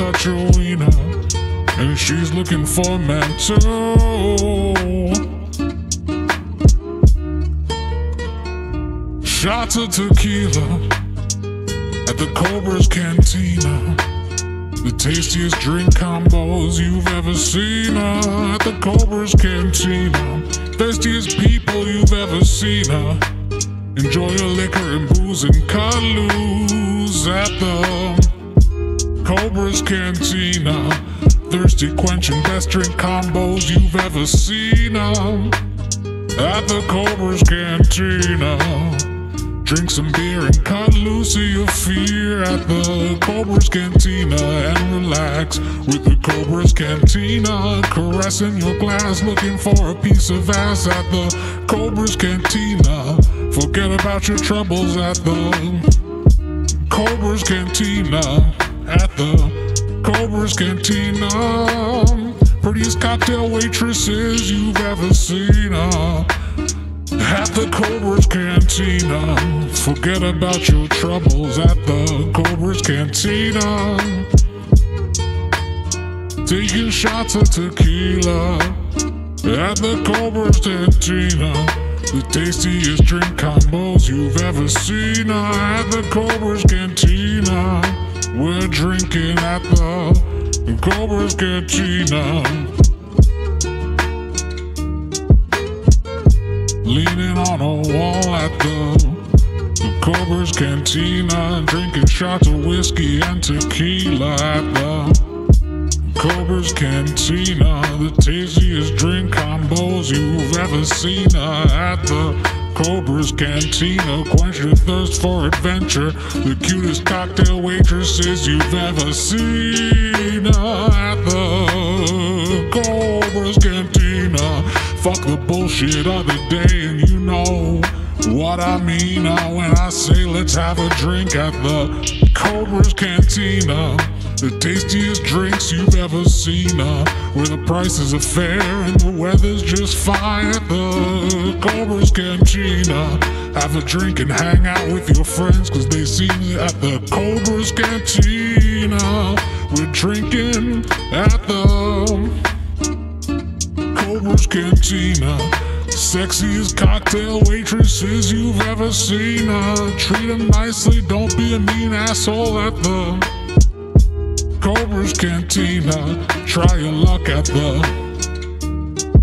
touch her wiener, and she's looking for a man too. Shots of tequila at the Cobra's Cantina. The tastiest drink combos you've ever seen at the Cobra's Cantina. Tastiest people you've ever seen. Enjoy your liquor and booze and cut loose at the Cobra's Cantina. Thirsty quenching best drink combos you've ever seen at the Cobra's Cantina. Drink some beer and cut loose of your fear at the Cobra's Cantina, and relax with the Cobra's Cantina. Caressing your glass, looking for a piece of ass at the Cobra's Cantina. Forget about your troubles at the Cobra's Cantina. At the Cobra's Cantina. Prettiest cocktail waitresses you've ever seen at the Cobra's Cantina. Forget about your troubles at the Cobra's Cantina. Taking shots of tequila at the Cobra's Cantina. The tastiest drink combos you've ever seen at the Cobra's Cantina. We're drinking at the Cobra's Cantina. Leaning on a wall at the Cobra's Cantina. Drinking shots of whiskey and tequila at the Cobra's Cantina. The tastiest drink combos you've ever seen at the Cobra's Cantina. Quench your thirst for adventure. The cutest cocktail waitresses you've ever seen at the Cobra's Cantina. Fuck the bullshit of the day, and you know what I mean when I say let's have a drink at the Cobra's Cantina. The tastiest drinks you've ever seen, where the prices are fair and the weather's just fine at the Cobra's Cantina. Have a drink and hang out with your friends, cause they see me at the Cobra's Cantina. We're drinking at the Cobra's Cantina. Sexiest cocktail waitresses you've ever seen. Treat them nicely, don't be a mean asshole at the Cobra's Cantina. Try your luck at the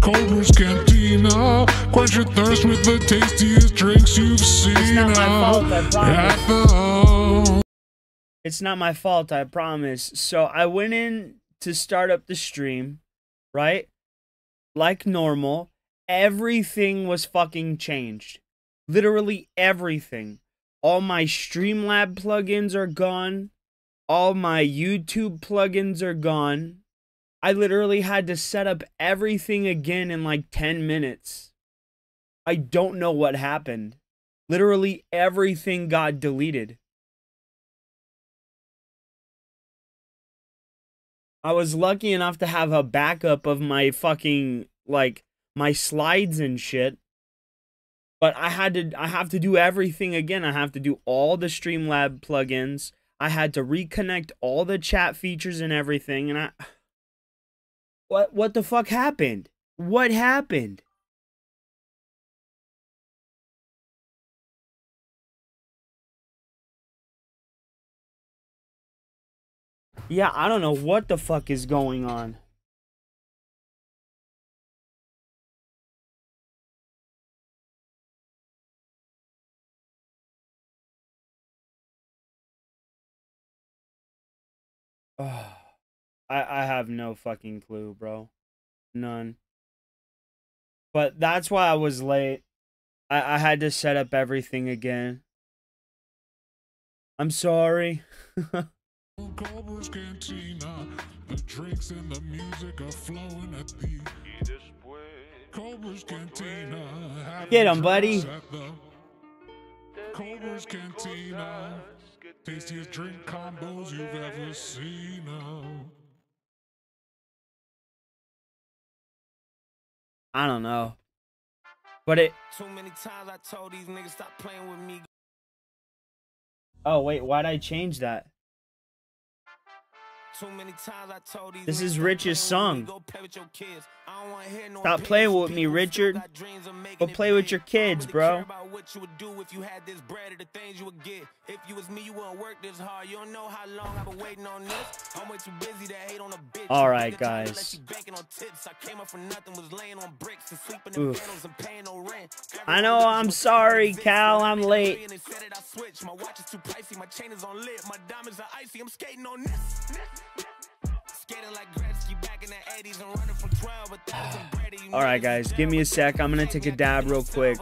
Cobra's Cantina. Quench your thirst with the tastiest drinks you've seen. It's not my fault, I promise. It's not my fault, I promise. So I went in to start up the stream, right? Like normal. Everything was fucking changed. Literally everything. All my Streamlab plugins are gone. All my YouTube plugins are gone. I literally had to set up everything again in like 10 minutes. I don't know what happened. Literally everything got deleted. I was lucky enough to have a backup of my fucking, like, my slides and shit. But I have to do everything again. I have to do all the Streamlab plugins. I had to reconnect all the chat features and everything, and what the fuck happened? What happened? Yeah, I don't know what the fuck is going on. I have no fucking clue, bro. None. But that's why I was late. I had to set up everything again. I'm sorry. Cobra's Cantina. The drinks and the music are flowing at the Cobra's Cantina. Get him, buddy. Cobra's Cantina. Tastiest drink combos you've ever seen. I don't know. But it... Too many times I told these niggas stop playing with me. Oh, wait, why'd I change that? This is Rich's song. Stop playing with me, Richard. Go play with your kids, bro. All right, guys. Oof. I know, I'm sorry, Cal. I'm late. All right, guys, give me a sec. I'm gonna take a dab real quick.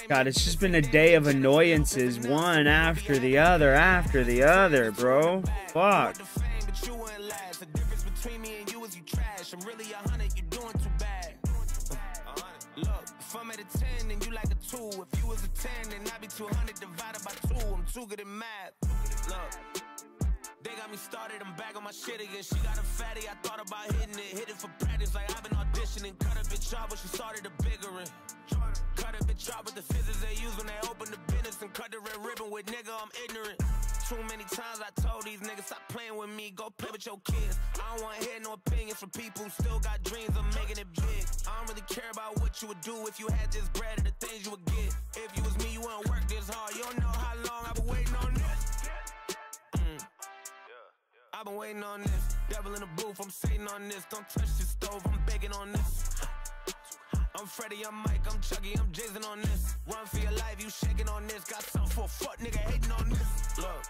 God, it's just been a day of annoyances, one after the other, bro. Fuck. They got me started, I'm back on my shit again. She got a fatty, I thought about hitting it. Hit it for practice, like I've been auditioning. Cut a bitch off, but she started a bigger one. Cut a bitch off with the scissors they use when they open the business. And cut the red ribbon with nigga, I'm ignorant. Too many times I told these niggas, stop playing with me, go play with your kids. I don't wanna hear no opinions from people who still got dreams of making it big. I don't really care about what you would do if you had this bread or the things you would get. If you was me, you wouldn't work this hard. You don't know how long I've been waiting on this. I've been waiting on this. Devil in the booth, I'm sitting on this. Don't touch the stove, I'm begging on this. I'm Freddy, I'm Mike, I'm Chucky, I'm Jason on this. Run for your life, you shaking on this. Got something for a fuck nigga hating on this. Look,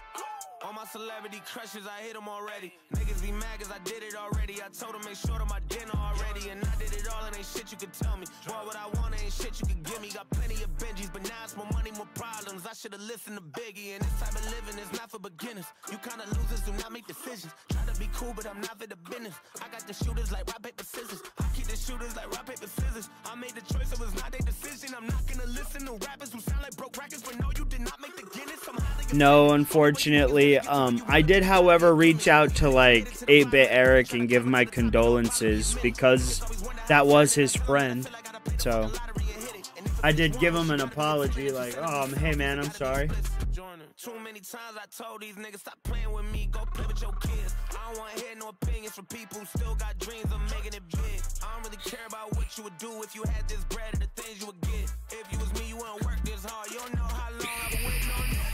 all my celebrity crushes, I hit them already. Niggas be mad cause I did it already. I told them make sure to my dinner already. And I did it all and ain't shit you could tell me. Boy, what I want ain't shit you could give me. Got plenty of Benjis, but now it's more money, more problems. I should've listened to Biggie. And this type of living is not for beginners. You kinda losers do not make decisions. Try to be cool, but I'm not for the business. I got the shooters like rock, paper, scissors. I keep the shooters like rock, paper, scissors. I made the choice, it was not their decision. I'm not gonna listen to rappers who sound like broke records, but no, you did not make the Guinness. No, unfortunately. I did, however, reach out to like 8-Bit Eric and give my condolences because that was his friend. So I did give him an apology, like, oh, hey man, I'm sorry. Too many times I told these niggas stop playing with me, go play with your kids. I don't wanna hear no opinions from people who still got dreams of making it big. I don't really care about what you would do if you had this bread or the things you would get. If you was me, you wouldn't work this hard. You don't know how long I've been waiting on this.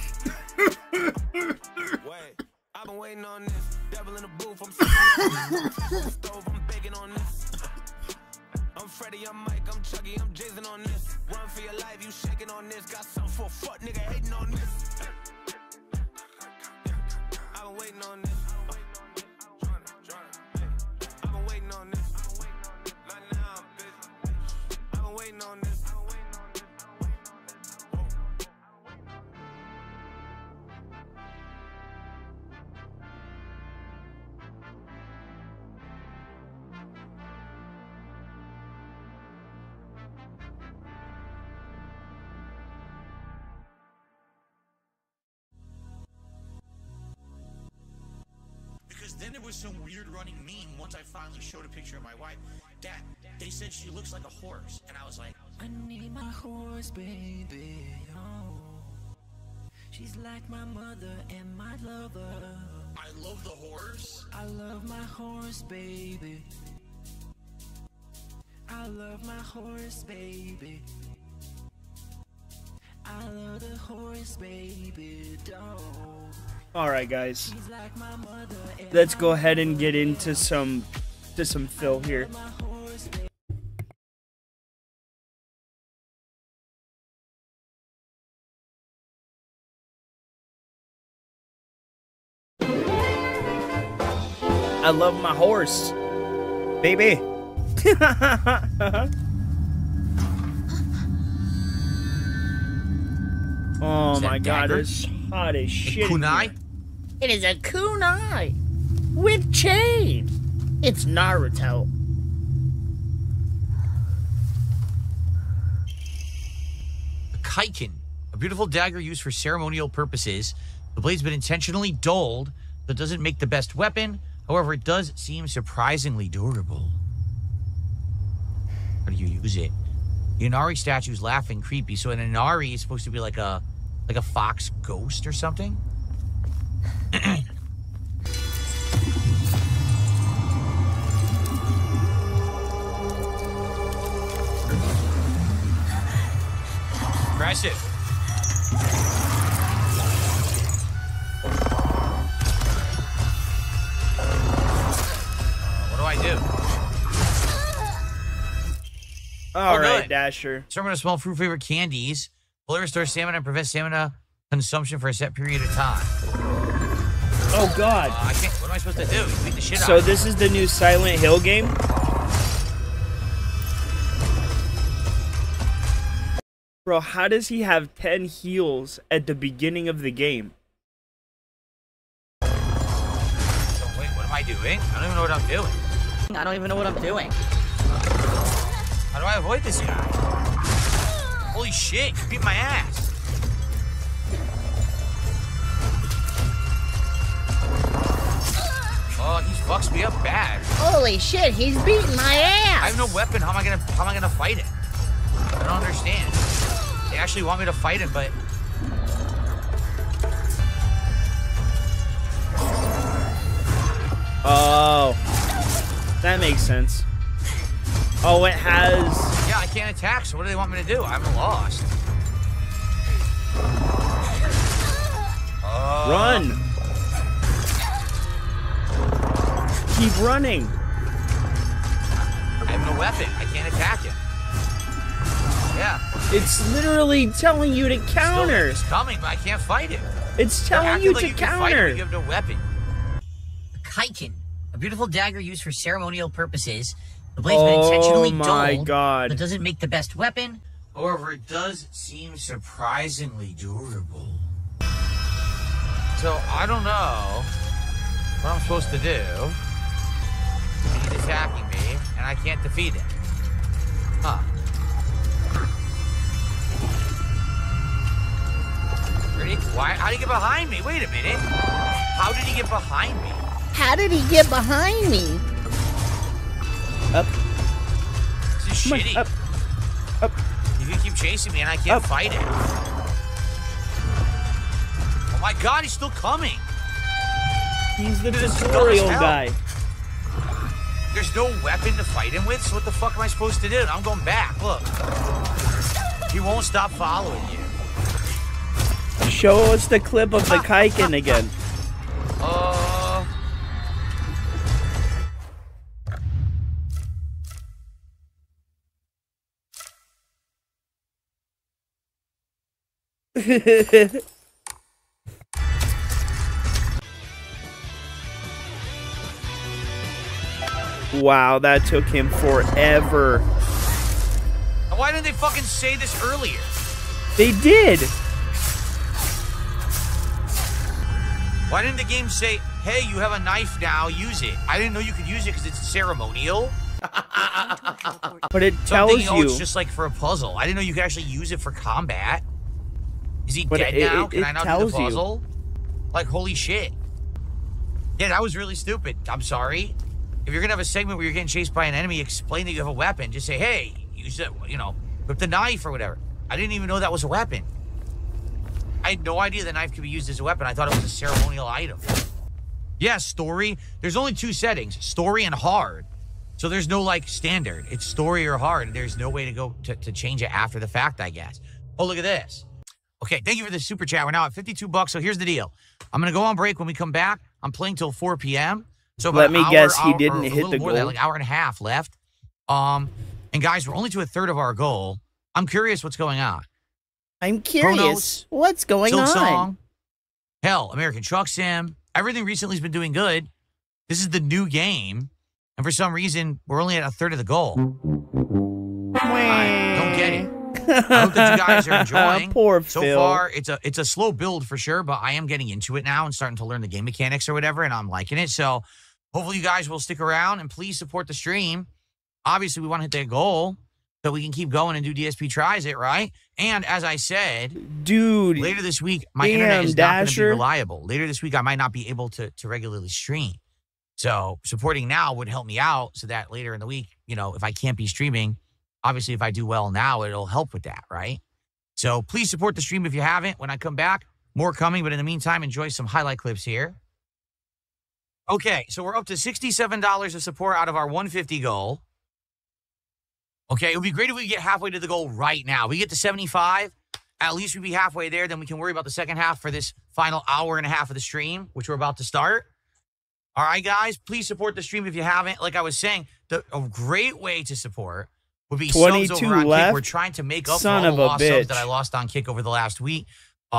Wait, I've been waiting on this. Devil in the booth, I'm sitting on this. Stove, I'm baking on this. I'm Freddy, I'm Mike, I'm Chucky, I'm Jason on this. Run for your life, you shaking on this. Got something for a fuck nigga hating on this. I've been waiting on this. I've been waiting on this. Not now, bitch. I've been waiting on this. Then there was some weird running meme once I finally showed a picture of my wife. Dad, they said she looks like a horse. And I was like, I need my horse, baby. Oh, she's like my mother and my lover. I love the horse. I love my horse, baby. I love my horse, baby. I love the horse, baby. Don't. All right, guys. Let's go ahead and get into some fill here. I love my horse, baby. Oh my God, it's hot as shit. Kunai? It is a kunai with chain. It's Naruto. A kaikin, a beautiful dagger used for ceremonial purposes. The blade's been intentionally dulled, so it doesn't make the best weapon. However, it does seem surprisingly durable. How do you use it? The Inari statue's laughing creepy, so an Inari is supposed to be like a fox ghost or something? aggressive. What do I do? All right, good. Dasher. Summon a small fruit-flavored candies. Will restore stamina and prevent stamina consumption for a set period of time. Oh, God. I can't. What am I supposed to do? Beat the shit out So of this is the new Silent Hill game? Bro, how does he have 10 heals at the beginning of the game? So, wait, what am I doing? I don't even know what I'm doing. I don't even know what I'm doing. How do I avoid this guy? Holy shit, you beat my ass. Oh, he fucks me up bad. Holy shit, he's beating my ass. I have no weapon. How am I gonna fight him? I don't understand. They actually want me to fight him, but Oh, that makes sense. Oh, it has... yeah, I can't attack, so what do they want me to do? I'm lost. Run! Keep running. I have no weapon. I can't attack him. Yeah. It's literally telling you to counter. It's coming, but I can't fight him. It's They're telling acting you like to you can fight him, counter. but you have no weapon. Kaiken, a beautiful dagger used for ceremonial purposes. The blade's been intentionally my dulled, God. but doesn't make the best weapon. However, it does seem surprisingly durable. So, I don't know what I'm supposed to do. He's attacking me, and I can't defeat him. Huh. Ready? Why? How did he get behind me? Wait a minute. How did he get behind me? How did he get behind me? Up. This is Come on, shitty. up. Up. You can keep chasing me, and I can't Up. fight him. Oh my God, he's still coming. He's the This is dumb tutorial as hell. guy. There's no weapon to fight him with, so what the fuck am I supposed to do? I'm going back, look. He won't stop following you. Show us the clip of the Kaiken again. Wow, that took him forever. And why didn't they fucking say this earlier? They did. Why didn't the game say, hey, you have a knife now, use it? I didn't know you could use it because it's ceremonial. But it So I'm tells thinking, oh, you. it's just like for a puzzle. I didn't know you could actually use it for combat. Is he But dead it- now? it- Can it I now do tells the you. puzzle? Like, holy shit. Yeah, that was really stupid. I'm sorry. If you're going to have a segment where you're getting chased by an enemy, explain that you have a weapon. Just say, hey, use it, you know, whip the knife or whatever. I didn't even know that was a weapon. I had no idea the knife could be used as a weapon. I thought it was a ceremonial item. Yeah, story. There's only two settings, story and hard. So there's no, like, standard. It's story or hard. There's no way to go to change it after the fact, I guess. Oh, look at this. Okay, thank you for the super chat. We're now at $52. So here's the deal. I'm going to go on break. When we come back, I'm playing till 4 p.m. So about Let an me hour, guess, he or didn't a hit little the more than that, goal. like an hour and a half left. And guys, we're only to a third of our goal. I'm curious what's going on. I'm curious. Chronos, What's going Silk on? Song, hell, American Truck Sim. Everything recently has been doing good. This is the new game. And for some reason, we're only at a third of the goal. I don't get it. I hope that you guys are enjoying. Poor So Phil. far, it's a slow build for sure, but I am getting into it now and starting to learn the game mechanics or whatever, and I'm liking it. So hopefully you guys will stick around and please support the stream. Obviously, we want to hit that goal so we can keep going and do DSP Tries It, right? And as I said, Dude. later this week, my Damn, internet is not going to be Dasher. reliable. Later this week, I might not be able to regularly stream. So supporting now would help me out so that later in the week, you know, if I can't be streaming, obviously if I do well now, it'll help with that, right? So please support the stream if you haven't. When I come back, more coming. But in the meantime, enjoy some highlight clips here. Okay, so we're up to $67 of support out of our 150 goal. Okay, it would be great if we get halfway to the goal right now. We get to 75. at least we'd be halfway there. Then we can worry about the second half for this final hour and a half of the stream, which we're about to start. All right, guys, please support the stream if you haven't. Like I was saying, a great way to support would be subs over on Kick. We're trying to make up for all the lost subs that I lost on Kick over the last week. We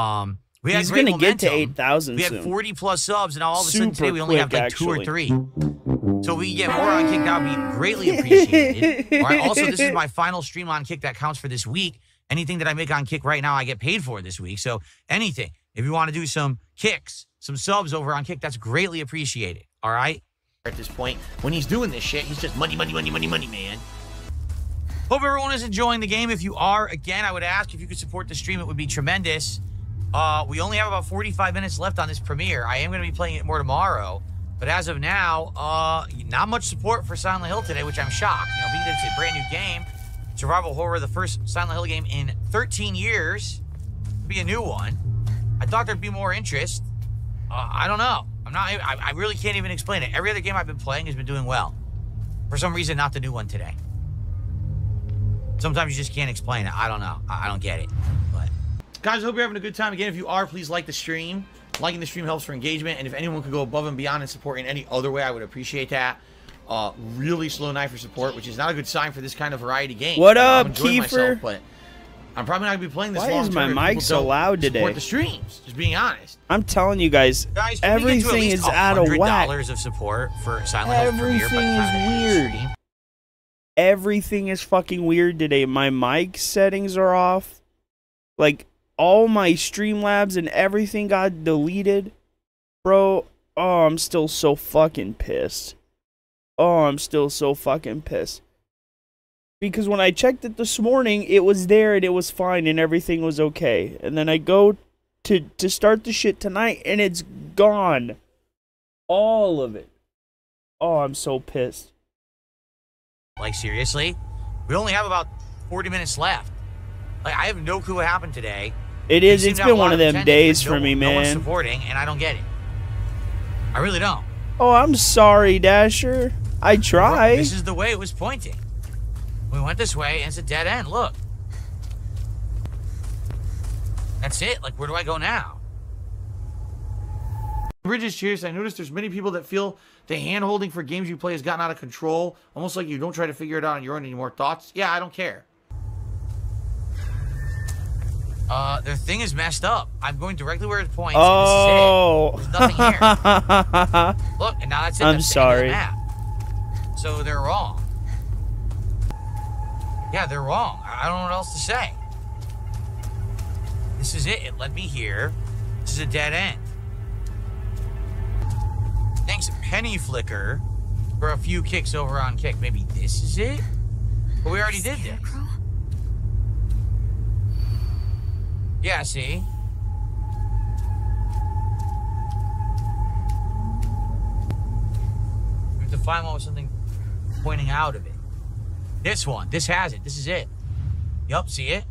had He's great going to get to momentum. 8,000 We soon. had 40 plus subs, and all of a sudden Super today we only have quick, like 2 or actually. 3. So we get more on Kick, that would be greatly appreciated. All right. Also, this is my final stream on Kick that counts for this week. Anything that I make on Kick right now, I get paid for this week. So anything, if you want to do some kicks, some subs over on Kick, that's greatly appreciated. All right. At this point, when he's doing this shit, he's just money, money, money, money, money, man. Hope everyone is enjoying the game. If you are, again, I would ask if you could support the stream. It would be tremendous. We only have about 45 minutes left on this premiere. I am going to be playing it more tomorrow. But as of now, not much support for Silent Hill today, which I'm shocked. You know, being that it's a brand new game, survival horror, the first Silent Hill game in 13 years, to be a new one. I thought there'd be more interest. I don't know. I really can't even explain it. Every other game I've been playing has been doing well. For some reason, not the new one today. Sometimes you just can't explain it. I don't know. I don't get it. But guys, I hope you're having a good time. Again, if you are, please like the stream. Liking the stream helps for engagement. And if anyone could go above and beyond and support in any other way, I would appreciate that. Really slow night for support, which is not a good sign for this kind of variety game. What up, I'm enjoying Kiefer? myself, but I'm probably not going to be playing this long. Why is my mic so loud today? Support the streams. Just being honest. I'm telling you guys, everything is out of whack. $100 of support for Silent Hill Premiere by the time Everything it is hits weird. stream. Everything is fucking weird today. My mic settings are off. Like, all my Streamlabs and everything got deleted. Bro, oh, I'm still so fucking pissed. Oh, I'm still so fucking pissed. Because when I checked it this morning, it was there and it was fine and everything was okay. And then I go to start the shit tonight and it's gone. All of it. Oh, I'm so pissed. Like, seriously? We only have about 40 minutes left. Like, I have no clue what happened today. It is. It's been one of them days for me, man. No one's supporting, and I don't get it. I really don't. Oh, I'm sorry, Dasher. I tried. This is the way it was pointing. We went this way, and it's a dead end. Look. That's it. Like, where do I go now? Bridges, cheers. I noticed there's many people that feel the hand-holding for games you play has gotten out of control. Almost like you don't try to figure it out on your own anymore. Thoughts? Yeah, I don't care. Their thing is messed up. I'm going directly where it points. Oh. And this is it. There's nothing here. Look, and now that's it. I'm sorry. So they're wrong. Yeah, they're wrong. I don't know what else to say. This is it. It led me here. This is a dead end. Thanks, Penny Flicker, for a few kicks over on Kick. Maybe this is it? But we already did this. Yeah, see? We have to find one with something pointing out of it. This one. This has it. This is it. Yup, see it?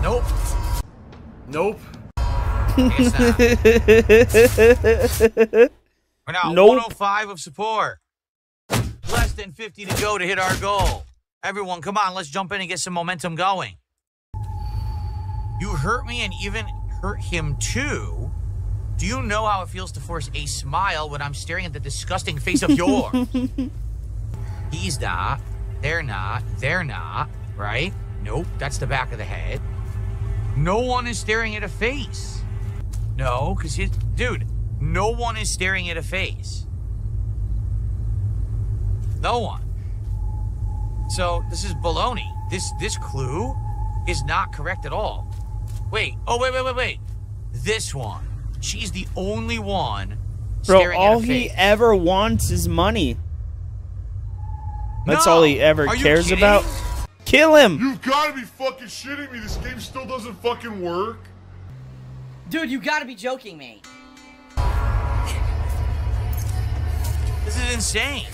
Nope. Nope. It's not. We're now at 105 of support. Less than 50 to go to hit our goal. Everyone, come on, let's jump in and get some momentum going. You hurt me and even hurt him too. Do you know how it feels to force a smile when I'm staring at the disgusting face of yours? He's not. They're not. They're not. Right? Nope, that's the back of the head. No one is staring at a face. No, because dude, no one is staring at a face. No one. So this is baloney. This clue is not correct at all. Wait. Oh, wait. This one. She's the only one staring Bro, all at a he face. ever wants is money. That's No! all he ever Are you cares kidding? about. Kill him! You've got to be fucking shitting me. This game still doesn't fucking work. Dude, you gotta be joking me. This is insane.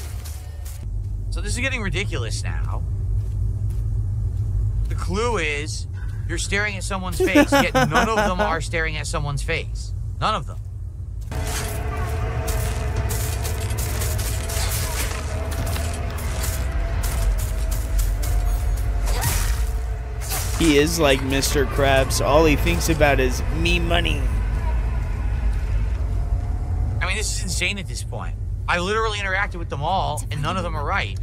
So this is getting ridiculous now. The clue is you're staring at someone's face, yet none of them are staring at someone's face. None of them. He is like Mr. Krabs. All he thinks about is me money. I mean, this is insane at this point. I literally interacted with them all, and none of them are right.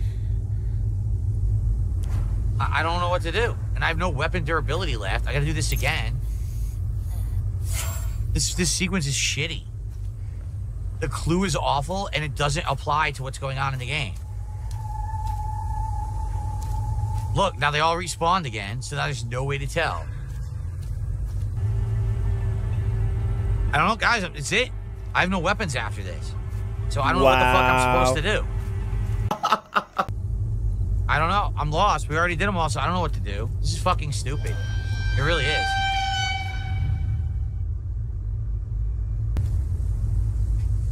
I don't know what to do. And I have no weapon durability left. I gotta do this again. This sequence is shitty. The clue is awful, and it doesn't apply to what's going on in the game. Look, now they all respawned again, so now there's no way to tell. I don't know, guys. It's it. I have no weapons after this. So I don't know what the fuck I'm supposed to do. I don't know. I'm lost. We already did them all, so I don't know what to do. This is fucking stupid. It really is.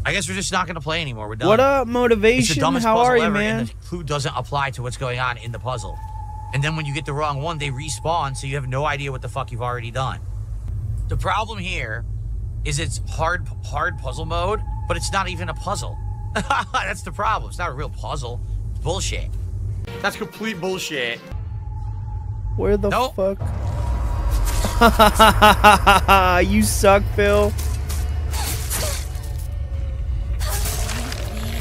I guess we're just not going to play anymore. We're done. What up, Motivation? It's the dumbest How puzzle are you, ever, man? and the clue doesn't apply to what's going on in the puzzle. And then when you get the wrong one, they respawn, so you have no idea what the fuck you've already done. The problem here is it's hard puzzle mode, but it's not even a puzzle. That's the problem. It's not a real puzzle. It's bullshit. That's complete bullshit. Where the Nope. fuck? You suck, Phil.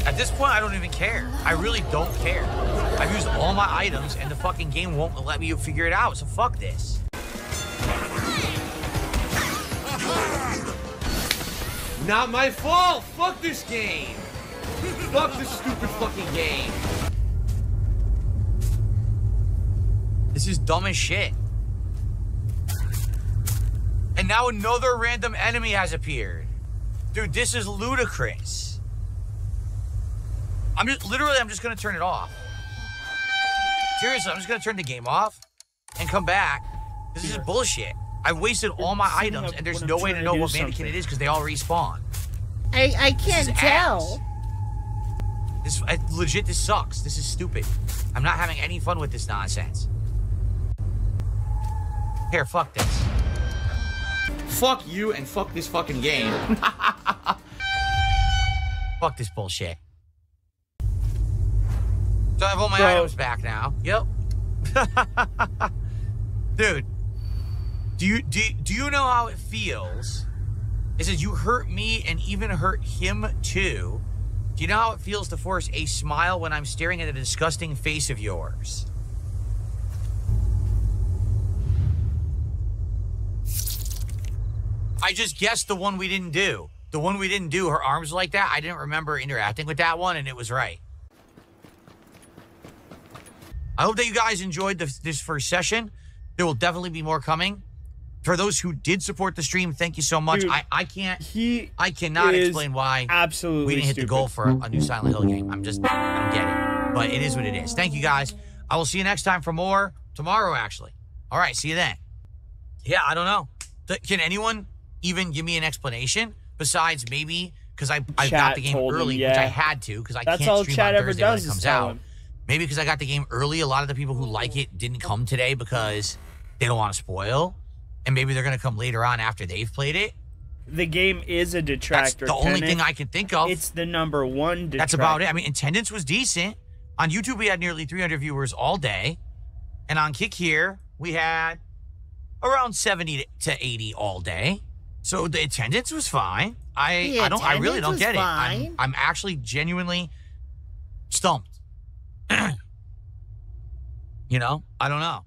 At this point, I don't even care. I really don't care. I've used all my items, and the fucking game won't let me figure it out, so fuck this. Not my fault! Fuck this game! Fuck this stupid fucking game! This is dumb as shit. And now another random enemy has appeared. Dude, this is ludicrous. I'm just gonna turn it off. Seriously, I'm just gonna turn the game off and come back. This is bullshit. I wasted all my items, and there's no way to know what mannequin it is because they all respawn. I can't tell. This legit, this sucks. This is stupid. I'm not having any fun with this nonsense. Here, fuck this. Fuck you and fuck this fucking game. Fuck this bullshit. So I have all my items back now. Yep. Dude, do you know how it feels? It says you hurt me and even hurt him too. Do you know how it feels to force a smile when I'm staring at a disgusting face of yours? I just guessed the one we didn't do. The one we didn't do, her arms were like that. I didn't remember interacting with that one, and it was right. I hope that you guys enjoyed this first session. There will definitely be more coming. For those who did support the stream, thank you so much. Dude, I cannot explain why absolutely we didn't hit stupid. the goal for a new Silent Hill game. I don't get it. But it is what it is. Thank you guys. I will see you next time for more tomorrow, actually. All right, see you then. Yeah, I don't know. Can anyone even give me an explanation besides maybe because I got the game early, which I had to because I can't stream on Thursday when it comes out. Maybe because I got the game early, a lot of the people who like it didn't come today because they don't want to spoil. And maybe they're going to come later on after they've played it. The game is a detractor. That's the only thing I can think of. It's the #1 detractor. That's about it. I mean, attendance was decent. On YouTube, we had nearly 300 viewers all day. And on Kick Here, we had around 70 to 80 all day. So the attendance was fine. I really don't get it. I'm actually genuinely stumped. You know, I don't know.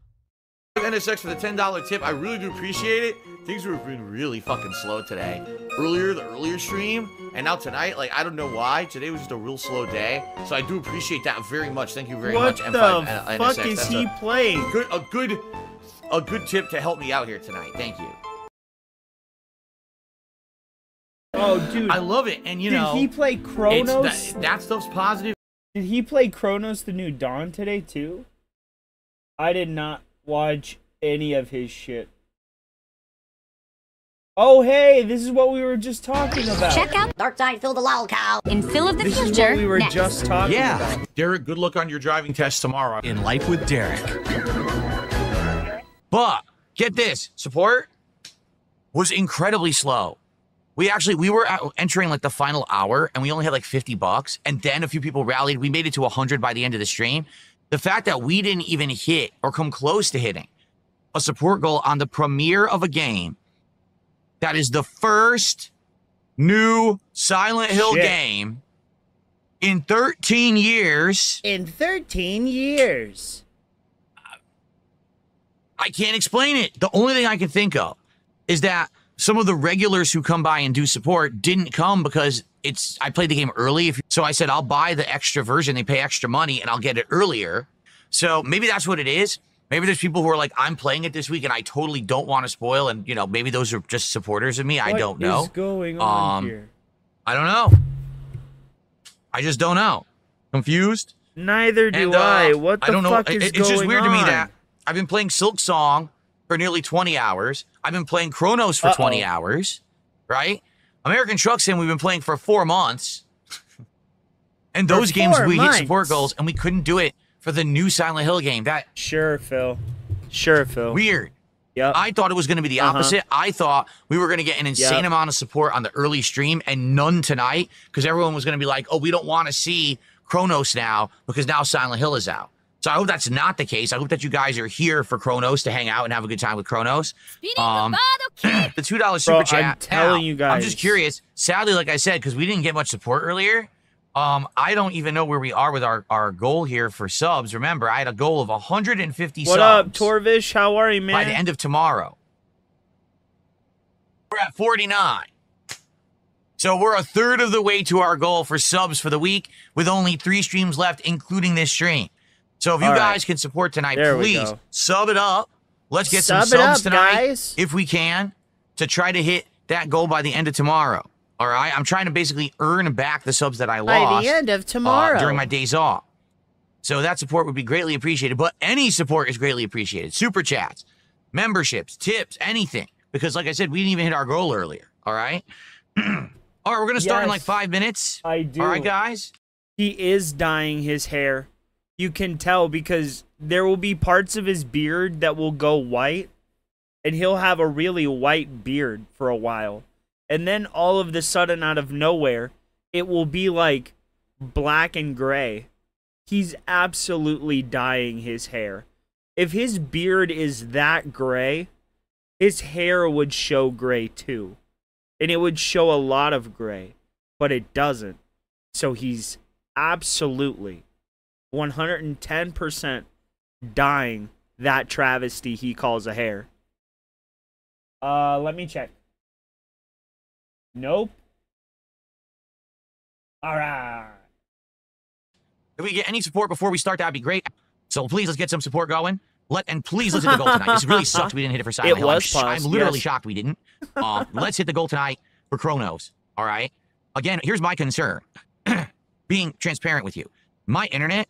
NSX for the $10 tip. I really do appreciate it. Things have been really fucking slow today. The earlier stream, and now tonight, like, I don't know why. Today was just a real slow day. So I do appreciate that very much. Thank you very much. What the fuck is he playing? A good tip to help me out here tonight. Thank you. Oh, dude. I love it. And, you know. Did he play Chronos? That stuff's positive. Did he play Chronos the New Dawn today, too? I did not watch any of his shit. Oh, hey, this is what we were just talking about. Check out Darkside Phil the Lol Cow. in Phil of the This Future. is what we were next. just talking about. Derek, good luck on your driving test tomorrow. In Life with Derek. But, get this. Support was incredibly slow. We were entering like the final hour, and we only had like $50. And then a few people rallied. We made it to 100 by the end of the stream. The fact that we didn't even hit or come close to hitting a support goal on the premiere of a game that is the first new Silent Hill game in 13 years. In 13 years. I can't explain it. The only thing I can think of is that some of the regulars who come by and do support didn't come because I played the game early. So I said, I'll buy the extra version. They pay extra money and I'll get it earlier. So maybe that's what it is. Maybe there's people who are like, I'm playing it this week and I totally don't want to spoil. And, you know, maybe those are just supporters of me. I don't know. What is going on here? I don't know. I just don't know. Confused? Neither do I. What the fuck is going on? It's just weird to me that I've been playing Silk Song for nearly 20 hours. I've been playing Chronos for 20 hours, right? American Truck Sim we've been playing for 4 months. And those games we hit support goals and we couldn't do it for the new Silent Hill game. Sure, Phil. Sure, Phil. Weird. Yep. I thought it was going to be the opposite. I thought we were going to get an insane amount of support on the early stream and none tonight because everyone was going to be like, oh, we don't want to see Chronos now because now Silent Hill is out. So I hope that's not the case. I hope that you guys are here for Chronos to hang out and have a good time with Chronos. The $2 super chat. I'm telling you guys. I'm just curious. Sadly, like I said, because we didn't get much support earlier, I don't even know where we are with our goal here for subs. Remember, I had a goal of 150 subs. What up, Torvish? How are you, man? By the end of tomorrow. We're at 49. So we're a third of the way to our goal for subs for the week with only 3 streams left, including this stream. So if you guys can support tonight, please sub it up. Let's get some subs tonight, guys, if we can, to try to hit that goal by the end of tomorrow. All right? I'm trying to basically earn back the subs that I lost by the end of tomorrow during my days off. So that support would be greatly appreciated. But any support is greatly appreciated. Super chats, memberships, tips, anything. Because like I said, we didn't even hit our goal earlier. All right? All right, we're going to start in like 5 minutes. I do. All right, guys? He is dyeing his hair. You can tell because there will be parts of his beard that will go white, and he'll have a really white beard for a while. And then all of the sudden, out of nowhere, it will be like black and gray. He's absolutely dyeing his hair. If his beard is that gray, his hair would show gray too. And it would show a lot of gray, but it doesn't. So he's absolutely 110% dyeing that travesty he calls a hair. Let me check. Nope. All right. If we get any support before we start, that'd be great. So please, let's get some support going. And please, let's hit the goal tonight. This really sucks we didn't hit it for Silent Hill. I'm literally shocked we didn't. Let's hit the goal tonight for Chronos. All right. Again, here's my concern. Being transparent with you. My internet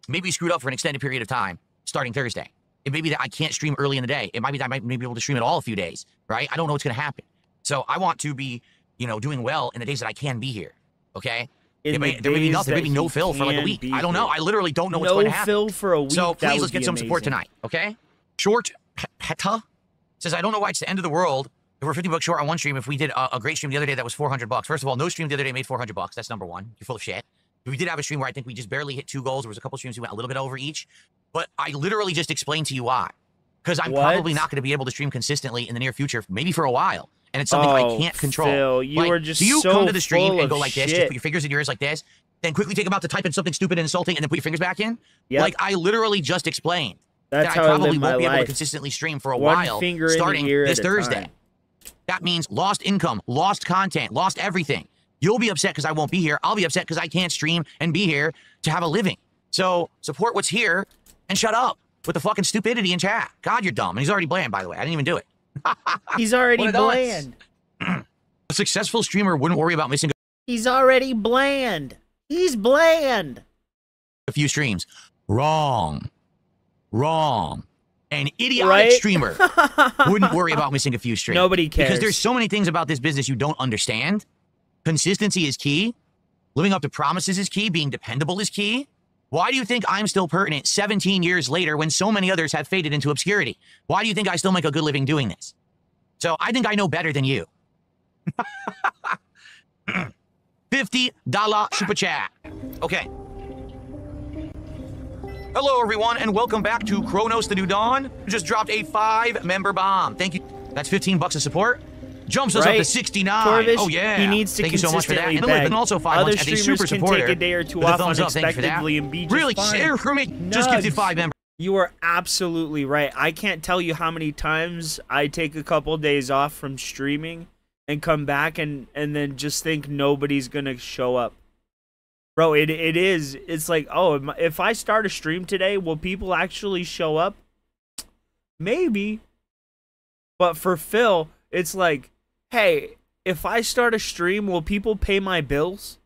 may be screwed up for an extended period of time starting Thursday. It may be that I can't stream early in the day. It might be that I might be able to stream at all a few days, right? I don't know what's going to happen. So I want to be, you know, doing well in the days that I can be here, okay? There may be nothing. There may be no Phil for like a week. I don't know. I literally don't know what's going to happen. No Phil for a week. So please, let's get some support tonight, okay? Short Peta says, I don't know why it's the end of the world if we're $50 short on one stream. If we did a great stream the other day that was $400. First of all, no stream the other day made $400. That's number one. You're full of shit. We did have a stream where I think we just barely hit 2 goals. There was a couple streams we went a little bit over each. But I literally just explained to you why. Because I'm probably not going to be able to stream consistently in the near future, maybe for a while. And it's something I can't control. Phil, you are just do you so come to the stream full and go of like this, shit. just put your fingers in your ears like this, then quickly take them out to type in something stupid and insulting, and then put your fingers back in? Yep. Like, I literally just explained That's that how I probably live my won't be able to life. consistently stream for a One while finger in the starting ear this at a Thursday. time. That means lost income, lost content, lost everything. You'll be upset because I won't be here. I'll be upset because I can't stream and be here to have a living. So support what's here and shut up with the fucking stupidity in chat. God, you're dumb. And he's already bland, by the way. I didn't even do it. He's already bland. A successful streamer wouldn't worry about missing He's already bland. He's bland. a few streams. Wrong. Wrong. An idiotic streamer wouldn't worry about missing a few streams. Nobody cares. Because there's so many things about this business you don't understand. Consistency is key. Living up to promises is key. Being dependable is key. Why do you think I'm still pertinent 17 years later when so many others have faded into obscurity? Why do you think I still make a good living doing this? So I think I know better than you. $50 super chat. Okay. Hello, everyone, and welcome back to Kronos the New Dawn. We just dropped a 5-member bomb. Thank you. That's 15 bucks of support. Jumps us up to 69. Torvish, oh, yeah. he needs to Thank you so much for that. consistently And beg. also 5 Other months as a super streamers can supporter. take a day or two with a off thumbs up. Thank you for that. unexpectedly and be just really, fine. share for me. Just gifted 5 members. You are absolutely right. I can't tell you how many times I take a couple days off from streaming and come back and then just think nobody's gonna show up. Bro, it is. It's like, oh, if I start a stream today, will people actually show up? Maybe. But for Phil, it's like, hey, if I start a stream, will people pay my bills?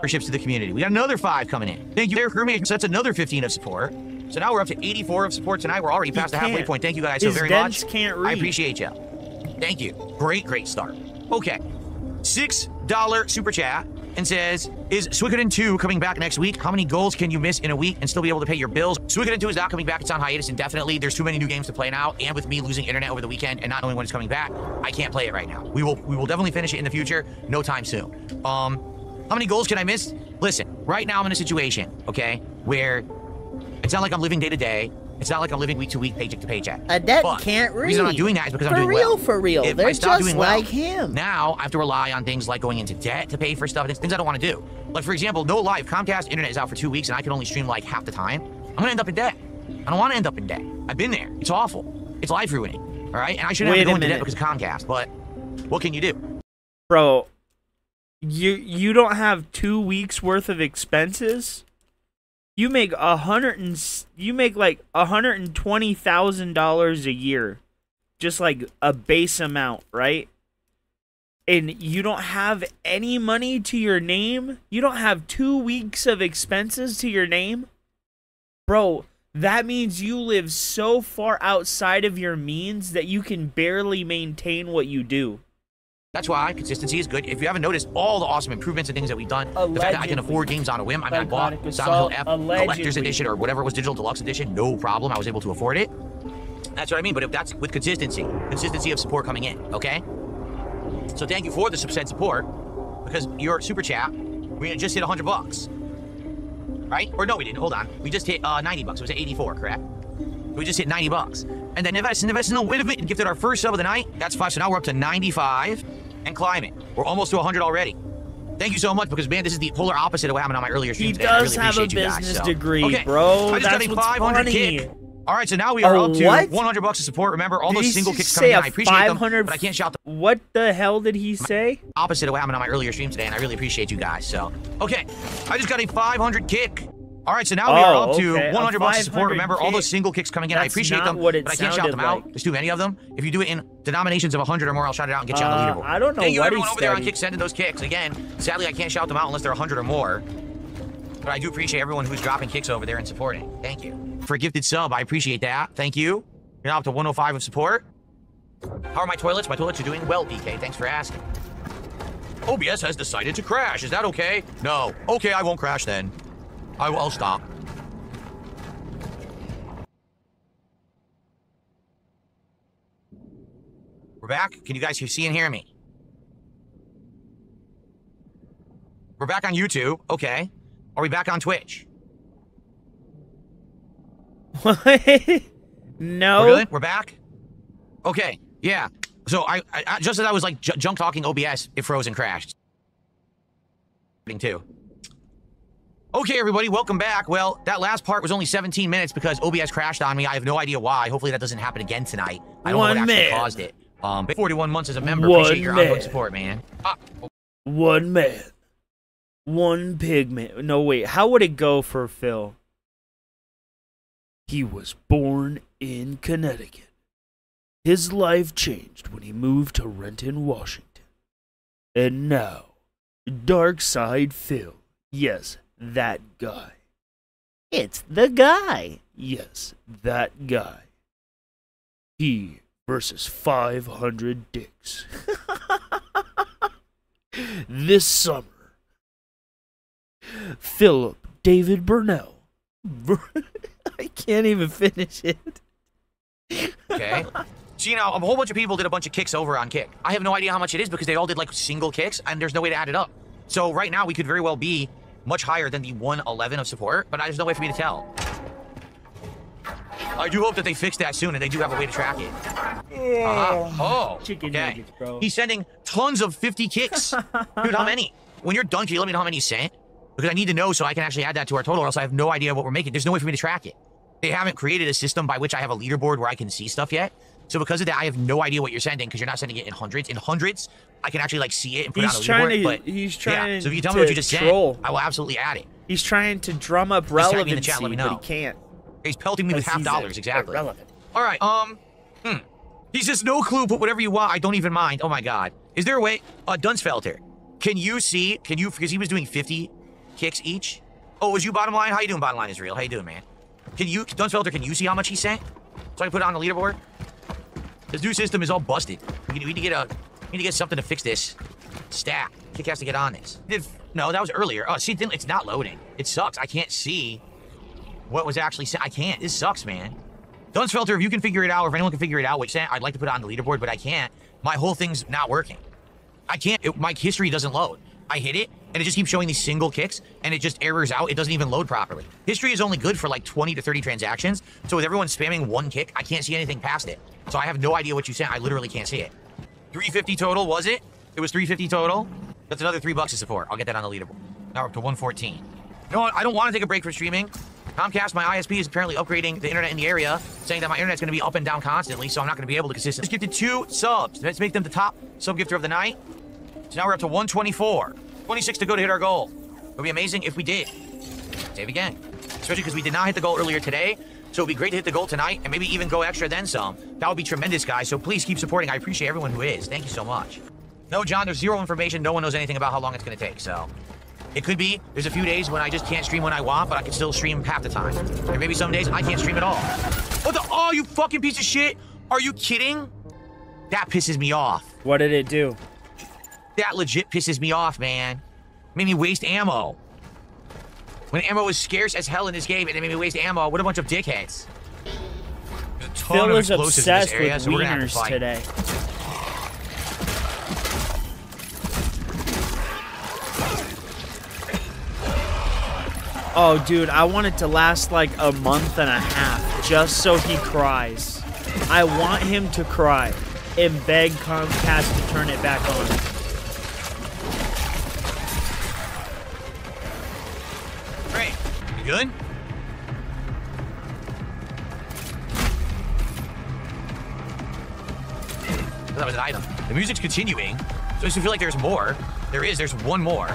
Ships to the community. We got another 5 coming in. Thank you there for me. So that's another 15 of support. So now we're up to 84 of support tonight. We're already past the halfway point. Thank you guys so very much. Can't read. I appreciate you. Thank you. Great start. Okay. $6 super chat and says, is Suikoden 2 coming back next week? How many goals can you miss in a week and still be able to pay your bills? Suikoden 2 is not coming back. It's on hiatus indefinitely. There's too many new games to play now, and with me losing internet over the weekend and not knowing when it's coming back, I can't play it right now. We will definitely finish it in the future. No time soon. How many goals can I miss? Listen, right now I'm in a situation, okay, where it's not like I'm living day to day. It's not like I'm living week to week, paycheck to paycheck. Adet But can't read. The reason I'm not doing that is because I'm doing well. For real. If They're I stop just doing well, like him. now I have to rely on things like going into debt to pay for stuff, and things I don't want to do. Like, for example, no lie, if Comcast internet is out for 2 weeks and I can only stream like half the time, I'm going to end up in debt. I don't want to end up in debt. I've been there. It's awful. It's life ruining. All right? And I shouldn't have to go into debt because of Comcast, but what can you do? Bro, you don't have 2 weeks worth of expenses? You make like $120,000 a year, just like a base amount, right? And you don't have any money to your name? You don't have 2 weeks of expenses to your name? Bro, that means you live so far outside of your means that you can barely maintain what you do. That's why consistency is good. If you haven't noticed all the awesome improvements and things that we've done, the fact that I can afford games on a whim. I mean, I bought Silent Hill F Collector's Edition or whatever it was, Digital Deluxe Edition, no problem. I was able to afford it. That's what I mean, but if that's with consistency of support coming in, okay? So thank you for the percent support, because your super chat, we just hit 100 bucks, right? Or no, we didn't. Hold on. We just hit 90 bucks. It was at 84, correct? We just hit 90 bucks. And then Invest no wait a minute, and gifted our first sub of the night. That's 5, so now we're up to 95 and climbing. We're almost to 100 already. Thank you so much, because man, this is the polar opposite of what happened on my earlier stream today. He does have a business degree, bro. I just got a 500 kick. All right, so now we are up to 100 bucks of support. Remember, all those single kicks coming in, I appreciate them, but I can't shout them. What the hell did he say? Opposite of what happened on my earlier stream today, and I really appreciate you guys. So, okay, I just got a 500 kick. All right, so now we are up to 100 bucks of support. Remember, all those single kicks coming in, I appreciate them, but I can't shout them out. There's too many of them. If you do it in denominations of 100 or more, I'll shout it out and get you on the leaderboard. I don't know. Thank you, everyone over there on Kick sending those kicks. Again, sadly, I can't shout them out unless they're 100 or more. But I do appreciate everyone who's dropping kicks over there and supporting. Thank you. For a gifted sub, I appreciate that. Thank you. You're now up to 105 of support. How are my toilets? My toilets are doing well, DK. Thanks for asking. OBS has decided to crash. Is that okay? No. Okay, I won't crash then. I'll stop. We're back. Can you guys see and hear me? We're back on YouTube. Okay. Are we back on Twitch? What? No. We're good? We're back? Okay. Yeah. So I just as I was like junk talking OBS, it froze and crashed. Too. Okay, everybody, welcome back. Well, that last part was only 17 minutes because OBS crashed on me. I have no idea why. Hopefully that doesn't happen again tonight. I don't know what actually caused it. 41 months as a member. Appreciate your ongoing support, man. One man. One pigment. No, wait. How would it go for Phil? He was born in Connecticut. His life changed when he moved to Renton, Washington. And now, Darkside Phil. Yes, that guy. It's the guy. Yes, that guy. He versus 500 dicks. This summer, Philip David Burnell. I can't even finish it. Okay. So, you know, a whole bunch of people did a bunch of kicks over on Kick. I have no idea how much it is because they all did, like, single kicks, and there's no way to add it up. So right now we could very well be much higher than the 111 of support, but there's no way for me to tell. I do hope that they fix that soon and they do have a way to track it. Oh, Chicken okay. nuggets, bro. He's sending tons of 50 kicks. Dude, how many? When you're done, can you let me know how many you sent? Because I need to know so I can actually add that to our total, or else I have no idea what we're making. There's no way for me to track it. They haven't created a system by which I have a leaderboard where I can see stuff yet. So because of that, I have no idea what you're sending because you're not sending it in hundreds. In hundreds, I can actually like see it and put it on a leaderboard. But he's trying. Yeah, so if you tell me what you just sent, I will absolutely add it. He's trying to drum up Just type me relevancy, in the chat, let me know. but he can't. He's pelting me with half dollars, exactly. Irrelevant. All right, he says, no clue, put whatever you want. I don't even mind. Oh my God. Is there a way? Dunsfelter, can you, because he was doing 50 kicks each. Oh, was you bottom line? How you doing, bottom line is real? How you doing, man? Dunsfelter, can you see how much he sent? So I can put it on the leaderboard? This new system is all busted. We need to get something to fix this. Stat. Kick has to get on this. No, that was earlier. Oh, see, it's not loading. It sucks. I can't see what was actually sent. I can't. This sucks, man. Dunsfelter, if you can figure it out, or if anyone can figure it out, which I'd like to put it on the leaderboard, but I can't. My whole thing's not working. I can't. My history doesn't load. I hit it, and it just keeps showing these single kicks, and it just errors out. It doesn't even load properly. History is only good for like 20 to 30 transactions, so with everyone spamming one kick, I can't see anything past it. So I have no idea what you sent. I literally can't see it. 350 total, was it? It was 350 total. That's another $3 of support. I'll get that on the leaderboard. Now we're up to 114. You know what? I don't want to take a break from streaming. Comcast, my ISP, is apparently upgrading the internet in the area, saying that my internet's going to be up and down constantly, so I'm not going to be able to consistently. Just gifted 2 subs. Let's make them the top sub-gifter of the night. So now we're up to 124. 26 to go to hit our goal. It would be amazing if we did. Save again. Especially because we did not hit the goal earlier today, so it would be great to hit the goal tonight, and maybe even go extra then some. That would be tremendous, guys, so please keep supporting. I appreciate everyone who is. Thank you so much. No, John, there's zero information. No one knows anything about how long it's going to take, so... It could be there's a few days when I just can't stream when I want, but I can still stream half the time. And maybe some days I can't stream at all. What the? Oh, you fucking piece of shit! Are you kidding? That pisses me off. What did it do? That legit pisses me off, man. Made me waste ammo. When ammo is scarce as hell in this game, and they made me waste ammo. What a bunch of dickheads. There's a ton Phil of is explosives in this obsessed area, with so we're gonna have to wieners fight. today. Oh, dude, I want it to last like a month and a half just so he cries. I want him to cry and beg Comcast to turn it back on. Great. You good? That was an item. The music's continuing, so I just feel like there's more. There's one more.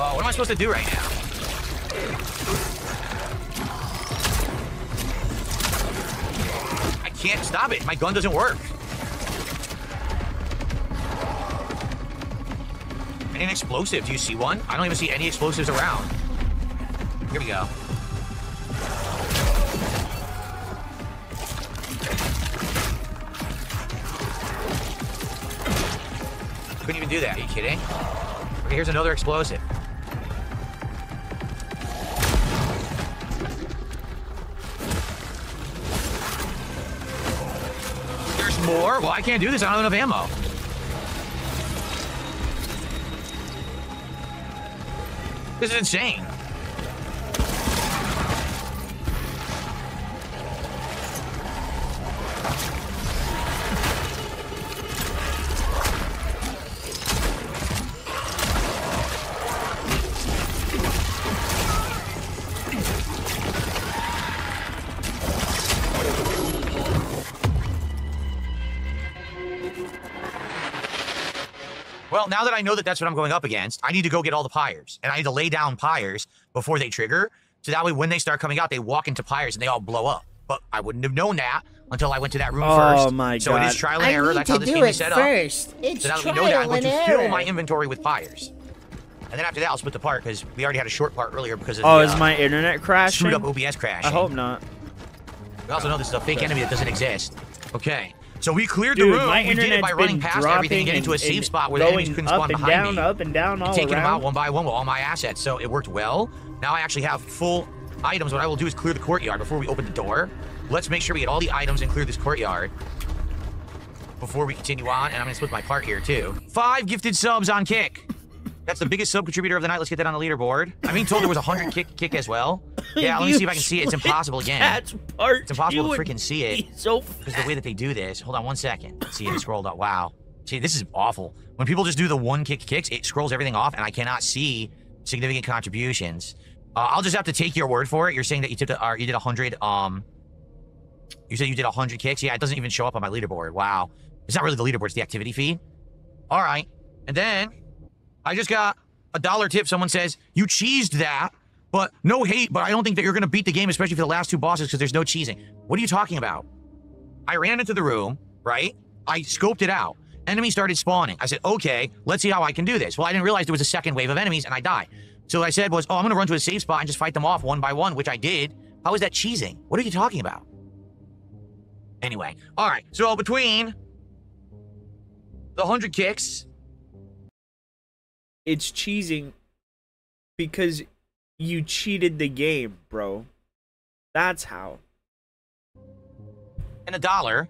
Oh, what am I supposed to do right now? I can't stop it. My gun doesn't work. I need an explosive. Do you see one? I don't even see any explosives around. Here we go. Couldn't even do that. Are you kidding? Okay, here's another explosive. There's more? Well, I can't do this. I don't have enough ammo. This is insane. Well, now that I know that that's what I'm going up against, I need to go get all the pyres. And I need to lay down pyres before they trigger. So that way when they start coming out, they walk into pyres and they all blow up. But I wouldn't have known that until I went to that room first. Oh my god. So it is trial and error. That's how this game is set up. It's So now that we trial know that, I'm going and to fill error. my inventory with pyres. And then after that, I'll split the part because we already had a short part earlier because of Oh, the, is my internet crashing? screwed up OBS crash. I hope not. We also know this is a fake enemy that doesn't exist. Okay. So we cleared Dude, the room. my We did it by internet's running been past everything and getting to a dropping safe and spot where the enemies going couldn't up spawn and behind down, me. up and down, all Taking them out around. one by one with all my assets. So it worked well. Now I actually have full items, what I will do is clear the courtyard before we open the door. Let's make sure we get all the items and clear this courtyard before we continue on. And I'm going to split my part here, too. 5 gifted subs on Kick. That's the biggest sub contributor of the night. Let's get that on the leaderboard. I'm being told there was 100 kick as well. Yeah, let me see if I can see it. It's impossible again. That's part It's impossible to freaking see it. So because the way that they do this. Hold on 1 second. Let's see it scrolled up. Wow. See, this is awful. When people just do the 1 kicks, it scrolls everything off, and I cannot see significant contributions. I'll just have to take your word for it. You're saying that you did 100. You said you did 100 kicks. Yeah, it doesn't even show up on my leaderboard. Wow. It's not really the leaderboard. It's the activity feed. All right. And then I just got a $1 tip. Someone says, you cheesed that, but no hate, but I don't think that you're going to beat the game, especially for the last 2 bosses, because there's no cheesing. What are you talking about? I ran into the room, right? I scoped it out. Enemies started spawning. I said, okay, let's see how I can do this. Well, I didn't realize there was a second wave of enemies, and I died. So what I said was, oh, I'm going to run to a safe spot and just fight them off 1 by 1, which I did. How is that cheesing? What are you talking about? Anyway, all right. So between the 100 kicks, it's cheesing because you cheated the game, bro. That's how. and $1,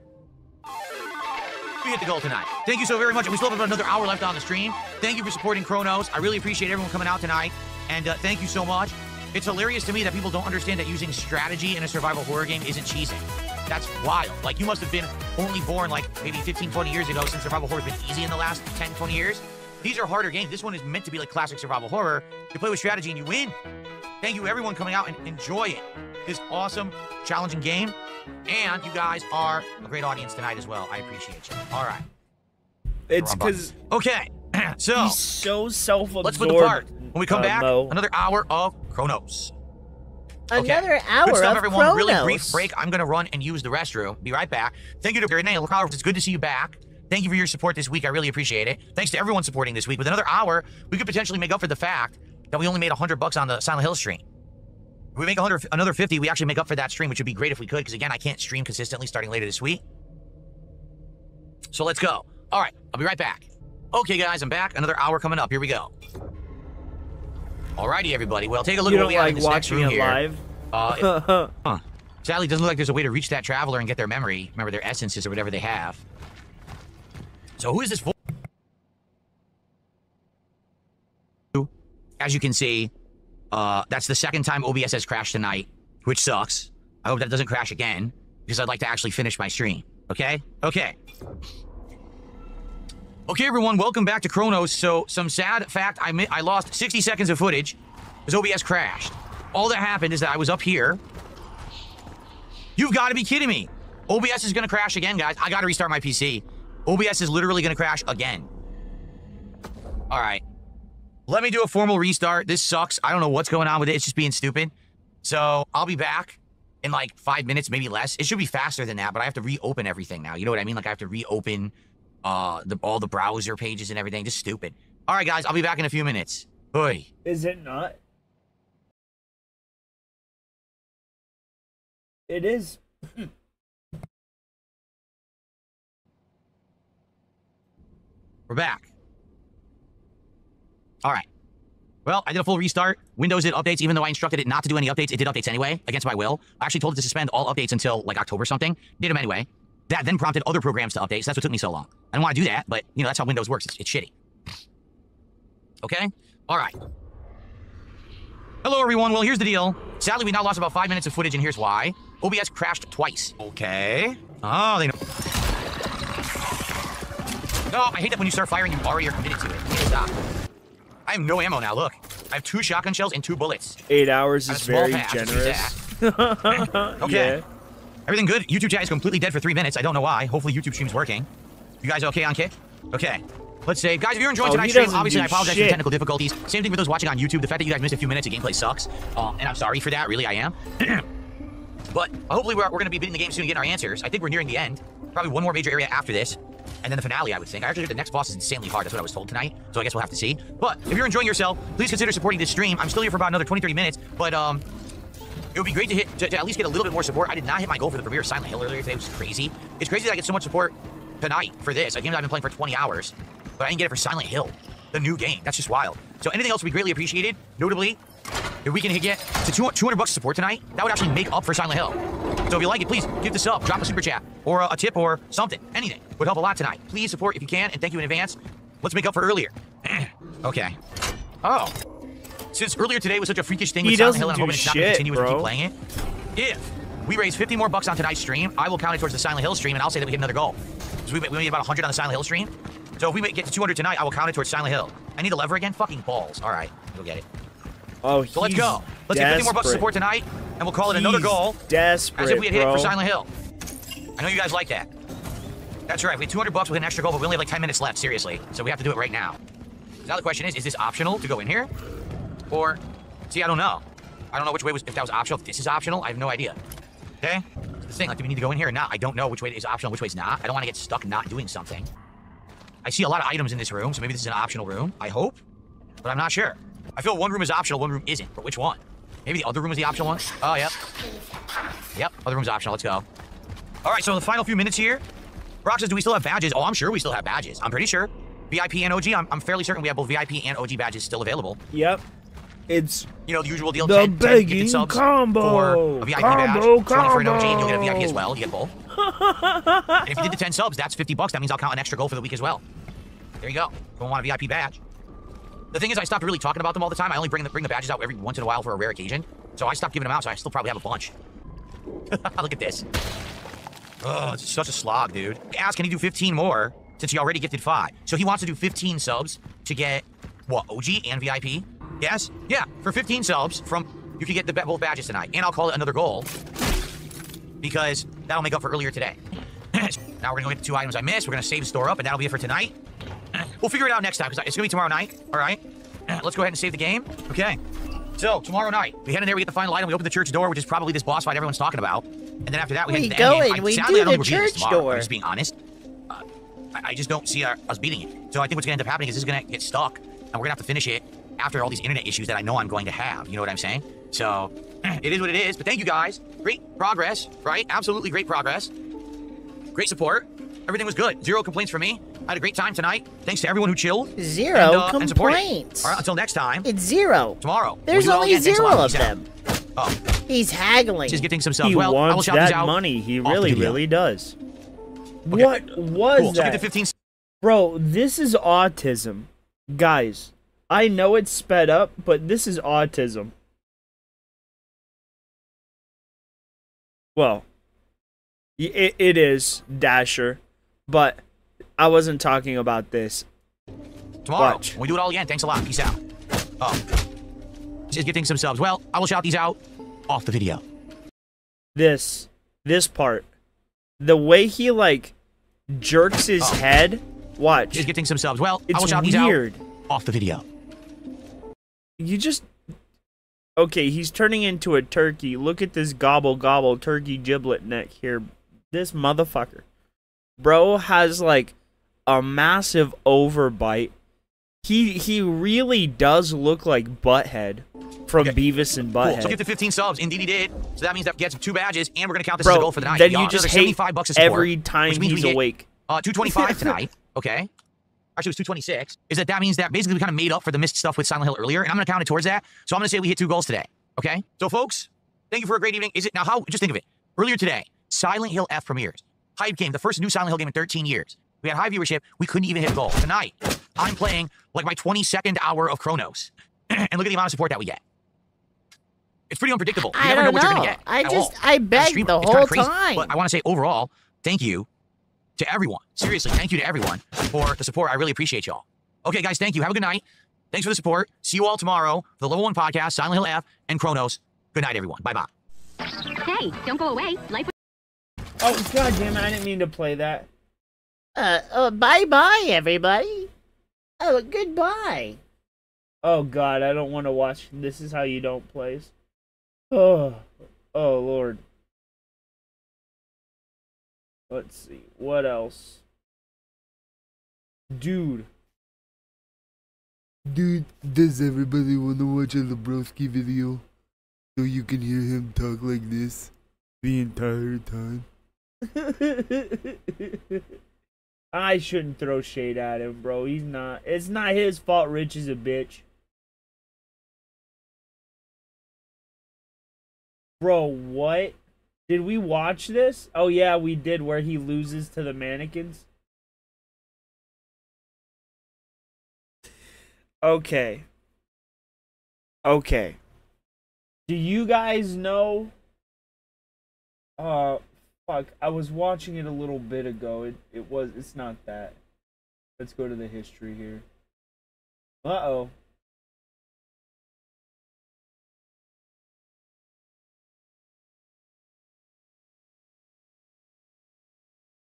we hit the goal tonight. Thank you so very much. And we still have about another hour left on the stream. Thank you for supporting Chronos. I really appreciate everyone coming out tonight. And thank you so much. It's hilarious to me that people don't understand that using strategy in a survival horror game isn't cheesing. That's wild. Like, you must have been only born like maybe 15, 20 years ago, since survival horror has been easy in the last 10, 20 years. These are harder games. This one is meant to be like classic survival horror. You play with strategy and you win. Thank you everyone coming out and enjoy it. This awesome, challenging game. And you guys are a great audience tonight as well. I appreciate you. All right. It's because... Okay. So... he's so self-absorbed. Let's split the part. When we come back, Mo. another hour of Chronos. Another hour Good stuff, of everyone. Chronos. Really brief break. I'm going to run and use the restroom. Be right back. Thank you to Renee. It's good to see you back. Thank you for your support this week. I really appreciate it. Thanks to everyone supporting this week. With another hour, we could potentially make up for the fact that we only made $100 on the Silent Hill stream. If we make another 50, we actually make up for that stream, which would be great if we could, because again, I can't stream consistently starting later this week. So let's go. All right, I'll be right back. Okay, guys, I'm back. Another hour coming up. Here we go. Alrighty, everybody. Well, take a look at what we have in this next room here. Sadly, it doesn't look like there's a way to reach that traveler and get their memory. Remember their essences or whatever they have. So who is this for? As you can see, that's the second time OBS has crashed tonight, which sucks. I hope that doesn't crash again, because I'd like to actually finish my stream. Okay? Okay. Okay, everyone, welcome back to Chronos. So, some sad fact, I lost 60 seconds of footage because OBS crashed. All that happened is that I was up here. You've got to be kidding me. OBS is going to crash again, guys. I got to restart my PC. OBS is literally going to crash again. All right. Let me do a formal restart. This sucks. I don't know what's going on with it. It's just being stupid. So, I'll be back in like 5 minutes, maybe less. It should be faster than that, but I have to reopen everything now. You know what I mean? Like, I have to reopen all the browser pages and everything. Just stupid. All right, guys. I'll be back in a few minutes. Boy. Is it not? It is. We're back. All right. Well, I did a full restart. Windows did updates, even though I instructed it not to do any updates. It did updates anyway, against my will. I actually told it to suspend all updates until like October something. Did them anyway. That then prompted other programs to update, so that's what took me so long. I don't want to do that, but, you know, that's how Windows works. It's shitty. Okay? All right. Hello, everyone. Well, here's the deal. Sadly, we now lost about 5 minutes of footage, and here's why. OBS crashed twice. Okay. Oh, they know. No, I hate that when you start firing, you already are committed to it. Stop. I have no ammo now, look. I have 2 shotgun shells and 2 bullets. 8 hours is very generous. Okay. Yeah. Everything good? YouTube chat is completely dead for 3 minutes. I don't know why. Hopefully YouTube stream's working. You guys okay on Kick? Okay. Let's save. Guys, if you're enjoying tonight's stream, obviously I apologize for the technical difficulties. Same thing with those watching on YouTube. The fact that you guys missed a few minutes of gameplay sucks. And I'm sorry for that. Really, I am. But hopefully we're going to be beating the game soon and getting our answers. I think we're nearing the end. Probably one more major area after this. And then the finale, I would think. I actually heard the next boss is insanely hard. That's what I was told tonight. So I guess we'll have to see. But if you're enjoying yourself, please consider supporting this stream. I'm still here for about another 20-30 minutes. But, it would be great to at least get a little bit more support. I did not hit my goal for the premiere of Silent Hill earlier today. It was crazy. It's crazy that I get so much support tonight for this. A game that I've been playing for 20 hours. But I didn't get it for Silent Hill, the new game. That's just wild. So anything else would be greatly appreciated. Notably, if if we can get to 200 bucks support tonight, that would actually make up for Silent Hill. So if you like it, please give the sub, drop a super chat, or a tip, or something. Anything would help a lot tonight. Please support if you can, and thank you in advance. Let's make up for earlier. Okay. Oh. Since earlier today was such a freakish thing with Silent Hill, and I'm hoping it's not going to continue as we keep playing it. If we raise 50 more bucks on tonight's stream, I will count it towards the Silent Hill stream, and I'll say that we hit another goal. So we made about 100 on the Silent Hill stream. So if we get to 200 tonight, I will count it towards Silent Hill. I need a lever again? Fucking balls. All right, go get it. Oh, so let's go. Let's get 50 more bucks of support tonight, and we'll call it another goal. Desperate, as if we had hit it for Silent Hill. I know you guys like that. That's right. We had 200 bucks with an extra goal, but we only have like 10 minutes left, seriously. So we have to do it right now. Now the question is this optional to go in here? Or, see, I don't know. I don't know which way if that was optional. If this is optional, I have no idea. Okay? That's the thing, like, do we need to go in here or not? I don't know which way is optional, which way is not. I don't want to get stuck not doing something. I see a lot of items in this room, so maybe this is an optional room. I hope. But I'm not sure. I feel one room is optional, one room isn't. But which one? Maybe the other room is the optional one? Oh, yep. Yep, other room's optional. Let's go. All right, so in the final few minutes here, Brock says, do we still have badges? Oh, I'm sure we still have badges. I'm pretty sure. VIP and OG, I'm fairly certain we have both VIP and OG badges still available. Yep. It's, you know, the usual deal. The 10 begging gifted subs combo. For a VIP badge. 20 for an OG, and you'll get a VIP as well. You get both. And if you did the 10 subs, that's 50 bucks. That means I'll count an extra goal for the week as well. There you go. Don't want a VIP badge. The thing is, I stopped really talking about them all the time. I only bring the badges out every once in a while for a rare occasion. So I stopped giving them out, so I still probably have a bunch. Look at this. Oh, it's such a slog, dude. Ask, can he do 15 more since he already gifted 5? So he wants to do 15 subs to get, what, OG and VIP? Yes? Yeah, for 15 subs you can get both badges tonight. And I'll call it another goal because that'll make up for earlier today. Now we're going to go get the 2 items I missed. We're going to save the store up, and that'll be it for tonight. We'll figure it out next time because it's going to be tomorrow night. All right? Let's go ahead and save the game. Okay. So, tomorrow night, we head in there, we get the final item, we open the church door, which is probably this boss fight everyone's talking about. And then after that, we head to the end game. We Sadly, do the church door. I'm just being honest. I just don't see us beating it. So I think what's going to end up happening is this is going to get stuck, and we're going to have to finish it after all these internet issues that I know I'm going to have. You know what I'm saying? So, it is what it is. But thank you guys. Great progress, right? Absolutely great progress. Great support. Everything was good. 0 complaints from me. I had a great time tonight. Thanks to everyone who chilled. 0 complaints. All right, until next time. It's 0. Tomorrow. There's only 0 of them. Oh. He's haggling. He's getting some stuff. He well, wants I will shout that these out money. He really does. Okay. What was cool. that? So get the 15. Bro, this is autism. Guys, I know it's sped up, but this is autism. Well, it is, Dasher, but I wasn't talking about this. Tomorrow. Watch. We do it all again. Thanks a lot. Peace out. Oh. Just getting some subs. Well, I will shout these out off the video. This part. The way he, like, jerks his head. Watch. Just getting some subs. Well, it's I will shout weird. These out off the video. You just... Okay, he's turning into a turkey. Look at this gobble turkey giblet neck here. This motherfucker. Bro has, like, a massive overbite. He really does look like Butthead from Beavis and Butthead. Cool. So get the 15 subs. Indeed he did. So that means that gets 2 badges, and we're going to count this Bro, as a goal for the night. Then you just hate $75 every time he's awake. 225 tonight. Okay. Actually, it was 226. That means that basically we kind of made up for the missed stuff with Silent Hill earlier, and I'm going to count it towards that. So I'm going to say we hit 2 goals today. Okay? So, folks, thank you for a great evening. Just think of it. Earlier today, Silent Hill F premieres. Hype game, the first new Silent Hill game in 13 years. We had high viewership. We couldn't even hit a goal. Tonight, I'm playing like my 22nd hour of Chronos. And look at the amount of support that we get. It's pretty unpredictable. You never know what you're going to get. I begged the whole time. But I want to say overall, thank you to everyone. Seriously, thank you to everyone for the support. I really appreciate y'all. Okay, guys, thank you. Have a good night. Thanks for the support. See you all tomorrow for the Level 1 podcast, Silent Hill F, and Chronos. Good night, everyone. Bye-bye. Hey, don't go away. Life. Oh, God damn it. I didn't mean to play that. Bye-bye, everybody. Oh, goodbye. Oh, God, I don't want to watch This Is How You Don't Plays. Oh, Lord. Let's see. What else? Dude, does everybody want to watch a Lebroski video so you can hear him talk like this the entire time? I shouldn't throw shade at him, bro. He's not. It's not his fault Rich is a bitch. Bro, what? Did we watch this? Oh yeah, we did, where he loses to the mannequins. Okay. Okay. Do you guys know? Fuck. I was watching it a little bit ago. It's not that. Let's go to the history here. Uh-oh.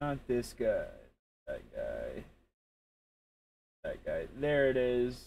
Not this guy. That guy. That guy. There it is.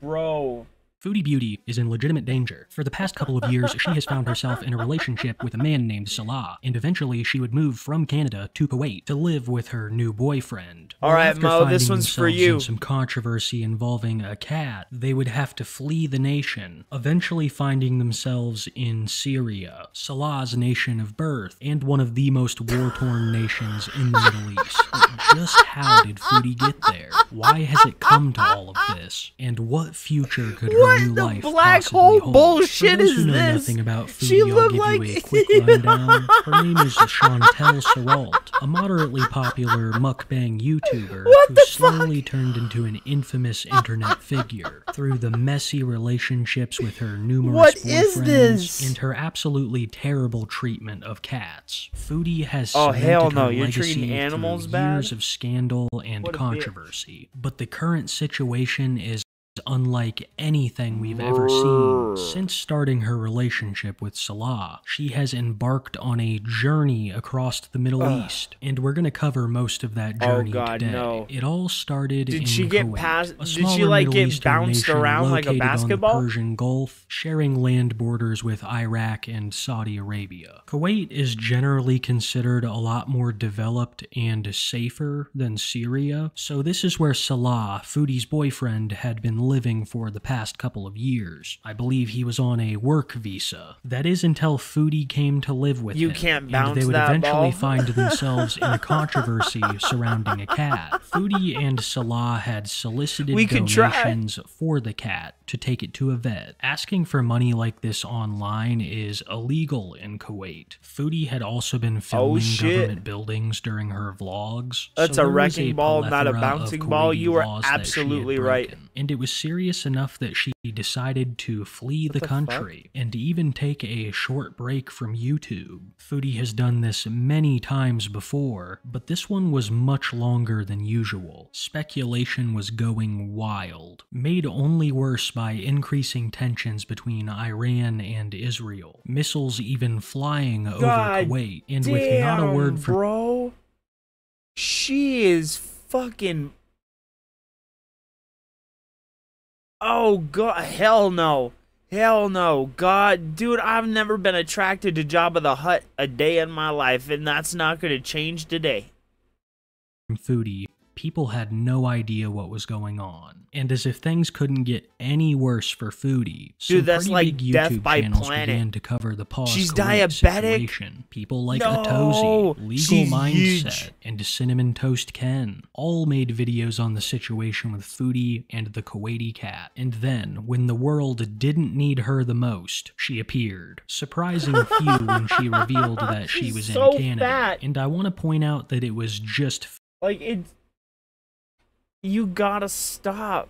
Bro. Foodie Beauty is in legitimate danger. For the past couple of years, she has found herself in a relationship with a man named Salah, and eventually she would move from Canada to Kuwait to live with her new boyfriend. All right, Mo, this one's for you. In some controversy involving a cat, they would have to flee the nation, eventually finding themselves in Syria, Salah's nation of birth, and one of the most war-torn nations in the Middle East. But just how did Foodie get there? Why has it come to all of this? And what future could her new life black possibly hole hold? bullshit For those is who know this? nothing about Foodie, She I'll looked give like you a quick rundown. Her name is Chantel Sewalt, a moderately popular mukbang YouTuber who slowly turned into an infamous internet figure through the messy relationships with her numerous boyfriends and her absolutely terrible treatment of cats. Foodie has cemented her You're legacy treating animals through bad? years of scandal and controversy. But the current situation is unlike anything we've ever seen. Since starting her relationship with Salah, she has embarked on a journey across the Middle East, and we're going to cover most of that journey today. No. It all started in Did she get Kuwait, past? a Did she smaller like Middle get Eastern bounced nation around like a located basketball? on the Persian Gulf, sharing land borders with Iraq and Saudi Arabia. Kuwait is generally considered a lot more developed and safer than Syria, so this is where Salah, Foodie's boyfriend, had been living for the past couple of years. I believe he was on a work visa. That is until Foodie came to live with him. You can't bounce and they would that eventually ball. find themselves in a controversy surrounding a cat. Foodie and Salah had solicited donations for the cat to take it to a vet. Asking for money like this online is illegal in Kuwait. Foodie had also been filming government buildings during her vlogs. That's so a there was wrecking ball, not a plethora of bouncing ball. You were laws that she had absolutely right. broken. And it was serious enough that she decided to flee the country and even take a short break from YouTube. Foodie has done this many times before, but this one was much longer than usual. Speculation was going wild, made only worse by increasing tensions between Iran and Israel. Missiles even flying over Kuwait, and with not a word from bro. She is fucking. Oh god, hell no. Hell no. God, dude, I've never been attracted to Jabba the Hutt a day in my life, and that's not going to change today. Foodie, people had no idea what was going on. And as if things couldn't get any worse for Foodie, dude, that's like big Death YouTube by channels Planet. began to cover the pause She's Kuwait diabetic. situation. People like Atozy, Legal she's Mindset, huge. and Cinnamon Toast Ken all made videos on the situation with Foodie and the Kuwaiti cat. And then, when the world didn't need her the most, she appeared. Surprising few when she revealed that she was so in Canada. fat. And I want to point out that it was just Like, it's. You gotta stop.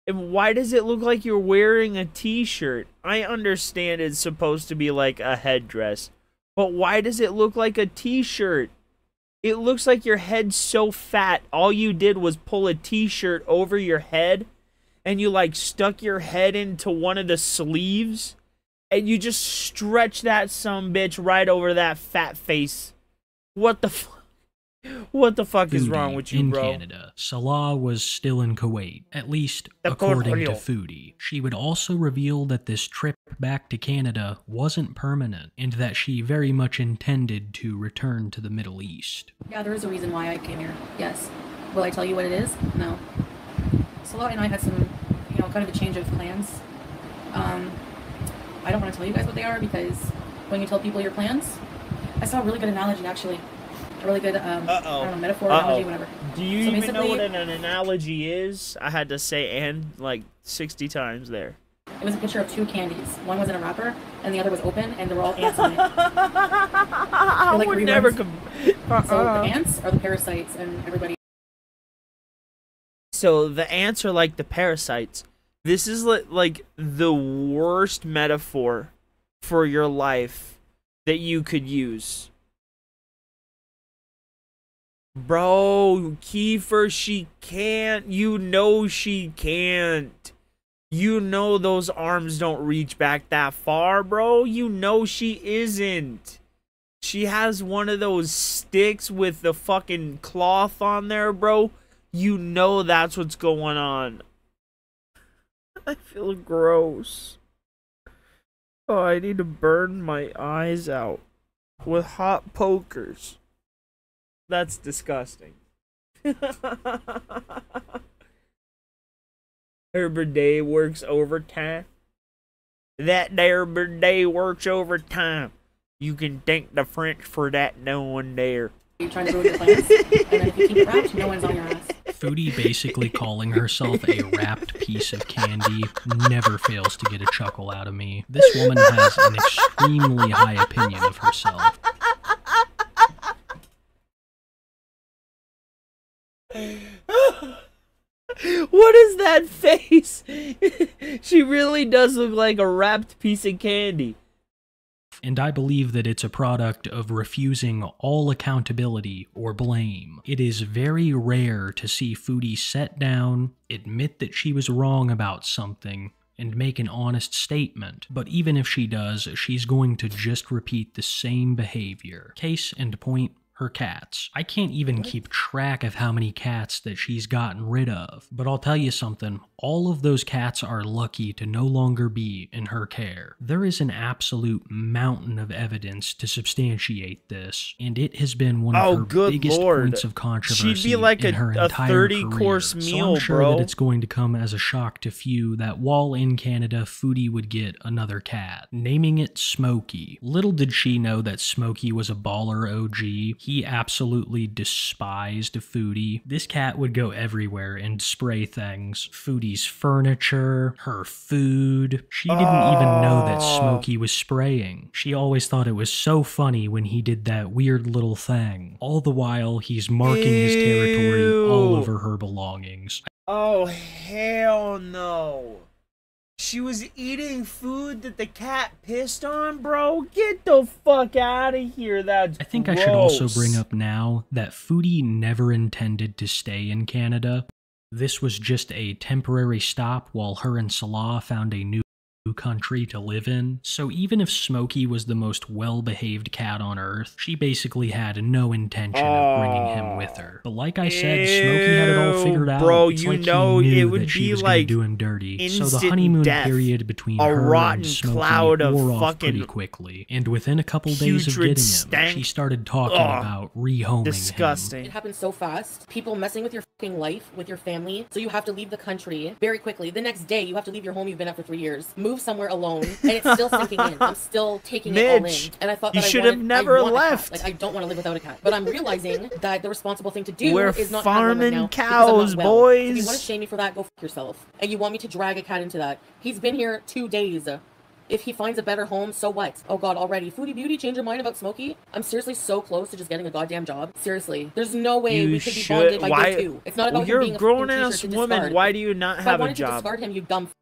And why does it look like you're wearing a t-shirt? I understand it's supposed to be like a headdress, but why does it look like a t-shirt? It looks like your head's so fat, all you did was pull a t-shirt over your head, and you like stuck your head into one of the sleeves, and you just stretch that sumbitch right over that fat face. What the fuck? What the fuck is wrong with you, bro? In Canada, Salah was still in Kuwait, at least according to Foodie. She would also reveal that this trip back to Canada wasn't permanent, and that she very much intended to return to the Middle East. Yeah, there is a reason why I came here, yes. Will I tell you what it is? No. Salah and I had some, kind of a change of plans. I don't want to tell you guys what they are, because when you tell people your plans, I saw a really good analogy, actually. A really good, I don't know, metaphor, analogy, whatever. Do you so even know what an analogy is? I had to say "and" like 60 times there. It was a picture of two candies. One was in a wrapper, and the other was open, and there were all ants on it. I like would never So the ants are the parasites, and everybody. So the ants are like the parasites. This is like the worst metaphor for your life that you could use. Bro, Kiefer, she can't. You know she can't. You know those arms don't reach back that far, bro. You know she isn't. She has one of those sticks with the fucking cloth on there, bro. You know that's what's going on. I feel gross. Oh, I need to burn my eyes out with hot pokers. That's disgusting. Her bidet works overtime. That there bidet works overtime. You can thank the French for that one there. You're trying to ruin your plans, and then if you keep it wrapped, no one's on your ass. Foodie basically calling herself a wrapped piece of candy never fails to get a chuckle out of me. This woman has an extremely high opinion of herself. What is that face? She really does look like a wrapped piece of candy. And I believe that it's a product of refusing all accountability or blame. It is very rare to see Foodie sit down, admit that she was wrong about something, and make an honest statement. But even if she does, she's going to just repeat the same behavior. Case in point, her cats. I can't even keep track of how many cats that she's gotten rid of, but I'll tell you something, all of those cats are lucky to no longer be in her care. There is an absolute mountain of evidence to substantiate this, and it has been one of her biggest points of controversy. She'd be like in her a entire 30-course career. meal, So I'm sure bro. that it's going to come as a shock to few that while in Canada, Foodie would get another cat, naming it Smokey. Little did she know that Smokey was a baller OG. He absolutely despised Foodie. This cat would go everywhere and spray things. Foodie's furniture, her food. She didn't even know that Smokey was spraying. She always thought it was so funny when he did that weird little thing. All the while, he's marking his territory all over her belongings. Oh, hell no. She was eating food that the cat pissed on, bro? Get the fuck out of here. That's I think gross. I should also bring up now that Foodie never intended to stay in Canada. This was just a temporary stop while her and Salah found a new country to live in. So even if Smokey was the most well-behaved cat on earth, she basically had no intention of bringing him with her. But like I said, Smokey had it all figured out. Bro, it's you like know he knew it would that she be was like gonna do him dirty. So the instant honeymoon death. period between A her rotten and Smokey cloud of wore off fucking pretty quickly. And within a couple days of putrid getting stank. him, she started talking about rehoming Disgusting. It happens so fast. People messing with your fucking life, with your family. So you have to leave the country very quickly. The next day, you have to leave your home you've been at for 3 years, move somewhere alone, and it's still sinking in. I'm still taking it all in. Mitch, And I thought you that should I have never I want a cat. left. Like, I don't want to live without a cat. But I'm realizing that the responsible thing to do We're is not have one right now farming because I'm not cows, well. boys. If you want to shame me for that, go fuck yourself. And you want me to drag a cat into that. He's been here 2 days. If he finds a better home, so what? Oh god, already. Foodie Beauty, change your mind about Smokey? I'm seriously so close to just getting a goddamn job. Seriously. There's no way we could be bonded by day 2. It's not about you're him being a a fucking grown-ass t-shirt to woman. discard. Why do you not If I have a wanted to job? discard him, you dumb f***,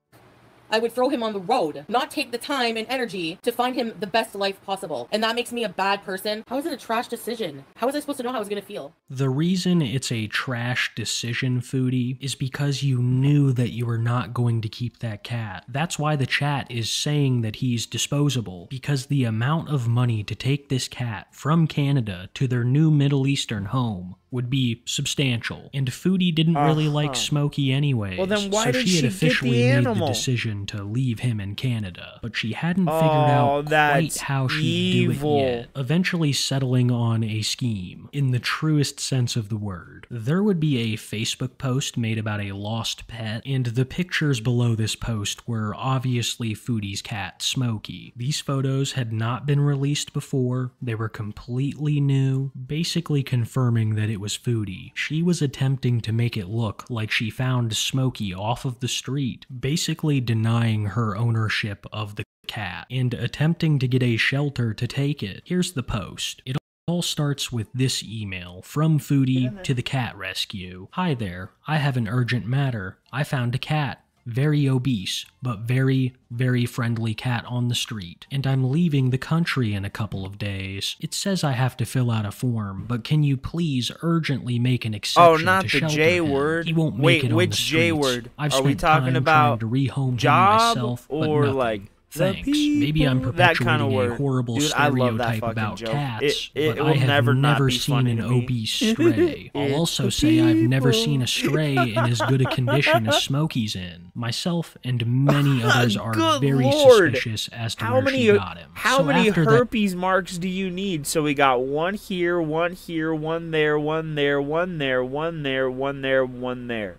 I would throw him on the road, not take the time and energy to find him the best life possible. And that makes me a bad person. How is it a trash decision? How was I supposed to know how I was going to feel? The reason it's a trash decision, Foodie, is because you knew that you were not going to keep that cat. That's why the chat is saying that he's disposable, because the amount of money to take this cat from Canada to their new Middle Eastern home would be substantial. And Foodie didn't really like Smokey anyways. Well, then why so did she had she officially get the made animal? the decision to leave him in Canada. But she hadn't figured out quite that's how she'd evil. do it yet. Eventually settling on a scheme, in the truest sense of the word. There would be a Facebook post made about a lost pet, and the pictures below this post were obviously Foodie's cat, Smokey. These photos had not been released before, they were completely new, basically confirming that it was Foodie. She was attempting to make it look like she found Smokey off of the street, basically denying denying her ownership of the cat and attempting to get a shelter to take it. Here's the post. It all starts with this email from Foodie to the cat rescue. Hi there, I have an urgent matter. I found a cat. Very obese, but very, very friendly cat on the street, and I'm leaving the country in a couple of days. It says I have to fill out a form, but can you please urgently make an exception not to the shelter J him? word. He won't make Wait, it on which the J streets. word? I've Are we spent talking time about trying to rehome him job myself, but or nothing. like Thanks. Maybe I'm that perpetuating kind of word? a horrible Dude, I love that stereotype fucking about joke. cats, It but will I have never not be seen funny an to me. obese stray. I'll also say I've never seen a stray in as good a condition as Smokey's in. Myself and many others are Good very Lord. suspicious as to How where many she got him. how So many after that herpes marks do you need? So we got one here, one here, one there, one there, one there, one there, one there, one there.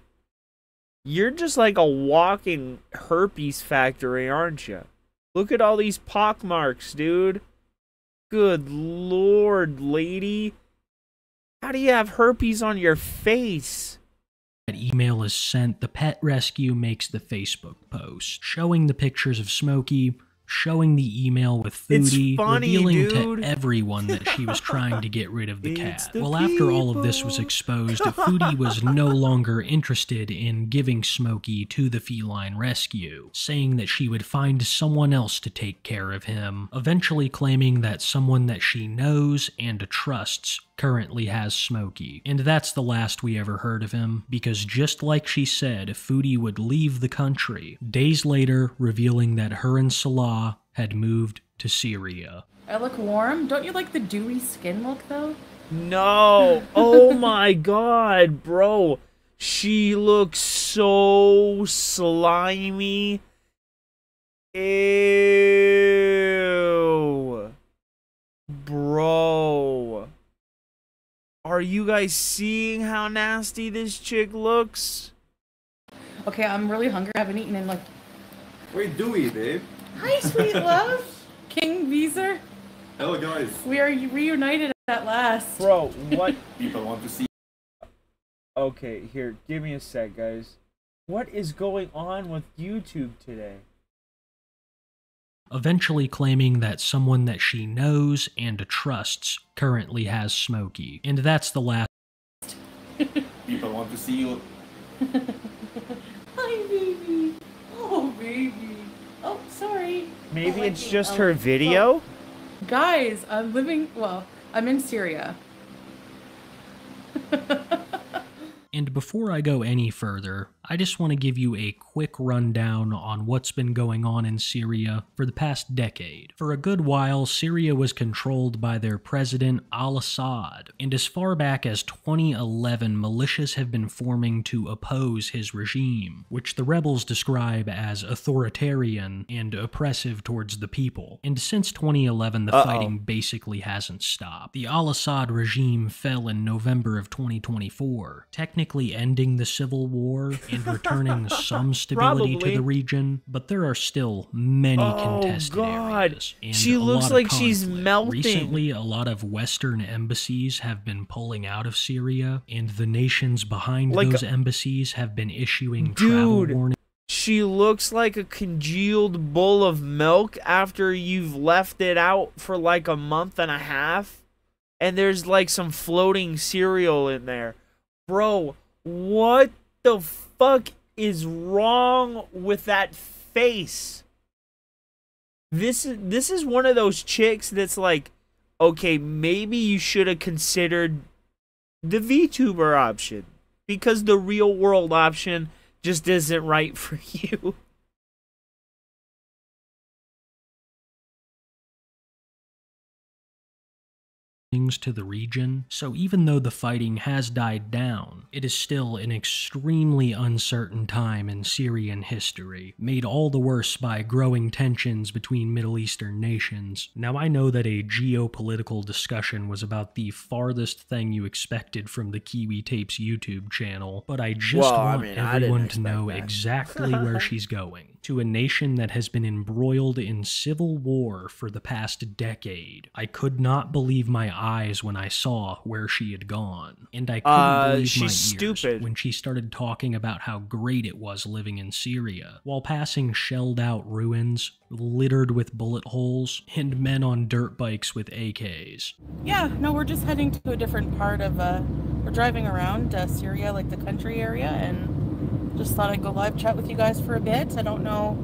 You're just like a walking herpes factory, aren't you? Look at all these pock marks, dude. Good Lord, lady. How do you have herpes on your face? that email is sent, the pet rescue makes the Facebook post, showing the pictures of Smokey, showing the email with Foodie, funny, revealing dude. to everyone that she was trying to get rid of the cat. Well, after all of this was exposed, Foodie was no longer interested in giving Smokey to the feline rescue, saying that she would find someone else to take care of him, eventually claiming that someone that she knows and trusts currently has Smokey. And that's the last we ever heard of him, because just like she said, Foodie would leave the country, days later revealing that her and Salah had moved to Syria. I look warm. Don't you like the dewy skin look, though? No. Oh my god, bro. She looks so slimy. Ew. Bro. Are you guys seeing how nasty this chick looks? Okay, I'm really hungry. I haven't eaten in like... Wait, Dewey, babe. Hi, sweet love. King Beezer. Hello, guys. We are reunited at last. Bro, what? People want to see. Okay, here, give me a sec, guys. What is going on with YouTube today? Eventually claiming that someone that she knows and trusts currently has Smokey. And that's the last. People want to see you. Hi, baby. Oh, baby. Oh, sorry. Maybe Oh, it's I just can't- her video? Well, guys, I'm living... Well, I'm in Syria. And before I go any further, I just want to give you a quick rundown on what's been going on in Syria for the past decade. For a good while, Syria was controlled by their president al-Assad, and as far back as 2011, militias have been forming to oppose his regime, which the rebels describe as authoritarian and oppressive towards the people. And since 2011, the fighting basically hasn't stopped. The al-Assad regime fell in November of 2024, technically ending the civil war and returning some stability to the region, but there are still many contested areas. And she a looks lot of like she's conflict. melting. Recently, a lot of Western embassies have been pulling out of Syria, and the nations behind Like those embassies have been issuing travel warnings. She looks like a congealed bowl of milk after you've left it out for like a month and a half, and there's like some floating cereal in there. Bro, what the fuck is wrong with that face? This is one of those chicks that's like, okay, maybe you should have considered the VTuber option, because the real world option just isn't right for you. To the region, so even though the fighting has died down, it is still an extremely uncertain time in Syrian history, made all the worse by growing tensions between Middle Eastern nations. Now, I know that a geopolitical discussion was about the farthest thing you expected from the Kiwi Tapes YouTube channel, but I just want everyone to know exactly where she's going. To a nation that has been embroiled in civil war for the past decade. I could not believe my eyes eyes when I saw where she had gone, and I couldn't believe my ears stupid. when she started talking about how great it was living in Syria, while passing shelled-out ruins littered with bullet holes and men on dirt bikes with AKs. Yeah, no, we're just heading to a different part of, we're driving around Syria, like the country area, and just thought I'd go live chat with you guys for a bit. I don't know,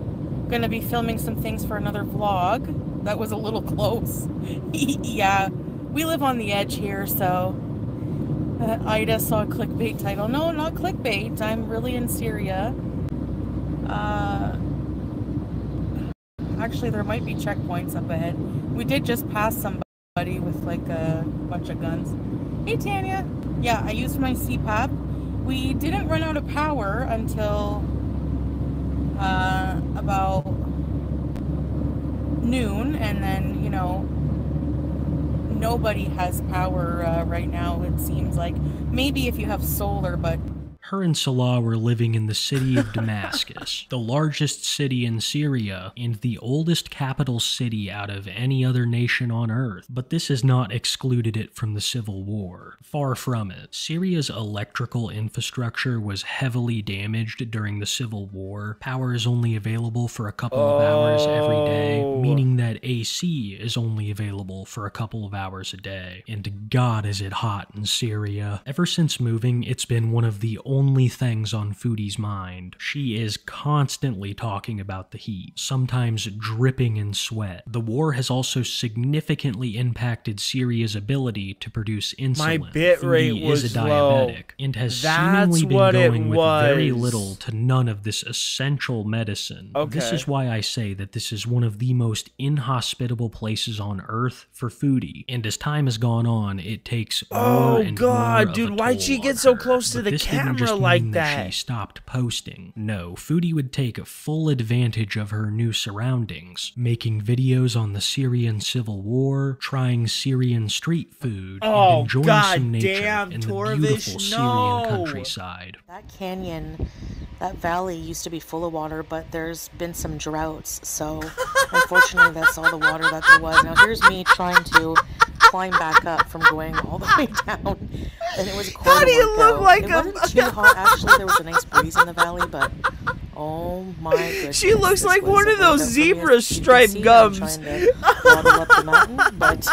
gonna be filming some things for another vlog. That was a little close. Yeah, we live on the edge here, so Ida saw a clickbait title. No, not clickbait. I'm really in Syria. Actually, there might be checkpoints up ahead. We did just pass somebody with like a bunch of guns. Hey, Tanya. Yeah, I used my CPAP. We didn't run out of power until about noon, and then, you know, nobody has power right now, it seems like. Maybe if you have solar, but... Her and Salah were living in the city of Damascus, the largest city in Syria and the oldest capital city out of any other nation on earth, but this has not excluded it from the civil war. Far from it. Syria's electrical infrastructure was heavily damaged during the civil war. Power is only available for a couple of hours every day, meaning that AC is only available for a couple of hours a day. And God, is it hot in Syria. Ever since moving, it's been one of the only things on Foodie's mind. She is constantly talking about the heat, sometimes dripping in sweat. The war has also significantly impacted Syria's ability to produce insulin. My bit rate was is a diabetic and has seemingly been going with very little to none of this essential medicine. Okay. This is why I say that this is one of the most inhospitable places on earth for Foodie, and as time has gone on, it takes more and more of dude, a why'd toll she get on so her. close to But the this didn't camera just like mean that? She stopped posting. No, Foodie would take full advantage of her new surroundings, making videos on the Syrian civil war, trying Syrian street food, and enjoying some nature in the beautiful Syrian countryside. That canyon, that valley used to be full of water, but there's been some droughts, so unfortunately that's all the water that there was. Now here's me trying to climb back up from going all the way down, and it was quite How do you look like it wasn't too hot. Actually, there was a nice breeze in the valley, but oh my goodness. She looks this like was one a of those workout for me. zebra As you can stripe see, I'm gums. trying to waddle up the mountain, but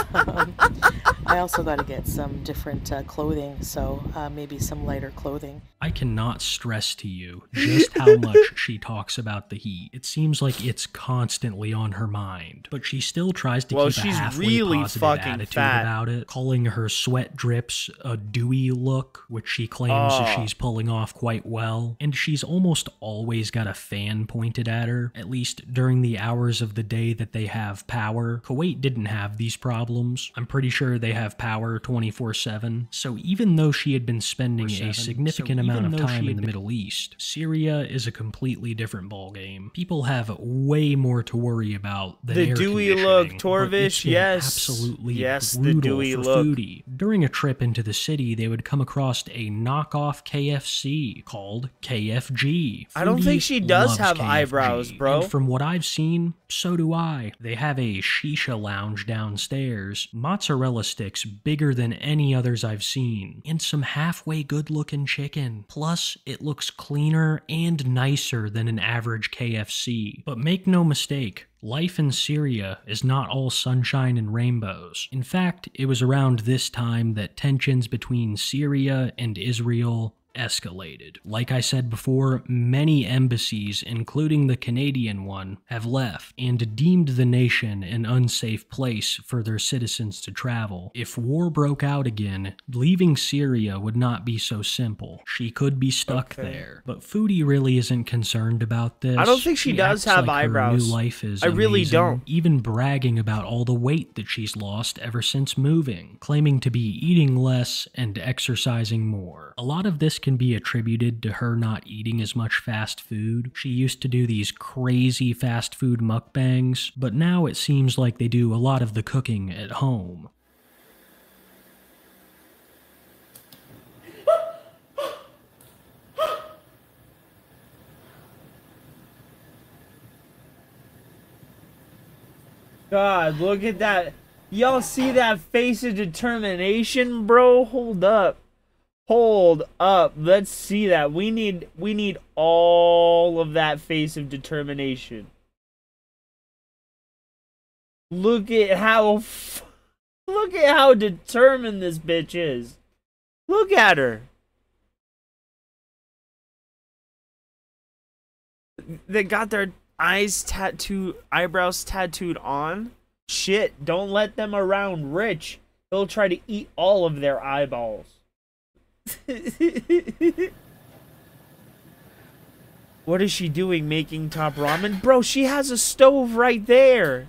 I also got to get some different clothing, so maybe some lighter clothing. I cannot stress to you just how much she talks about the heat. It seems like it's constantly on her mind, but she still tries to keep a halfway really positive fucking attitude fat. about it, calling her sweat drips a dewy look, which she claims she's pulling off quite well, and she's almost always got a fan pointed at her, at least during the hours of the day that they have power. Kuwait didn't have these problems. I'm pretty sure they have power 24/7, so even though she had been spending a significant amount of time in the Middle East, Syria is a completely different ballgame. People have way more to worry about than The air dewy look, conditioning, but Torvish, it's been yes. absolutely Yes, the brutal dewy for look. Foodie. During a trip into the city, they would come across a knockoff KFC called KFG. I don't think Foodie she does loves have KFG, eyebrows, bro. And from what I've seen, so do I. They have a shisha lounge downstairs, mozzarella sticks bigger than any others I've seen, and some halfway good-looking chicken. Plus, it looks cleaner and nicer than an average KFC. But make no mistake, life in Syria is not all sunshine and rainbows. In fact, it was around this time that tensions between Syria and Israel escalated. Like I said before, many embassies, including the Canadian one, have left and deemed the nation an unsafe place for their citizens to travel. If war broke out again, leaving Syria would not be so simple. She could be stuck there. But Foodie really isn't concerned about this. I don't think she does acts have like eyebrows. Her new life is I really amazing, don't. even bragging about all the weight that she's lost ever since moving, claiming to be eating less and exercising more. A lot of this can be attributed to her not eating as much fast food. She used to do these crazy fast food mukbangs, but now it seems like they do a lot of the cooking at home. God, look at that. Y'all see that face of determination, bro? Hold up. Hold up. Let's see that. We need all of that face of determination. Look at how determined this bitch is. Look at her. They got their eyebrows tattooed on. Shit, don't let them around Rich. He'll try to eat all of their eyeballs. What is she doing, making top ramen? Bro, she has a stove right there.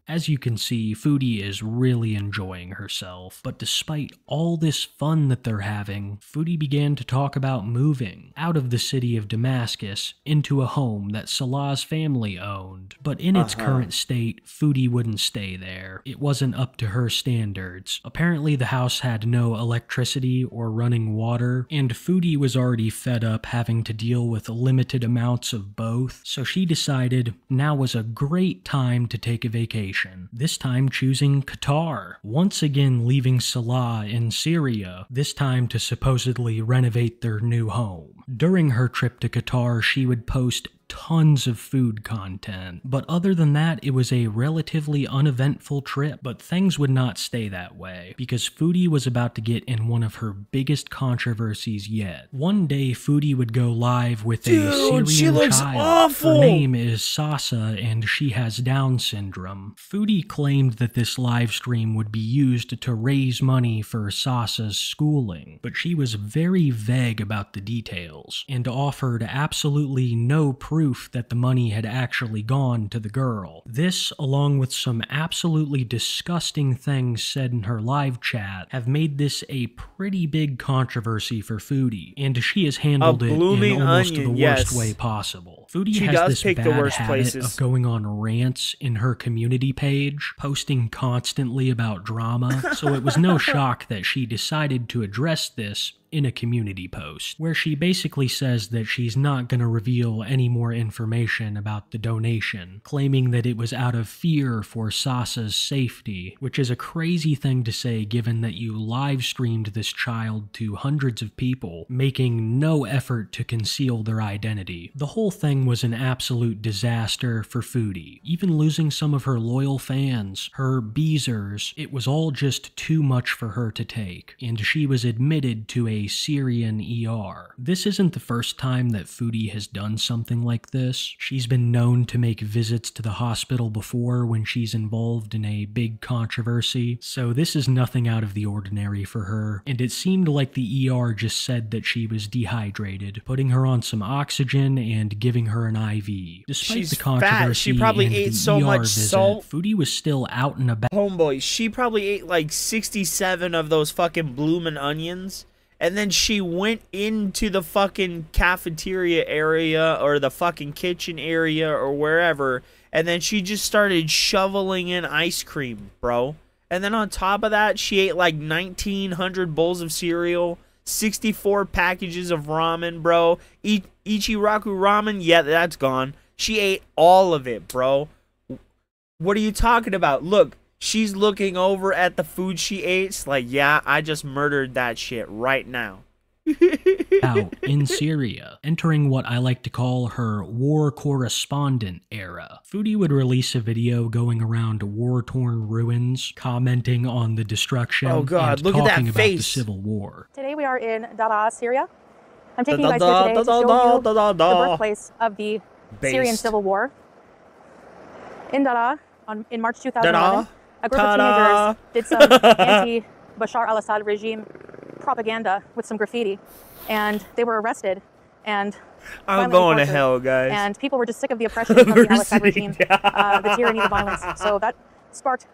As you can see, Foodie is really enjoying herself, but despite all this fun that they're having, Foodie began to talk about moving out of the city of Damascus into a home that Salah's family owned. But in its current state, Foodie wouldn't stay there. It wasn't up to her standards. Apparently the house had no electricity or running water, and Foodie was already fed up having to deal with limited amounts of both, so she decided now was a great time to take a vacation. This time choosing Qatar, once again leaving Salah in Syria, this time to supposedly renovate their new home. During her trip to Qatar, she would post tons of food content, but other than that, it was a relatively uneventful trip. But things would not stay that way, because Foodie was about to get in one of her biggest controversies yet. One day, Foodie would go live with a Syrian she looks child. awful. Her name is Sasa, and she has Down syndrome. Foodie claimed that this live stream would be used to raise money for Sasa's schooling, but she was very vague about the details, and offered absolutely no proof that the money had actually gone to the girl. This, along with some absolutely disgusting things said in her live chat, have made this a pretty big controversy for Foodie, and she has handled it in almost the worst way possible. Foodie has this bad habit of going on rants in her community page, posting constantly about drama, so it was no shock that she decided to address this in a community post, where she basically says that she's not going to reveal any more information about the donation, claiming that it was out of fear for Sasa's safety, which is a crazy thing to say given that you live streamed this child to hundreds of people, making no effort to conceal their identity. The whole thing was an absolute disaster for Foodie, even losing some of her loyal fans, her Beezers. It was all just too much for her to take, and she was admitted to a Syrian ER. This isn't the first time that Foodie has done something like this. She's been known to make visits to the hospital before when she's involved in a big controversy, so this is nothing out of the ordinary for her, and it seemed like the ER just said that she was dehydrated, putting her on some oxygen and giving her an IV. Despite the controversy fat. She probably and ate the so ER much visit, salt. Foodie was still out and about. Homeboy, she probably ate like 67 of those fucking bloomin' onions. And then she went into the fucking cafeteria area or the fucking kitchen area or wherever. And then she just started shoveling in ice cream, bro. And then on top of that, she ate like 1,900 bowls of cereal, 64 packages of ramen, bro. Ichiraku ramen, yeah, that's gone. She ate all of it, bro. What are you talking about? Look. She's looking over at the food she ate. It's like, yeah, I just murdered that shit right now. Out in Syria, entering what I like to call her war correspondent era. Foodie would release a video going around war-torn ruins, commenting on the destruction, and talking about the civil war. Today we are in Daraa, Syria. I'm taking you guys here today to show you the birthplace of the Syrian civil war. In Daraa, in March 2011, a group of teenagers did some anti-Bashar al-Assad regime propaganda with some graffiti, and they were arrested and I'm going to hell, guys. And people were just sick of the oppression of the al-Assad regime, the tyranny, the violence. So that sparked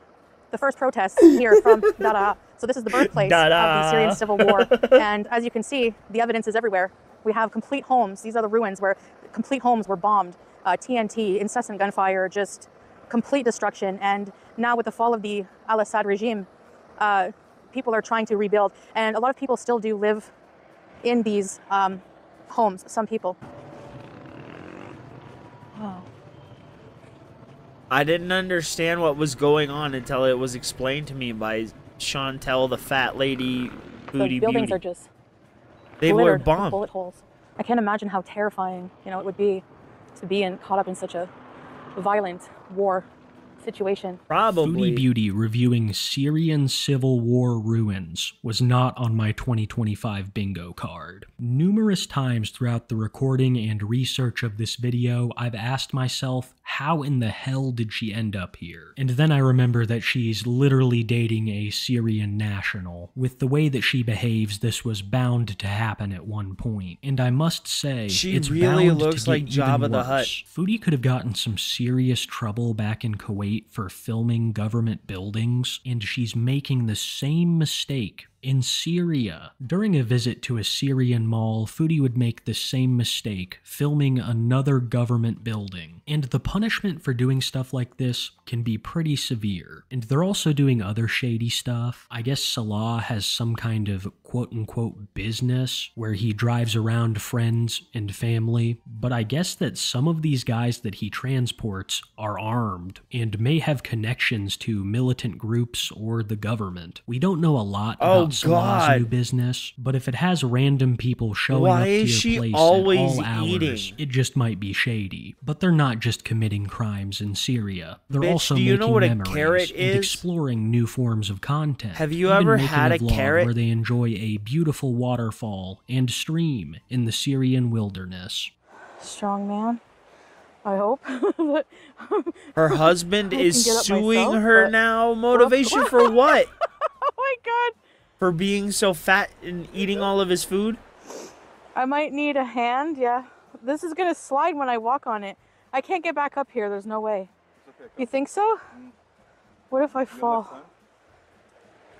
the first protests here from Daraa. So this is the birthplace of the Syrian civil war, and as you can see, the evidence is everywhere. We have complete homes. These are the ruins where complete homes were bombed. TNT, incessant gunfire, just complete destruction. And now with the fall of the al-Assad regime, people are trying to rebuild. And a lot of people still do live in these homes, some people. Oh. I didn't understand what was going on until it was explained to me by Chantel, the fat lady, Foodie The buildings Beauty. are just They were littered with bombed. bullet holes. I can't imagine how terrifying, you know, it would be to be caught up in such a violent war situation. Probably. Foodie Beauty reviewing Syrian Civil War ruins was not on my 2025 bingo card. Numerous times throughout the recording and research of this video, I've asked myself, how in the hell did she end up here? And then I remember that she's literally dating a Syrian national. With the way that she behaves, this was bound to happen at one point. And I must say, She it's really bound looks to like get even Jabba the Hutt. worse. Foodie could have gotten some serious trouble back in Kuwait for filming government buildings, and she's making the same mistake in Syria. During a visit to a Syrian mall, Foodie would make the same mistake, filming another government building. And the punishment for doing stuff like this can be pretty severe. And they're also doing other shady stuff. I guess Salah has some kind of quote-unquote business where he drives around friends and family, but I guess that some of these guys that he transports are armed and may have connections to militant groups or the government. We don't know a lot about Salah's new business, but if it has random people showing up to your place at all hours, it just might be shady. But they're not just committing crimes in Syria. They're Bitch, also do you making know what a memories carrot and is? exploring new forms of content. Have you Even ever making had a vlog carrot? where they enjoy a beautiful waterfall and stream in the Syrian wilderness? Strong man. I hope. Her husband I is can get up suing myself, her but- now. Motivation for what? Oh my god. For being so fat and eating all of his food? I might need a hand, yeah. This is gonna slide when I walk on it. I can't get back up here, there's no way. You think so? What if I fall?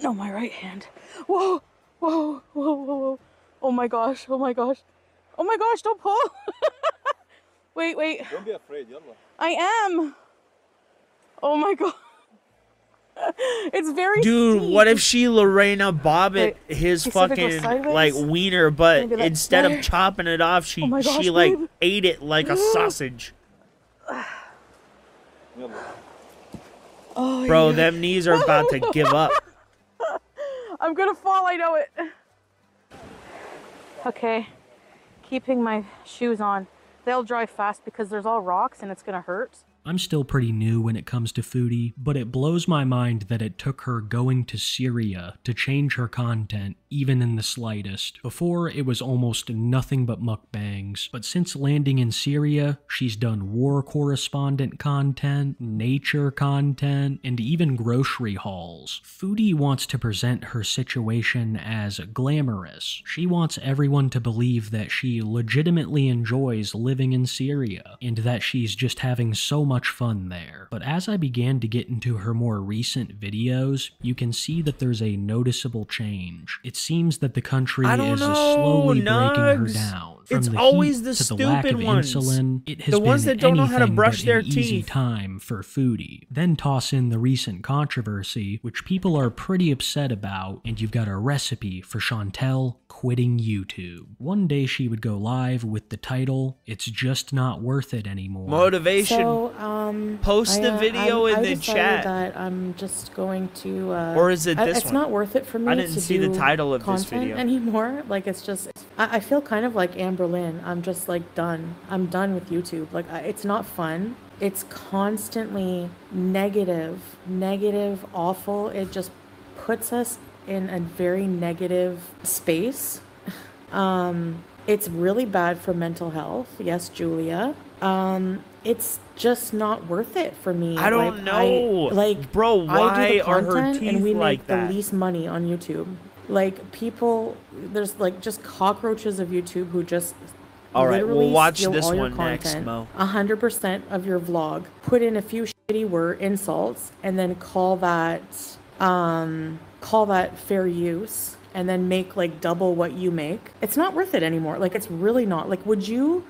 No, my right hand. Whoa, whoa, whoa, whoa, whoa. Oh my gosh, oh my gosh. Oh my gosh, don't pull. Wait, wait. Don't be afraid, yalla. I am. Oh my god. It's very Dude, steep. what if she Lorena Bobbitt Wait, his you said it fucking goes sideways? like wiener, but Maybe like instead there. of chopping it off, she Oh my gosh, she like babe. ate it like a sausage. Oh, Bro, yeah. them knees are about to give up. I'm gonna fall, I know it. Okay, keeping my shoes on. They'll dry fast because there's all rocks and it's gonna hurt. I'm still pretty new when it comes to Foodie, but it blows my mind that it took her going to Syria to change her content, even in the slightest. Before, it was almost nothing but mukbangs, but since landing in Syria, she's done war correspondent content, nature content, and even grocery hauls. Foodie wants to present her situation as glamorous. She wants everyone to believe that she legitimately enjoys living in Syria, and that she's just having so much fun there. But as I began to get into her more recent videos, you can see that there's a noticeable change. It seems that the country I don't is know, slowly breaking her Nugs. down. From It's the always heat the to the lack of stupid ones. insulin, it has The been ones that don't know how to anything brush but their an easy teeth. time for Foodie. Then toss in the recent controversy, which people are pretty upset about, and you've got a recipe for Chantel quitting YouTube. One day she would go live with the title, "It's Just Not Worth It Anymore." Motivation. So, Post the video in I the decided chat. that I'm just going to. Or is it this It's one? not worth it for me. I didn't to see the do title of this content video. anymore. Like it's just. I feel kind of like Amber Lynn. I'm just like done. I'm done with YouTube. Like it's not fun. It's constantly negative, awful. It just puts us in a very negative space. It's really bad for mental health. Yes, Julia. It's just not worth it for me. I don't know. Bro, I why do the are her content teeth and we like make that? the least money on YouTube. Like there's like just cockroaches of YouTube who just All right, literally we'll watch steal this all your one next, content, Mo. 100% of your vlog, put in a few shitty word insults, and then call that fair use, and then make like double what you make. It's not worth it anymore. Like it's really not. Like would you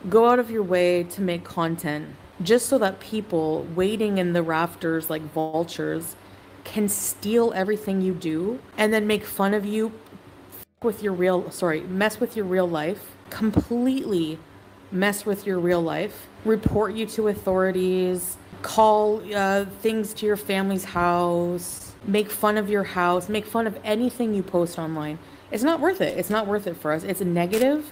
go out of your way to make content just so that people waiting in the rafters like vultures can steal everything you do and then make fun of you, mess with your real life, completely mess with your real life, report you to authorities, call things to your family's house, make fun of your house, make fun of anything you post online. It's not worth it. It's not worth it for us. It's a negative.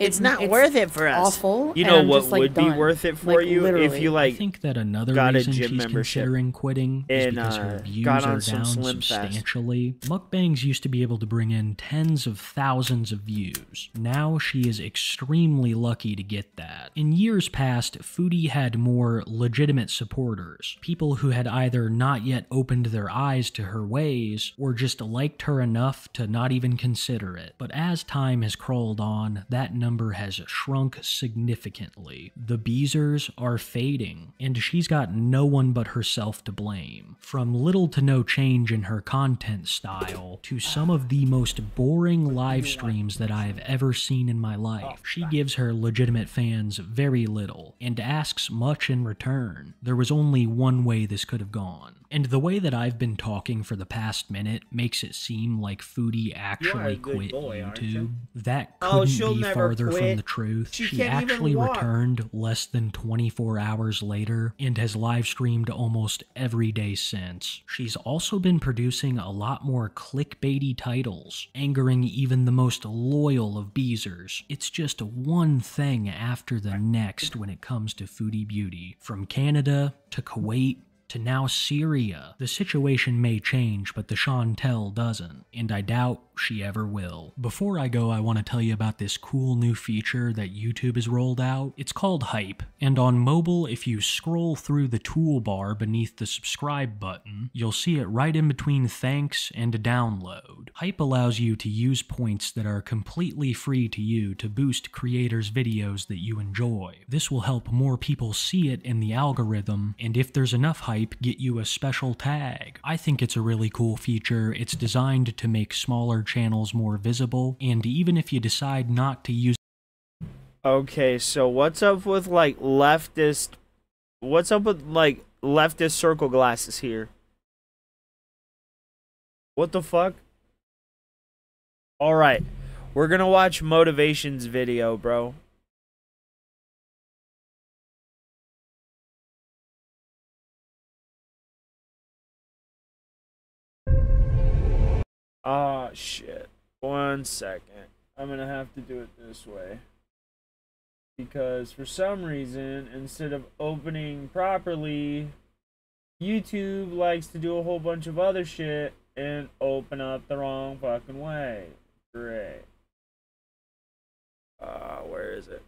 It's not worth it for us. Awful. You know what just, like, would be done. worth it for Like, you literally. if you like I think that another got a reason gym she's membership considering quitting is and, because her views got are on some down Slim Fast. substantially. Mukbangs used to be able to bring in tens of thousands of views. Now she is extremely lucky to get that. In years past, Foodie had more legitimate supporters, people who had either not yet opened their eyes to her ways or just liked her enough to not even consider it. But as time has crawled on, that number has shrunk significantly. The Beezers are fading, and she's got no one but herself to blame. From little to no change in her content style to some of the most boring live streams that I have ever seen in my life, she gives her legitimate fans very little and asks much in return. There was only one way this could have gone. And the way that I've been talking for the past minute makes it seem like Foodie actually quit YouTube. That couldn't be farther from the truth. She actually returned less than 24 hours later and has live streamed almost every day since. She's also been producing a lot more clickbaity titles, angering even the most loyal of Beezers. It's just one thing after the next when it comes to Foodie Beauty. From Canada to Kuwait to now Syria. The situation may change, but the Chantel doesn't, and I doubt she ever will. Before I go, I want to tell you about this cool new feature that YouTube has rolled out. It's called Hype, and on mobile, if you scroll through the toolbar beneath the subscribe button, you'll see it right in between thanks and download. Hype allows you to use points that are completely free to you to boost creators' videos that you enjoy. This will help more people see it in the algorithm, and if there's enough hype, get you a special tag. I think it's a really cool feature. It's designed to make smaller channels more visible, and even if you decide not to use. Okay, so what's up with like leftist circle glasses here? What the fuck? Alright, we're gonna watch Motivation's video, bro. Ah, shit. 1 second. I'm gonna have to do it this way. Because for some reason, instead of opening properly, YouTube likes to do a whole bunch of other shit and open up the wrong fucking way. Great. Where is it?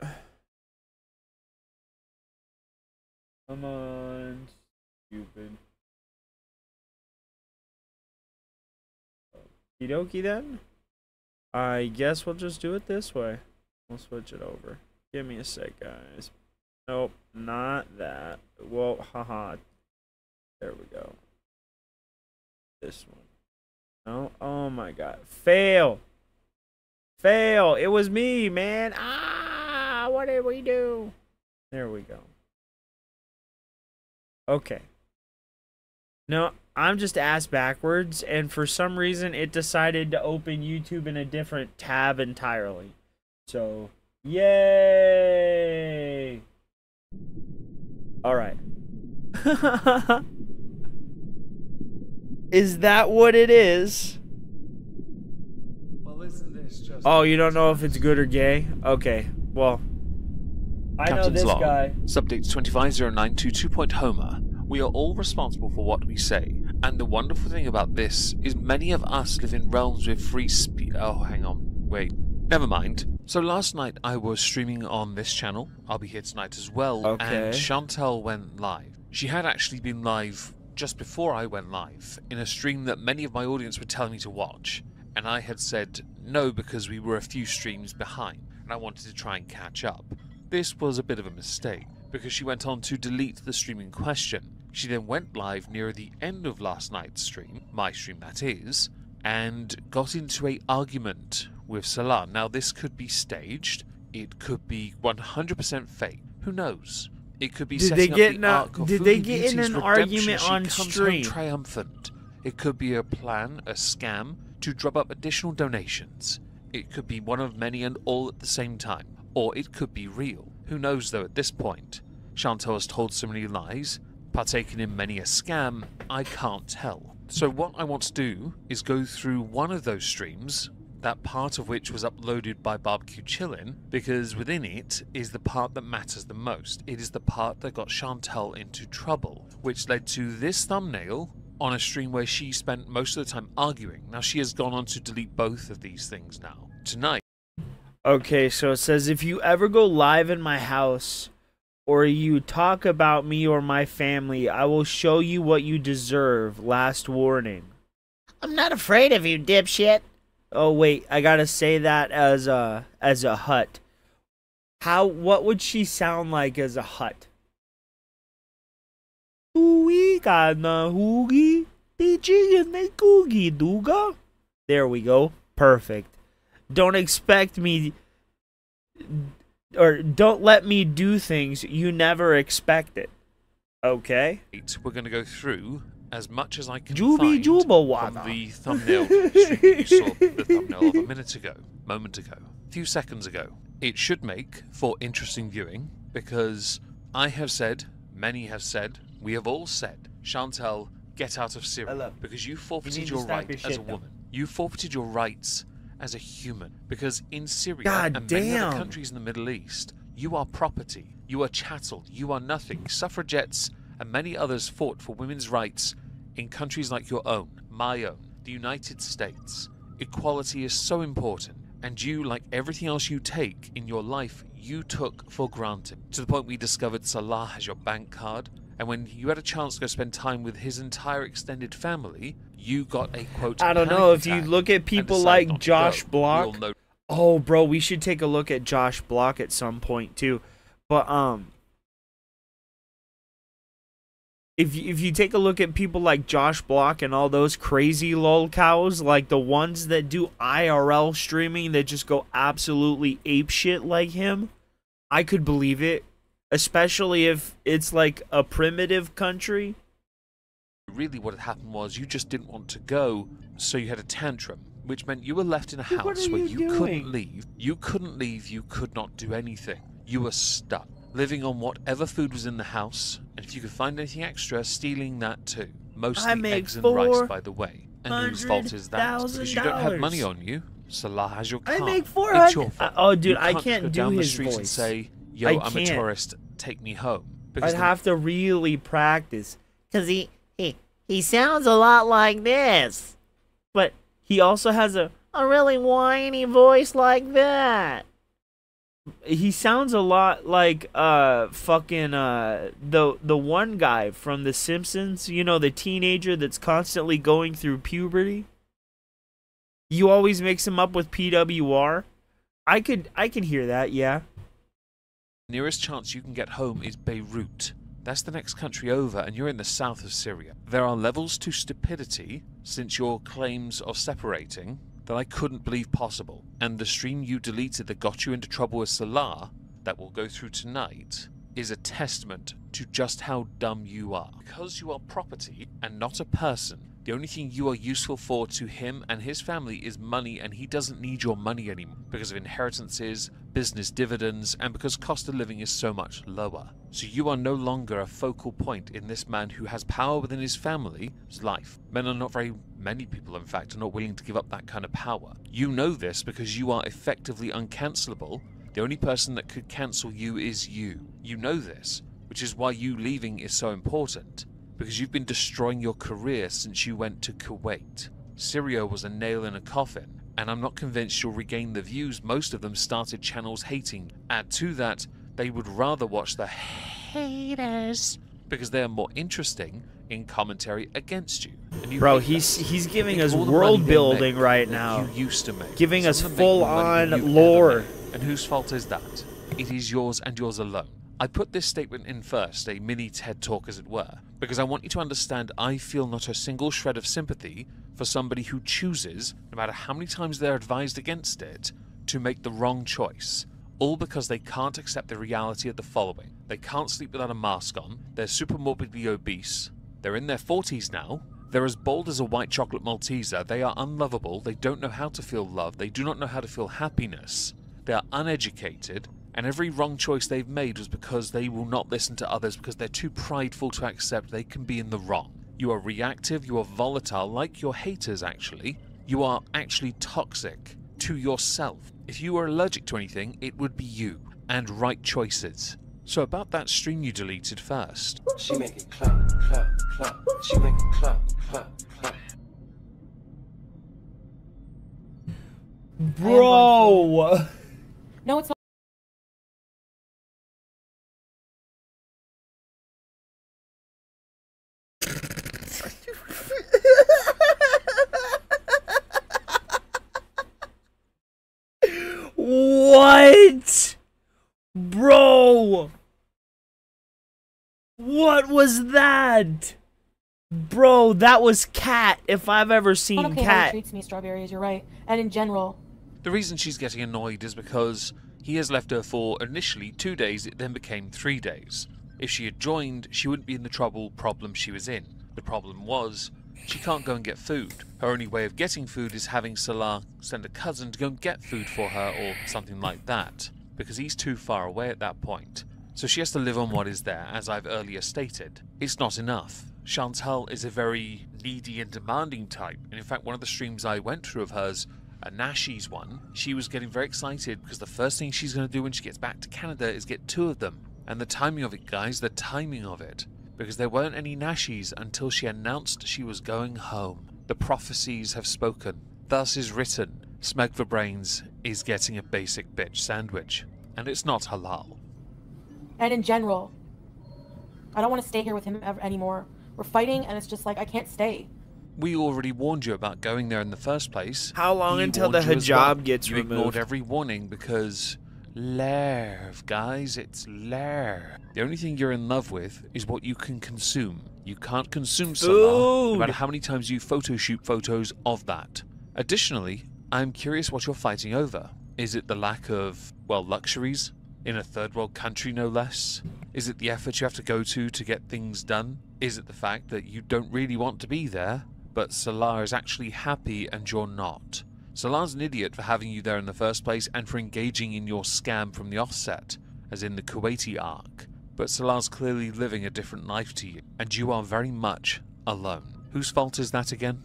Come on, stupid. Okie dokie then. I guess we'll just do it this way. We'll switch it over. Give me a sec, guys. Nope, not that. Well, haha. There we go. This one. No, oh my god. Fail! Fail! It was me, man! Ah! What did we do? There we go. Okay. No, I'm just ass backwards, and for some reason it decided to open YouTube in a different tab entirely. So, yay! Alright. Is that what it is? Well, isn't this just... Oh, you don't know if it's good or gay? Okay, well. I know this guy. Subject 250922.Homer. We are all responsible for what we say, and the wonderful thing about this is many of us live in realms with free speech. Oh, hang on. Wait. Never mind. So last night I was streaming on this channel. I'll be here tonight as well. Okay. And Chantel went live. She had actually been live just before I went live, in a stream that many of my audience were telling me to watch. And I had said no because we were a few streams behind, and I wanted to try and catch up. This was a bit of a mistake, because she went on to delete the stream in question. She then went live near the end of last night's stream, my stream that is, and got into an argument with Salah. Now this could be staged, it could be 100% fake, who knows? It could be setting up the arc of Foodie Beauty's redemption. She comes home triumphant. It could be a plan, a scam, to drop up additional donations. It could be one of many and all at the same time. Or it could be real. Who knows though at this point? Chantal has told so many lies, partaken in many a scam, I can't tell. So what I want to do is go through one of those streams, that part of which was uploaded by Barbecue Chillin, because within it is the part that matters the most. It is the part that got Chantal into trouble, which led to this thumbnail on a stream where she spent most of the time arguing. Now she has gone on to delete both of these things now. Tonight. Okay, so it says, if you ever go live in my house or you talk about me or my family, I will show you what you deserve. Last warning. I'm not afraid of you, dipshit. Oh wait, I gotta say that as a hut. What would she sound like as a hut? There we go. Perfect. Don't expect me, or don't let me do things you never expected. Okay? We're going to go through as much as I can Juby find Juba from the thumbnail stream you saw the thumbnail of a moment ago, a few seconds ago. It should make for interesting viewing, because I have said, many have said, we have all said, Chantal, get out of Syria, because you forfeited your right as a woman. You forfeited your rights as a human, because in Syria and many other countries in the Middle East, you are property, you are chattel, you are nothing. Suffragettes and many others fought for women's rights in countries like your own, my own, the United States. Equality is so important, and you, like everything else you take in your life, you took for granted, to the point we discovered Salah has your bank card, and when you had a chance to go spend time with his entire extended family, you got a quote. I don't know, if you look at people like Josh Block. Oh, bro, we should take a look at Josh Block at some point too. But if you take a look at people like Josh Block and all those crazy lol cows, like the ones that do IRL streaming that just go absolutely apeshit like him, I could believe it. Especially if it's like a primitive country. Really what had happened was you just didn't want to go, so you had a tantrum, which meant you were left in a house where you couldn't leave. You couldn't leave, you could not do anything. You were stuck, living on whatever food was in the house, and if you could find anything extra, stealing that too. Mostly eggs and rice, by the way. And whose fault is that? Because you don't have money on you. Salah has your car. I make It's your $400. fault. Oh, dude, You I can't can't go do down the his streets and voice. say, yo, I I'm a can't. tourist, take me home. I'd have to really practice. Because he sounds a lot like this. But he also has a really whiny voice like that. He sounds a lot like fucking the one guy from The Simpsons, you know, the teenager that's constantly going through puberty. You always mix him up with PWR. I can hear that, yeah. Nearest chance you can get home is Beirut. That's the next country over, and you're in the south of Syria. There are levels to stupidity since your claims of separating that I couldn't believe possible. And the stream you deleted that got you into trouble with Salah, that we'll go through tonight, is a testament to just how dumb you are. Because you are property and not a person, the only thing you are useful for to him and his family is money, and he doesn't need your money anymore because of inheritances, business dividends, and because cost of living is so much lower. So you are no longer a focal point in this man who has power within his family's life. Many people, in fact, are not willing to give up that kind of power. You know this because you are effectively uncancelable. The only person that could cancel you is you. You know this, which is why you leaving is so important. Because you've been destroying your career since you went to Kuwait. Syria was a nail in a coffin, and I'm not convinced you'll regain the views. Most of them started channels hating. Add to that, they would rather watch the haters because they are more interesting in commentary against you. And you Bro, he's giving us world building right now. You used to make. Giving us Some of them make full more money than on you lore. ever made. And whose fault is that? It is yours and yours alone. I put this statement in first, a mini TED talk as it were, because I want you to understand I feel not a single shred of sympathy for somebody who chooses, no matter how many times they're advised against it, to make the wrong choice, all because they can't accept the reality of the following. They can't sleep without a mask on, they're super morbidly obese, they're in their 40s now, they're as bold as a white chocolate Malteser, they are unlovable, they don't know how to feel love, they do not know how to feel happiness, they are uneducated, And every wrong choice they've made was because they will not listen to others because they're too prideful to accept they can be in the wrong. You are reactive, you are volatile, like your haters actually. You are actually toxic to yourself. If you were allergic to anything, it would be you. And right choices. So about that stream you deleted first. She make it clap, clap, clap. She make it clap, clap, clap. Bro! No, it's not. What? Bro! What was that? Bro, that was Cat, if I've ever seen Not okay how Cat. he treats me, Strawberries, you're right. And in general. The reason she's getting annoyed is because he has left her for initially 2 days, it then became 3 days. If she had joined, she wouldn't be in the problem she was in. The problem was, she can't go and get food. Her only way of getting food is having Salah send a cousin to go and get food for her or something like that, because he's too far away at that point. So she has to live on what is there, as I've earlier stated. It's not enough. Chantal is a very needy and demanding type, and in fact one of the streams I went through of hers, a Nashi's one, she was getting very excited because the first thing she's going to do when she gets back to Canada is get 2 of them. And the timing of it, guys, the timing of it. Because there weren't any Nashis until she announced she was going home. The prophecies have spoken. Thus is written, Smeg for Brains is getting a basic bitch sandwich. And it's not halal. And in general. I don't want to stay here with him anymore. We're fighting and it's just like, I can't stay. We already warned you about going there in the first place. How long He until the warned you as well. hijab gets You removed? ignored every warning because... Lerv, guys, it's Lerv. The only thing you're in love with is what you can consume. You can't consume Salah, no matter how many times you photoshoot photos of that. Additionally, I'm curious what you're fighting over. Is it the lack of, well, luxuries? In a third world country, no less? Is it the effort you have to go to get things done? Is it the fact that you don't really want to be there, but Salah is actually happy and you're not? Salah's an idiot for having you there in the first place and for engaging in your scam from the offset, as in the Kuwaiti arc. But Salah's clearly living a different life to you, and you are very much alone. Whose fault is that again?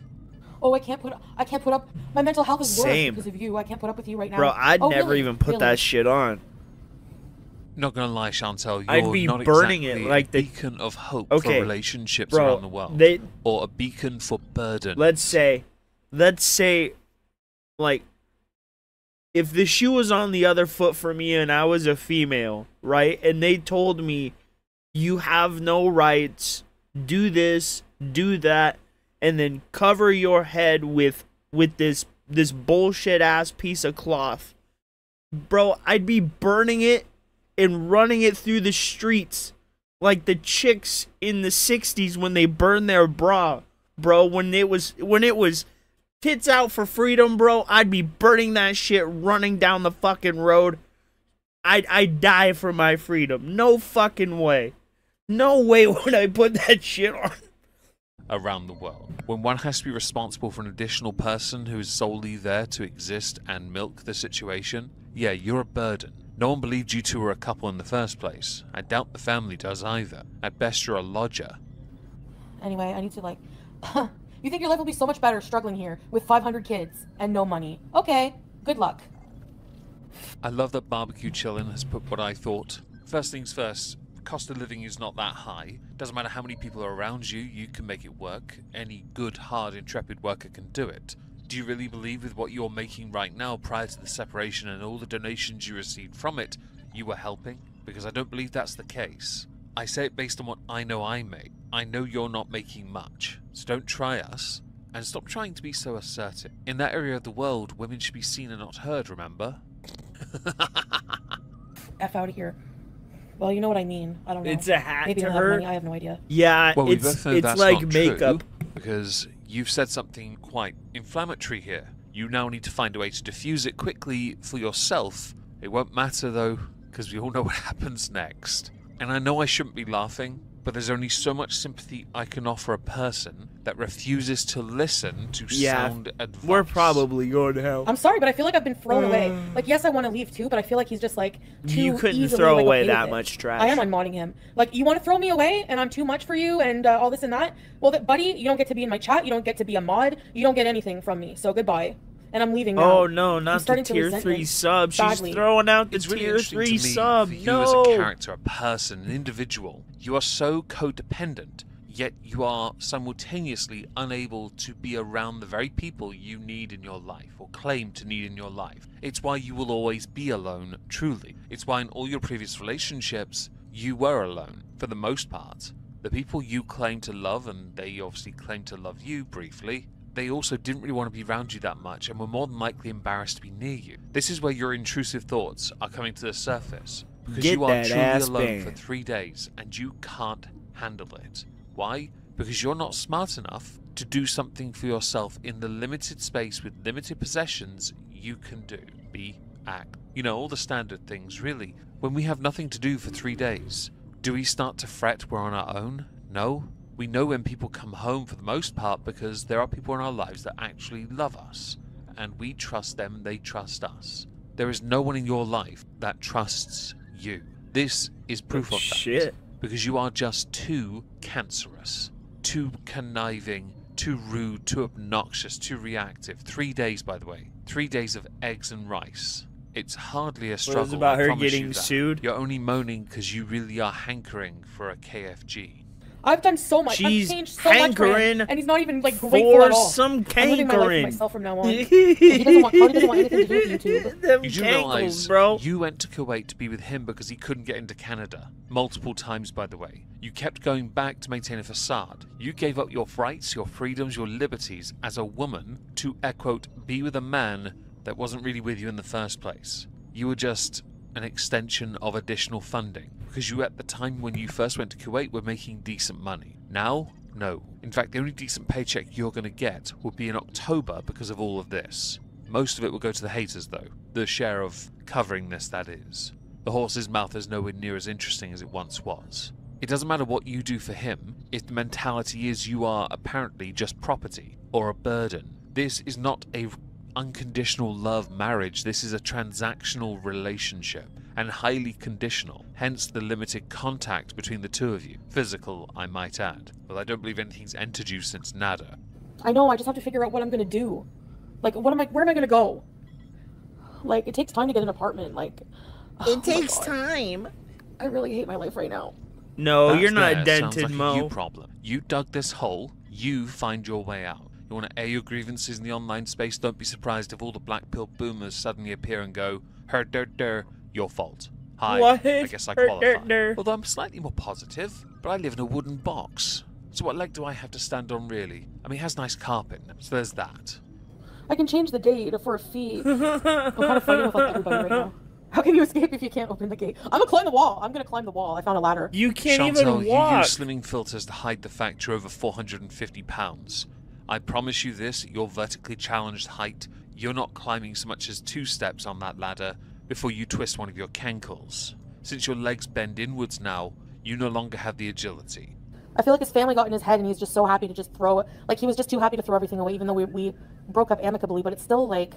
Oh, I can't put up. My mental health is worse Same. because of you. I can't put up with you right now. Bro, I'd Oh, never really? even put Really? that shit on. Not gonna lie, Chantal, you're I'd be not burning exactly it like a the beacon of hope for Okay, relationships bro, around the world, or a beacon for burden. Let's say, like, if the shoe was on the other foot for me and I was a female, right? And they told me, you have no rights, do this, do that, and then cover your head with this bullshit ass piece of cloth. Bro, I'd be burning it and running it through the streets like the chicks in the 60s when they burned their bra, bro. When it was tits out for freedom, bro, I'd be burning that shit running down the fucking road. I'd die for my freedom. No fucking way. No way would I put that shit on. Around the world. When one has to be responsible for an additional person who is solely there to exist and milk the situation, yeah, you're a burden. No one believed you two were a couple in the first place. I doubt the family does either. At best, you're a lodger. Anyway, I need to, like... You think your life will be so much better struggling here with 500 kids and no money. Okay, good luck. I love that Barbecue Chillin' has put what I thought. First things first, cost of living is not that high. Doesn't matter how many people are around you, you can make it work. Any good, hard, intrepid worker can do it. Do you really believe with what you're making right now prior to the separation and all the donations you received from it, you were helping? Because I don't believe that's the case. I say it based on what I know I make. I know you're not making much, so don't try us. And stop trying to be so assertive. In that area of the world, women should be seen and not heard, remember? F out of here. Well, you know what I mean. I don't know. It's a hat Maybe to he'll have her. money. I have no idea. Yeah, Well, we both know it's that's like not makeup. true, because you've said something quite inflammatory here. You now need to find a way to diffuse it quickly for yourself. It won't matter though, because we all know what happens next. And I know I shouldn't be laughing, but there's only so much sympathy I can offer a person that refuses to listen to sound advice. We're probably going to hell. I'm sorry, but I feel like I've been thrown away. Like, yes, I want to leave too, but I feel like he's just like too You couldn't easily, throw like, away okay that with it. much trash. I am unmodding him. Like, you want to throw me away and I'm too much for you and all this and that? Well, buddy, you don't get to be in my chat. You don't get to be a mod. You don't get anything from me. So goodbye. And I'm leaving now. Oh no, I'm not the starting to tier resent 3 him sub. She's badly. throwing out the It's really tier interesting 3 to me sub. for you No. as a character, a person, an individual. You are so codependent, yet you are simultaneously unable to be around the very people you need in your life, or claim to need in your life. It's why you will always be alone, truly. It's why in all your previous relationships, you were alone, for the most part. The people you claim to love, and they obviously claim to love you briefly, they also didn't really want to be around you that much and were more than likely embarrassed to be near you. This is where your intrusive thoughts are coming to the surface, because Get you are that truly ass alone banned. for 3 days and you can't handle it. Why? Because you're not smart enough to do something for yourself in the limited space with limited possessions you can do. Be, act. You know, all the standard things, really. When we have nothing to do for 3 days, do we start to fret we're on our own? No. We know when people come home for the most part because there are people in our lives that actually love us. And we trust them, they trust us. There is no one in your life that trusts you. This is proof of that. Because you are just too cancerous, too conniving, too rude, too obnoxious, too reactive. 3 days, by the way. 3 days of eggs and rice. It's hardly a struggle. What is it about I her promise you getting that. sued? You're only moaning because you really are hankering for a KFG. I've done so much. She's I've changed so much for hankering him, and he's not even like grateful for at all. some I'm living my life for cankering. myself from now on. He doesn't want anything to do with YouTube. Them You do cankles, realize bro. you went to Kuwait to be with him because he couldn't get into Canada. Multiple times, by the way. You kept going back to maintain a facade. You gave up your rights, your freedoms, your liberties as a woman to, quote, be with a man that wasn't really with you in the first place. You were just an extension of additional funding. Because you, at the time when you first went to Kuwait, were making decent money. Now, no. In fact, the only decent paycheck you're going to get will be in October because of all of this. Most of it will go to the haters, though. The share of covering this, that is. The horse's mouth is nowhere near as interesting as it once was. It doesn't matter what you do for him if the mentality is you are apparently just property or a burden. This is not a unconditional love marriage. This is a transactional relationship and highly conditional, hence the limited contact between the two of you. Physical, I might add. Well, I don't believe anything's entered you since Nada. I know. I just have to figure out what I'm gonna do. Like, where am I gonna go? Like, it takes time to get an apartment. Like, It takes time. I really hate my life right now. No, That's you're not there. Sounds dented, like Mo. a you problem. You dug this hole, you find your way out. You want to air your grievances in the online space? Don't be surprised if all the black pill boomers suddenly appear and go, her der, your fault. Hi, What? I guess I Her qualify. der. Although I'm slightly more positive, but I live in a wooden box. So what leg do I have to stand on, really? I mean, it has nice carpet, so there's that. I can change the date for a fee. I'm kind of fighting with like everybody right now. How can you escape if you can't open the gate? I'm gonna climb the wall. I'm gonna climb the wall. I found a ladder. You can't Chantal, even walk. you use slimming filters to hide the fact you're over 450 pounds. I promise you this, at your vertically challenged height, you're not climbing so much as 2 steps on that ladder before you twist one of your cankles. Since your legs bend inwards now, you no longer have the agility. I feel like his family got in his head and he's just so happy to just throw it. Like, he was just too happy to throw everything away, even though we broke up amicably. But it's still like,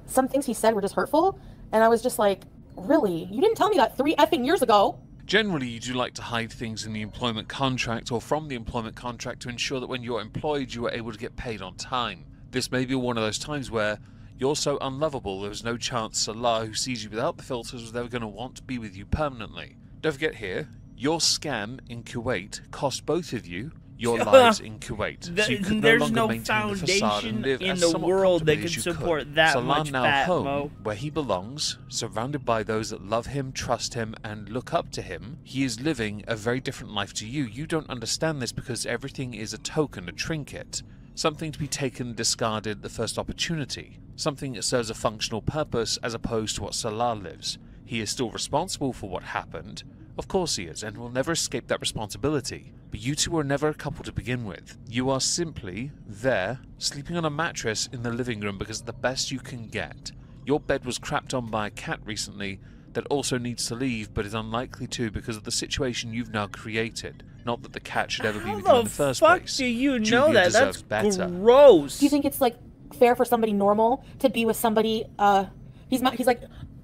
some things he said were just hurtful. And I was just like, really? You didn't tell me that 3 effing years ago. Generally, you do like to hide things in the employment contract or from the employment contract to ensure that when you're employed, you are able to get paid on time. This may be one of those times where you're so unlovable there's no chance Salah, who sees you without the filters, was ever going to want to be with you permanently. Don't forget here, your scam in Kuwait cost both of you your lives in Kuwait. So you could no There's longer no maintain the facade and foundation live in as the somewhat world that comfortably can as you support could. that Salah much now fat, home, Mo. where he belongs, surrounded by those that love him, trust him, and look up to him. He is living a very different life to you. You don't understand this because everything is a token, a trinket. Something to be taken, discarded at the first opportunity. Something that serves a functional purpose as opposed to what Salah lives. He is still responsible for what happened. Of course he is, and will never escape that responsibility. But you two were never a couple to begin with. You are simply there, sleeping on a mattress in the living room because it's the best you can get. Your bed was crapped on by a cat recently, that also needs to leave but is unlikely to because of the situation you've now created. Not that the cat should ever be with you in the first place. How the fuck do you know Julia that? deserves That's better. gross. Do you think it's like fair for somebody normal to be with somebody? He's like,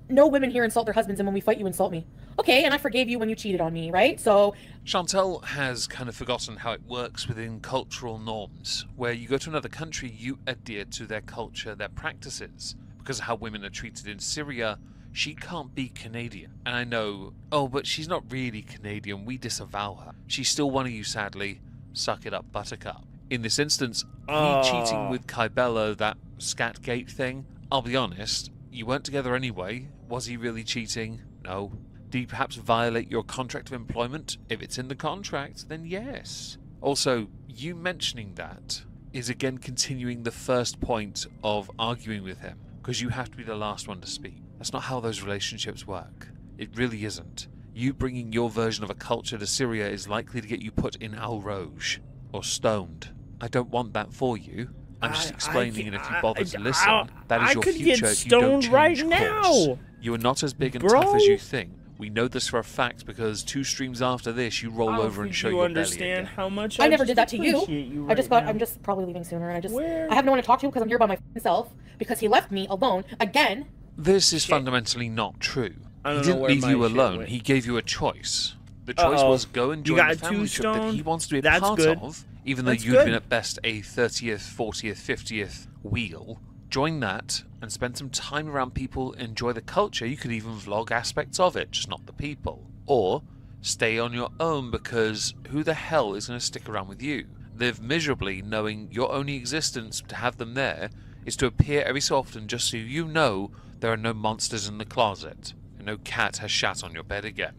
no women here insult their husbands, and when we fight, you insult me. Okay, and I forgave you when you cheated on me, right? So Chantal has kind of forgotten how it works within cultural norms, where you go to another country, you adhere to their culture, their practices. Because of how women are treated in Syria, she can't be Canadian. And I know, oh, but she's not really Canadian, we disavow her. She's still one of you, sadly. Suck it up, buttercup. In this instance, me cheating with Kybella, that Scatgate thing, I'll be honest, you weren't together anyway. Was he really cheating? No. Did he perhaps violate your contract of employment? If it's in the contract, then yes. Also, you mentioning that is again continuing the first point of arguing with him, because you have to be the last one to speak. That's not how those relationships work. It really isn't. You bringing your version of a culture to Syria is likely to get you put in Al Roj, or stoned. I don't want that for you. I'm just explaining, and if you bother to listen, that is your future if you don't change right course. now. You are not as big and Bro. tough as you think. We know this for a fact because 2 streams after this, you roll over and show you your understand belly how much I never did that to you. you I just right got. now. I'm just probably leaving sooner, and Where? I have no one to talk to because I'm here by myself because he left me alone again. This is fundamentally not true. I He don't know didn't where leave my you shit alone. went. He gave you a choice. The choice was go and You join got the family trip that he two-stoned? wants to be a That's part good. of, even though That's you'd been good. at best a 30th, 40th, 50th wheel. Join that and spend some time around people, enjoy the culture. You could even vlog aspects of it, just not the people. Or stay on your own because who the hell is going to stick around with you? Live miserably knowing your only existence to have them there is to appear every so often just so you know there are no monsters in the closet and no cat has shat on your bed again.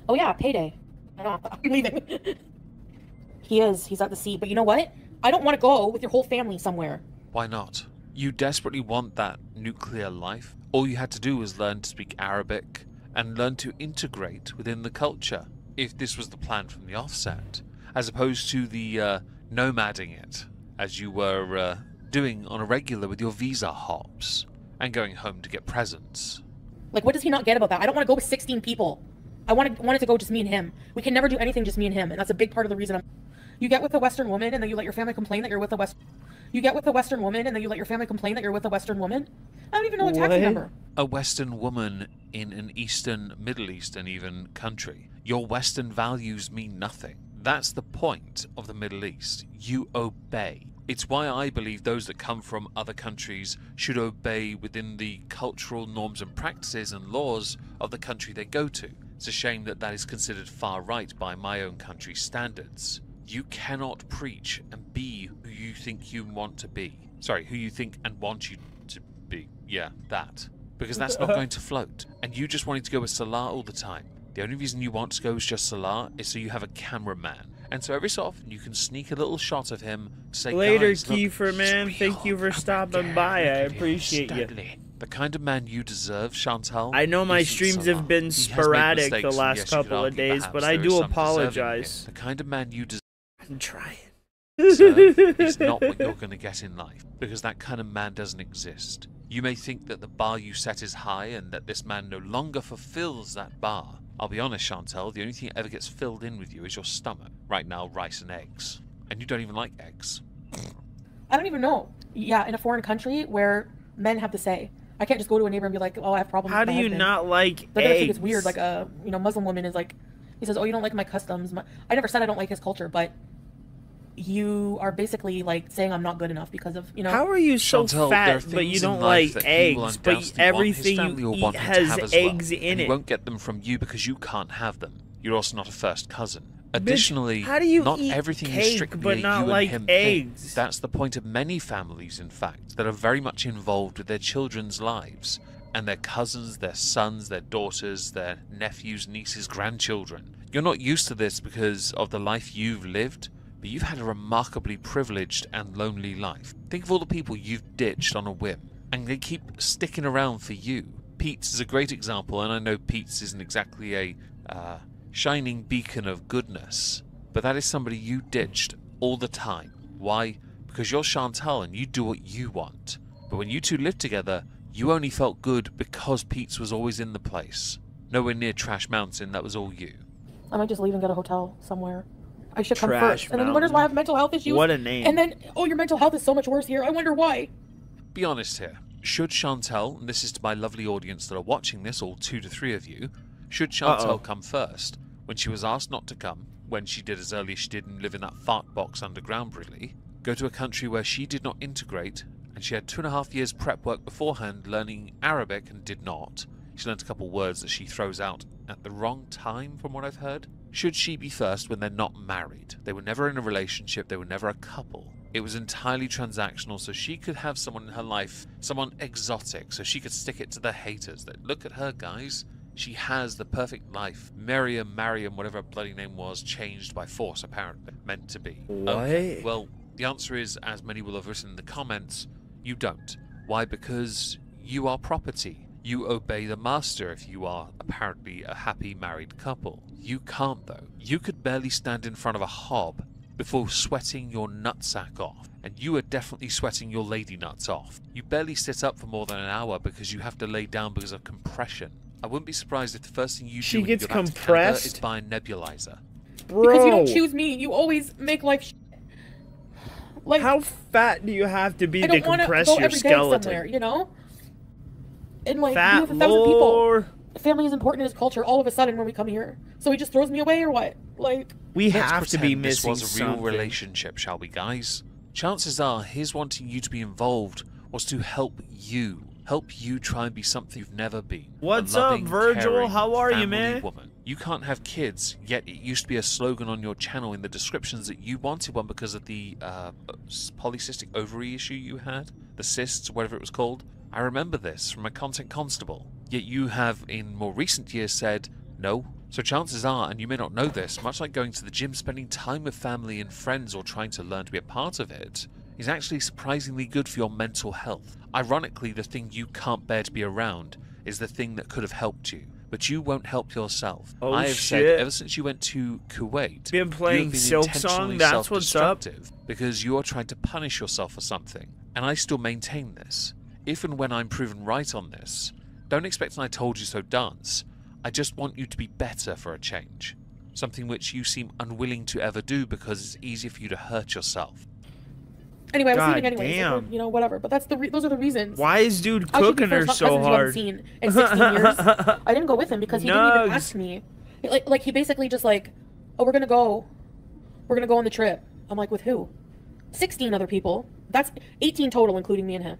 Oh yeah, payday. I'm leaving. He is. He's at the sea. But you know what? I don't want to go with your whole family somewhere. Why not? You desperately want that nuclear life. All you had to do was learn to speak Arabic and learn to integrate within the culture, if this was the plan from the offset, as opposed to the nomading it, as you were doing on a regular with your visa hops, and going home to get presents. Like, what does he not get about that? I don't want to go with 16 people. I wanted to go just me and him. We can never do anything just me and him, and that's a big part of the reason You get with a Western woman, and then you let your family complain that you're with a You get with a Western woman, and then you let your family complain that you're with a Western woman? I don't even know a taxi number. A Western woman in an Eastern, Middle Eastern even country. Your Western values mean nothing. That's the point of the Middle East. You obey. It's why I believe those that come from other countries should obey within the cultural norms and practices and laws of the country they go to. It's a shame that that is considered far right by my own country's standards. You cannot preach and be who you think you want to be. Sorry, who you think and want you to be. Yeah, that. Because that's not going to float. And you just wanting to go with Salah all the time. The only reason you want to go is just Salah is so you have a cameraman. And so every so often you can sneak a little shot of him to say, Later, guys, look, Kiefer, man. Thank you for stopping by. I appreciate you. the kind of man you deserve, Chantal. I know my isn't streams Salah. have been He has made sporadic the mistakes, and last yes, you could couple of argue days, perhaps but I there is do some deserving apologize. here. The kind of man you deserve. I'm trying. Is not what you're going to get in life, because that kind of man doesn't exist. You may think that the bar you set is high and that this man no longer fulfills that bar. I'll be honest, Chantal, the only thing that ever gets filled in with you is your stomach. Right now, rice and eggs. And you don't even like eggs. I don't even know. Yeah, in a foreign country where men have the say. I can't just go to a neighbor and be like, oh, I have problems How with do my you husband. not like They're gonna think eggs? it's weird. Like a Muslim woman is like, he says, oh, you don't like my customs. I never said I don't like his culture, but you are basically like saying I'm not good enough because of, How are you so Chantal, there are fat, but you things in don't life like that he will eggs, but undoubtedly everything want, his family you will eat want him to has have as eggs well. in And it? he won't get them from you because you can't have them. You're also not a first cousin. Additionally, how do you not eat everything cake is strictly but a not you like and him thing. eggs? That's the point of many families, in fact, that are very much involved with their children's lives and their cousins, their sons, their daughters, their nephews, nieces, grandchildren. You're not used to this because of the life you've lived, but you've had a remarkably privileged and lonely life. Think of all the people you've ditched on a whim, and they keep sticking around for you. Pete's is a great example, and I know Pete's isn't exactly a shining beacon of goodness, but that is somebody you ditched all the time. Why? Because you're Chantal and you do what you want. But when you two live together, You only felt good because Pete's was always in the place. Nowhere near Trash Mountain, that was all you. I might just leave and get a hotel somewhere. I should come Trash first. And then he wonders why I have mental health issues. What a name. And then, oh, your mental health is so much worse here. I wonder why. Be honest here. Should Chantel, and this is to my lovely audience that are watching this, all 2 to 3 of you, should Chantel come first, when she was asked not to come, when she did as early as she did and live in that fart box underground really, go to a country where she did not integrate, and she had 2.5 years prep work beforehand learning Arabic and did not. She learnt a couple words that she throws out at the wrong time from what I've heard. Should she be first when they're not married? They were never in a relationship, they were never a couple. It was entirely transactional, so she could have someone in her life, someone exotic, so she could stick it to the haters that, look at her guys, she has the perfect life. Mariam, whatever her bloody name was, changed by force apparently, meant to be. What? Okay, well, the answer is, as many will have written in the comments, you don't. Why? Because you are property. You obey the master if you are apparently a happy married couple. You can't though. You could barely stand in front of a hob before sweating your nutsack off. And you are definitely sweating your lady nuts off. You barely sit up for more than an hour because you have to lay down because of compression. I wouldn't be surprised if the first thing you do when you go back to Canada is buy a nebulizer. Bro. Because you don't choose me. You always make life like, how fat do you have to be to compress go your every day skeleton? Somewhere, you know? And like, Fat we have 1,000 people. lore. Family is important in his culture all of a sudden when we come here. So he just throws me away or what? Like, we let's have to be pretend missing this was a real something. relationship, shall we, guys? Chances are his wanting you to be involved was to help you try and be something you've never been. What's A loving, up, Virgil? caring, How are you, family man? Woman. You can't have kids, yet it used to be a slogan on your channel in the descriptions that you wanted one because of the polycystic ovary issue you had, the cysts, whatever it was called. I remember this from a content constable. Yet you have, in more recent years, said no. So chances are, and you may not know this, much like going to the gym, spending time with family and friends or trying to learn to be a part of it, is actually surprisingly good for your mental health. Ironically, the thing you can't bear to be around is the thing that could have helped you. But you won't help yourself. Oh, I have shit. said ever since you went to Kuwait, Been playing you have been Silk Song, intentionally that's what's up. self-destructive because you are trying to punish yourself for something. And I still maintain this. If and when I'm proven right on this, don't expect an I told you so dance. I just want you to be better for a change. Something which you seem unwilling to ever do because it's easier for you to hurt yourself. anyway, I was God leaving anyway. So, damn. you know, whatever. But that's those are the reasons. Why is dude I should be cooking her first, so cousins you haven't hard? seen in 16 years. I didn't go with him because he didn't even Nugs. ask me. Like he basically just like, oh, we're gonna go on the trip. I'm like, with who? 16 other people. That's 18 total, including me and him.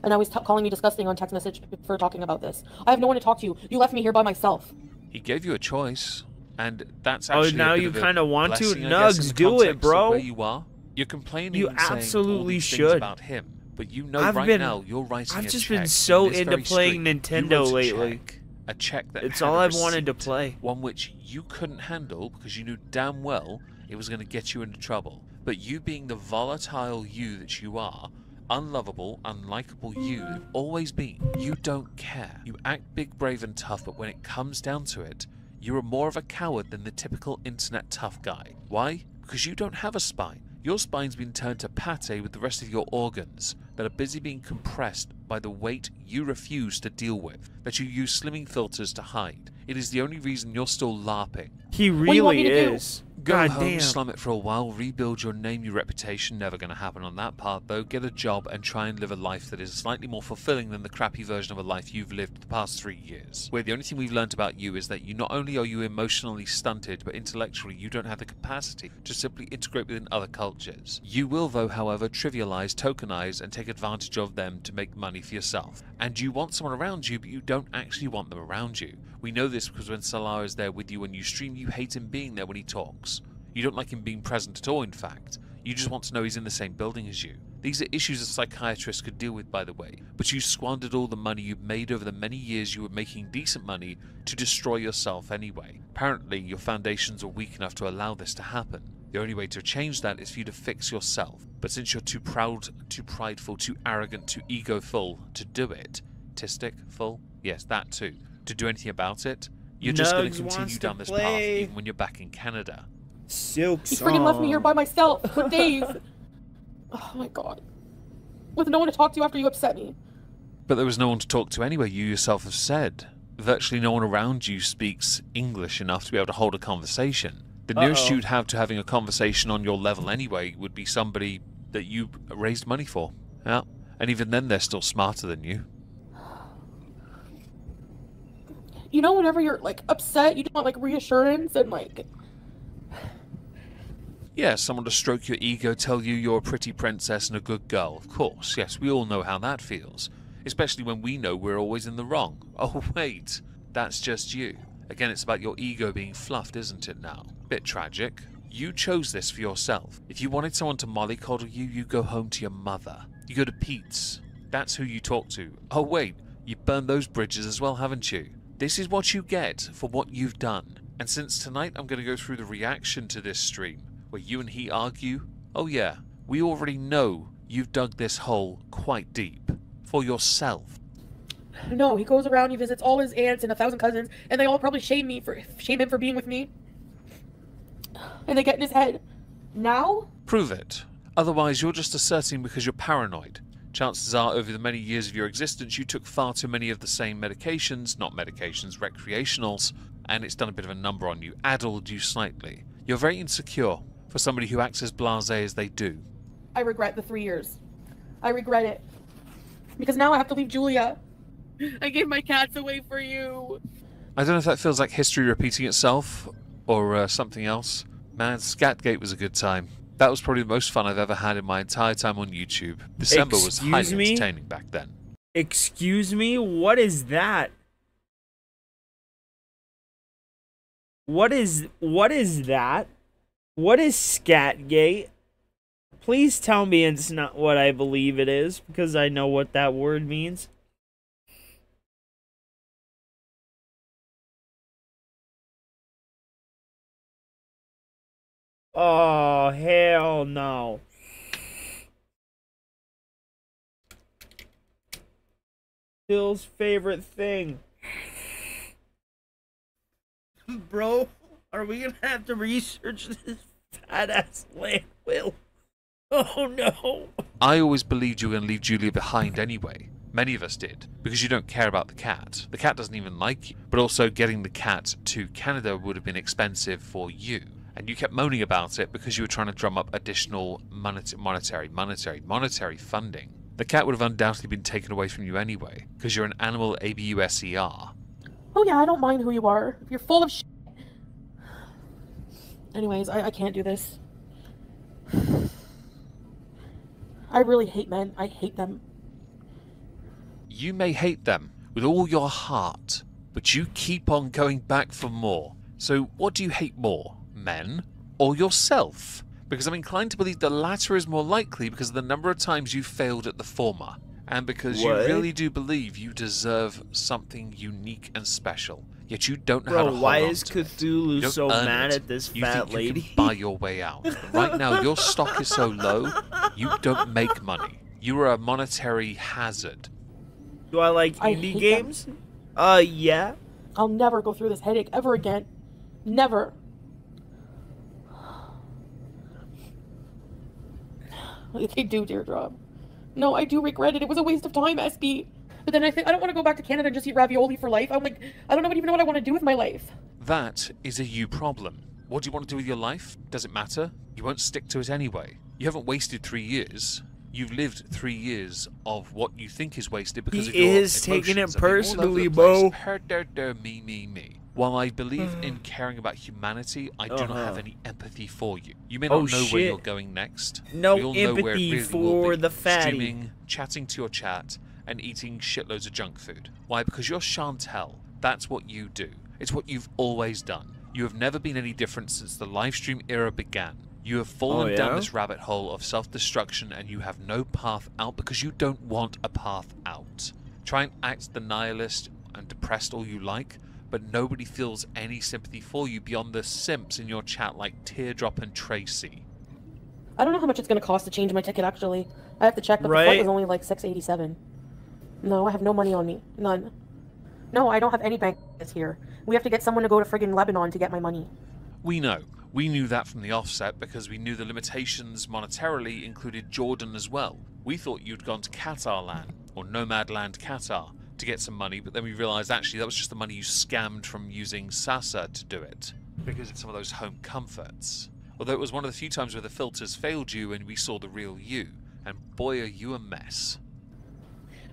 And now he's calling me disgusting on text message for talking about this. I have no one to talk to. You left me here by myself. He gave you a choice, and that's actually now a bit you of a kinda want to? blessing, I guess, in Nugs, the do it, context of bro. Where you are, you're complaining. You and saying all absolutely these things should. about him, but you know I've right been- now you're writing I've a just check been so in this into very playing street. You Nintendo wrote a lately. a check that It's had all a I've wanted to receipt, play. one which you couldn't handle because you knew damn well it was going to get you into trouble. But you being the volatile you that you are, unlovable, unlikable you you've always been, you don't care. You act big, brave and tough, but when it comes down to it, you are more of a coward than the typical internet tough guy. Why? Because you don't have a spine. Your spine's been turned to pate with the rest of your organs that are busy being compressed by the weight you refuse to deal with, that you use slimming filters to hide. It is the only reason you're still LARPing. He What do you want me really to do? is. Go God home, damn. slum it for a while, rebuild your name, your reputation. Never going to happen on that part though. Get a job and try and live a life that is slightly more fulfilling than the crappy version of a life you've lived the past 3 years. Where the only thing we've learned about you is that you not only are you emotionally stunted, but intellectually you don't have the capacity to simply integrate within other cultures. You will though, however, trivialize, tokenize, and take advantage of them to make money for yourself. And you want someone around you, but you don't actually want them around you. We know this because when Salah is there with you when you stream, you hate him being there when he talks. You don't like him being present at all, in fact. You just want to know he's in the same building as you. These are issues a psychiatrist could deal with, by the way, but you squandered all the money you made over the many years you were making decent money to destroy yourself anyway. Apparently, your foundations are weak enough to allow this to happen. The only way to change that is for you to fix yourself. But since you're too proud, too prideful, too arrogant, too ego-full to do it, Tistic-full? Yes, that too. To do anything about it, you're just going Nugs to wants continue to down this path play. even when you're back in Canada. Silk He freaking left me here Song. by myself for days. Oh my god. With no one to talk to after you upset me. But there was no one to talk to anyway, you yourself have said. Virtually no one around you speaks English enough to be able to hold a conversation. The nearest you'd have to having a conversation on your level anyway would be somebody that you raised money for. Yeah. And even then, they're still smarter than you. You know, whenever you're, like, upset, you just want, like, reassurance and, like... Yeah, someone to stroke your ego, tell you you're a pretty princess and a good girl. Of course, yes, we all know how that feels. Especially when we know we're always in the wrong. Oh, wait, that's just you. Again, it's about your ego being fluffed, isn't it now? Bit tragic. You chose this for yourself. If you wanted someone to mollycoddle you, you go home to your mother. You go to Pete's. That's who you talk to. Oh, wait, you burned those bridges as well, haven't you? This is what you get for what you've done. And since tonight I'm going to go through the reaction to this stream, where you and he argue, oh yeah, we already know you've dug this hole quite deep. For yourself. No, he goes around, he visits all his aunts and 1,000 cousins, and they all probably shame him for being with me. And they get in his head. Now? Prove it. Otherwise, you're just asserting because you're paranoid. Chances are, over the many years of your existence, you took far too many of the same medications, not medications, recreationals, and it's done a bit of a number on you, addled you slightly. You're very insecure for somebody who acts as blasé as they do. I regret the 3 years. I regret it. Because now I have to leave Julia. I gave my cats away for you. I don't know if that feels like history repeating itself, or something else. Man, Scatgate was a good time. That was probably the most fun I've ever had in my entire time on YouTube. December was highly entertaining back then. Excuse me? What is that? What is that? What is Scatgate? Please tell me it's not what I believe it is, because I know what that word means. Oh, hell no. Phil's favorite thing. Bro, are we gonna have to research this fat-ass landfill? Oh no. I always believed you were going to leave Julia behind anyway. Many of us did, because you don't care about the cat. The cat doesn't even like you. But also getting the cat to Canada would have been expensive for you. And you kept moaning about it because you were trying to drum up additional monetary funding. The cat would have undoubtedly been taken away from you anyway, because you're an animal ABUSER. Oh yeah, I don't mind who you are. If you're full of shit. Anyways, I can't do this. I really hate men. I hate them. You may hate them with all your heart, but you keep on going back for more. So what do you hate more? Men or yourself? Because I'm inclined to believe the latter is more likely because of the number of times you failed at the former. And because you really do believe you deserve something unique and special. Yet you don't know how to hold on to it. Why is Cthulhu so mad at this fat lady? You can buy your way out. But right now, your stock is so low, you don't make money. You are a monetary hazard. Do I like indie games? Yeah. I'll never go through this headache ever again. Never. They do, Deirdre. No, I do regret it. It was a waste of time, SB. But then I think I don't want to go back to Canada and just eat ravioli for life. I'm like, I don't even know what I want to do with my life. That is a you problem. What do you want to do with your life? Does it matter? You won't stick to it anyway. You haven't wasted 3 years. You've lived 3 years of what you think is wasted because of your emotions. He is taking it personally, Bo. Me. While I believe in caring about humanity, I do not have any empathy for you. You may not know where you're going next. No we all know where it empathy really for will be. the fatty. Streaming, chatting to your chat, and eating shitloads of junk food. Why? Because you're Chantel. That's what you do. It's what you've always done. You have never been any different since the live stream era began. You have fallen down this rabbit hole of self-destruction and you have no path out because you don't want a path out. Try and act the nihilist and depressed all you like, but nobody feels any sympathy for you beyond the simps in your chat like Teardrop and Tracy. I don't know how much it's going to cost to change my ticket, actually. I have to check, but the flight was only like $687. No, I have no money on me. None. No, I don't have any bank here. We have to get someone to go to friggin' Lebanon to get my money. We know. We knew that from the offset because we knew the limitations monetarily included Jordan as well. We thought you'd gone to Qatar land. or Nomadland Qatar to get some money, but then we realised actually that was just the money you scammed from using Sasa to do it, because it's some of those home comforts. Although it was one of the few times where the filters failed you and we saw the real you, and boy are you a mess.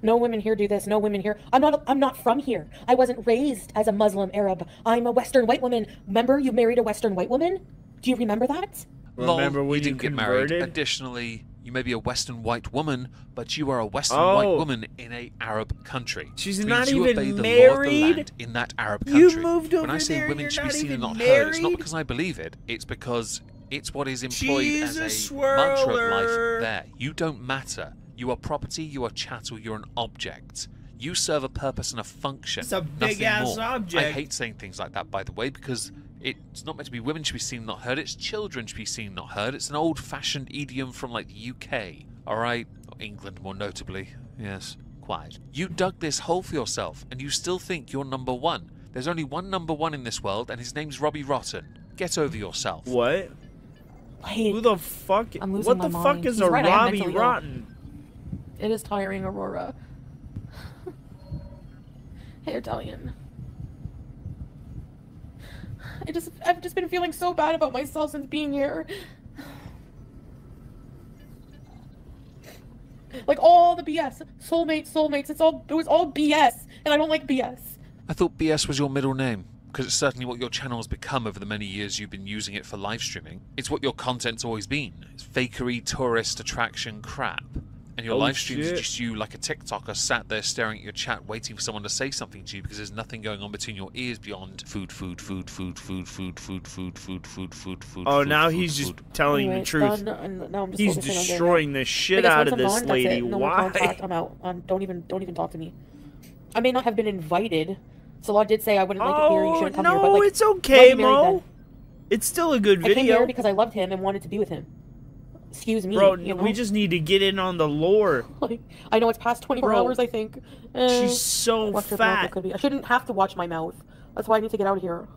No women here do this. No women here. I'm not from here. I wasn't raised as a Muslim Arab. I'm a Western white woman. Remember, you married a Western white woman? Do you remember that? Remember when you didn't get married. Additionally, you may be a Western white woman, but you are a Western white woman in a Arab country. She's Which not means you even obey the married. law of the land in that Arab country. You moved over when I say there, women you're should be not seen even and not married. heard, it's not because I believe it. It's because it's what is employed Jesus as a mantra of life swirler. there. You don't matter. You are property, you are chattel, you're an object. You serve a purpose and a function. It's a big nothing ass more. object. I hate saying things like that, by the way, because it's not meant to be women should be seen, not heard. It's children should be seen, not heard. It's an old-fashioned idiom from, like, the UK, alright? Or England, more notably. Yes, quiet. You dug this hole for yourself, and you still think you're number one. There's only one number one in this world, and his name's Robbie Rotten. Get over yourself. What? Wait, Who the fuck? I'm losing What my the fuck mind. is He's a right, I am Robbie mentally ill. Rotten? It is tiring, Aurora. Hey, Italian. I've just been feeling so bad about myself since being here. Like all the BS, soulmates. It was all BS, and I don't like BS. I thought BS was your middle name, because it's certainly what your channel has become over the many years you've been using it for live streaming. It's what your content's always been. It's fakery, tourist, attraction crap. And your live streams are just you like a TikToker sat there staring at your chat waiting for someone to say something to you because there's nothing going on between your ears beyond food. Oh, now he's just telling the truth. He's destroying the shit out of this lady. Why? I'm out. Don't even talk to me. I may not have been invited. Salah did say I wouldn't like it here. You shouldn't come here. But like, it's okay, Mo. It's still a good I came video. here because I loved him and wanted to be with him. Excuse me. Bro, you know? we just need to get in on the lore. Like, I know it's past 24 hours, I think. She's so watch her fat. mouth, it could be. I shouldn't have to watch my mouth. That's why I need to get out of here.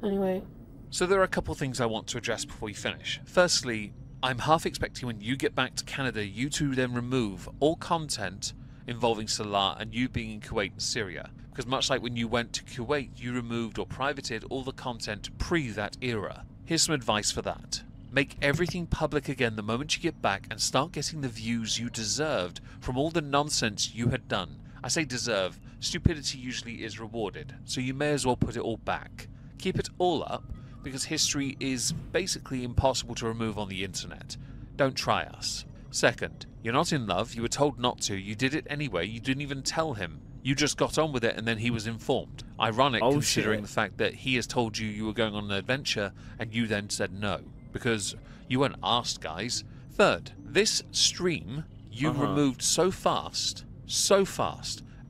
Anyway. So there are a couple things I want to address before you finish. Firstly, I'm half expecting when you get back to Canada, you to then remove all content involving Salah and you being in Kuwait and Syria. Because much like when you went to Kuwait, you removed or privated all the content pre that era. Here's some advice for that. Make everything public again the moment you get back and start getting the views you deserved from all the nonsense you had done. I say deserve, stupidity usually is rewarded, so you may as well put it all back. Keep it all up, because history is basically impossible to remove on the internet. Don't try us. Second, you're not in love, you were told not to, you did it anyway, you didn't even tell him. You just got on with it and then he was informed. Ironic considering the fact that he has told you you were going on an adventure and you then said no. Because you weren't asked, guys. Third, this stream you removed so fast.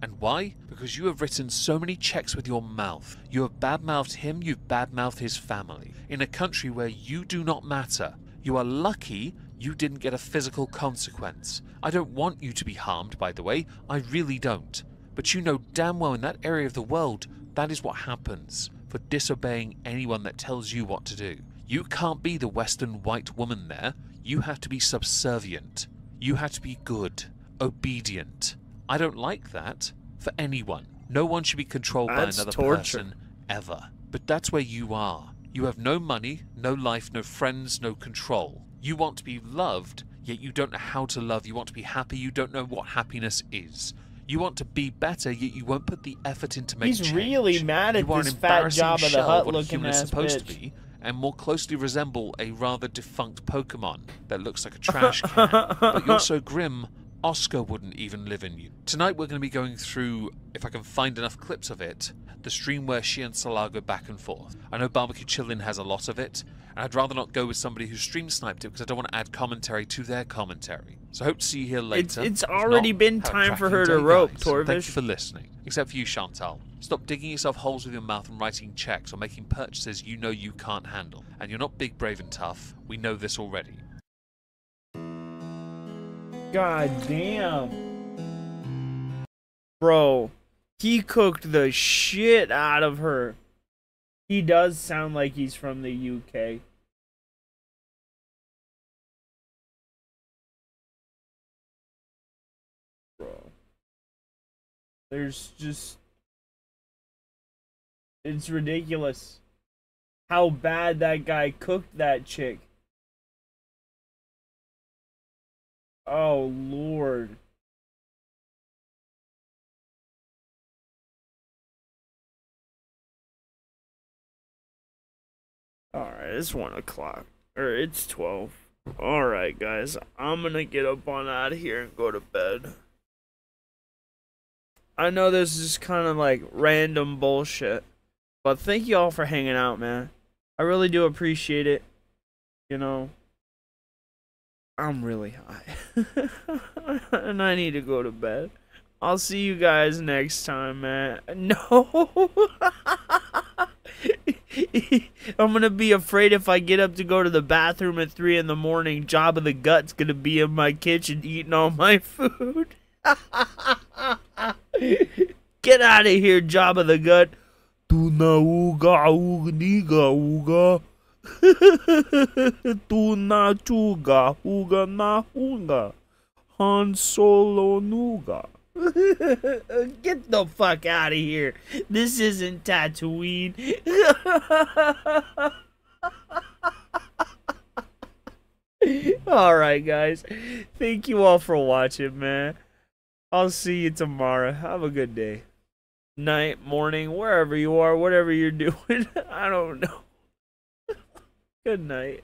And why? Because you have written so many checks with your mouth. You have badmouthed him, you've badmouthed his family. In a country where you do not matter. You are lucky you didn't get a physical consequence. I don't want you to be harmed, by the way. I really don't. But you know damn well in that area of the world, that is what happens for disobeying anyone that tells you what to do. You can't be the Western white woman there. You have to be subservient. You have to be good, obedient. I don't like that for anyone. No one should be controlled by another person ever. But that's where you are. You have no money, no life, no friends, no control. You want to be loved, yet you don't know how to love. You want to be happy, you don't know what happiness is. You want to be better, yet you won't put the effort in to make change. He's really mad at this fat Jabba the Hutt looking ass supposed to be, and more closely resemble a rather defunct Pokemon that looks like a trash can. But you're so grim, Oscar wouldn't even live in you. Tonight we're going to be going through, if I can find enough clips of it, the stream where she and Salah go back and forth. I know Barbecue Chillin has a lot of it, and I'd rather not go with somebody who stream sniped it because I don't want to add commentary to their commentary. So I hope to see you here later. It's already been time for her to rope, Torvish. Thank you for listening. Except for you, Chantal. Stop digging yourself holes with your mouth and writing checks or making purchases you know you can't handle. And you're not big, brave, and tough. We know this already. God damn. Bro, he cooked the shit out of her. He does sound like he's from the UK. Bro. There's just... It's ridiculous how bad that guy cooked that chick. Oh, Lord. Alright, it's 1 o'clock. Or it's 12. Alright, guys. I'm gonna get up on out of here and go to bed. I know this is kind of like random bullshit. But thank you all for hanging out, man. I really do appreciate it. You know, I'm really high. And I need to go to bed. I'll see you guys next time, man. No! I'm gonna be afraid if I get up to go to the bathroom at 3 in the morning, Jabba the Hutt's gonna be in my kitchen eating all my food. Get out of here, Jabba the Hutt. Tuna uga uga niga uga. Tuna chuga uga na uga. Han Solo nuga. Get the fuck out of here. This isn't Tatooine. Alright, guys. Thank you all for watching, man. I'll see you tomorrow. Have a good day. Night, morning, wherever you are, whatever you're doing. I don't know. Good night.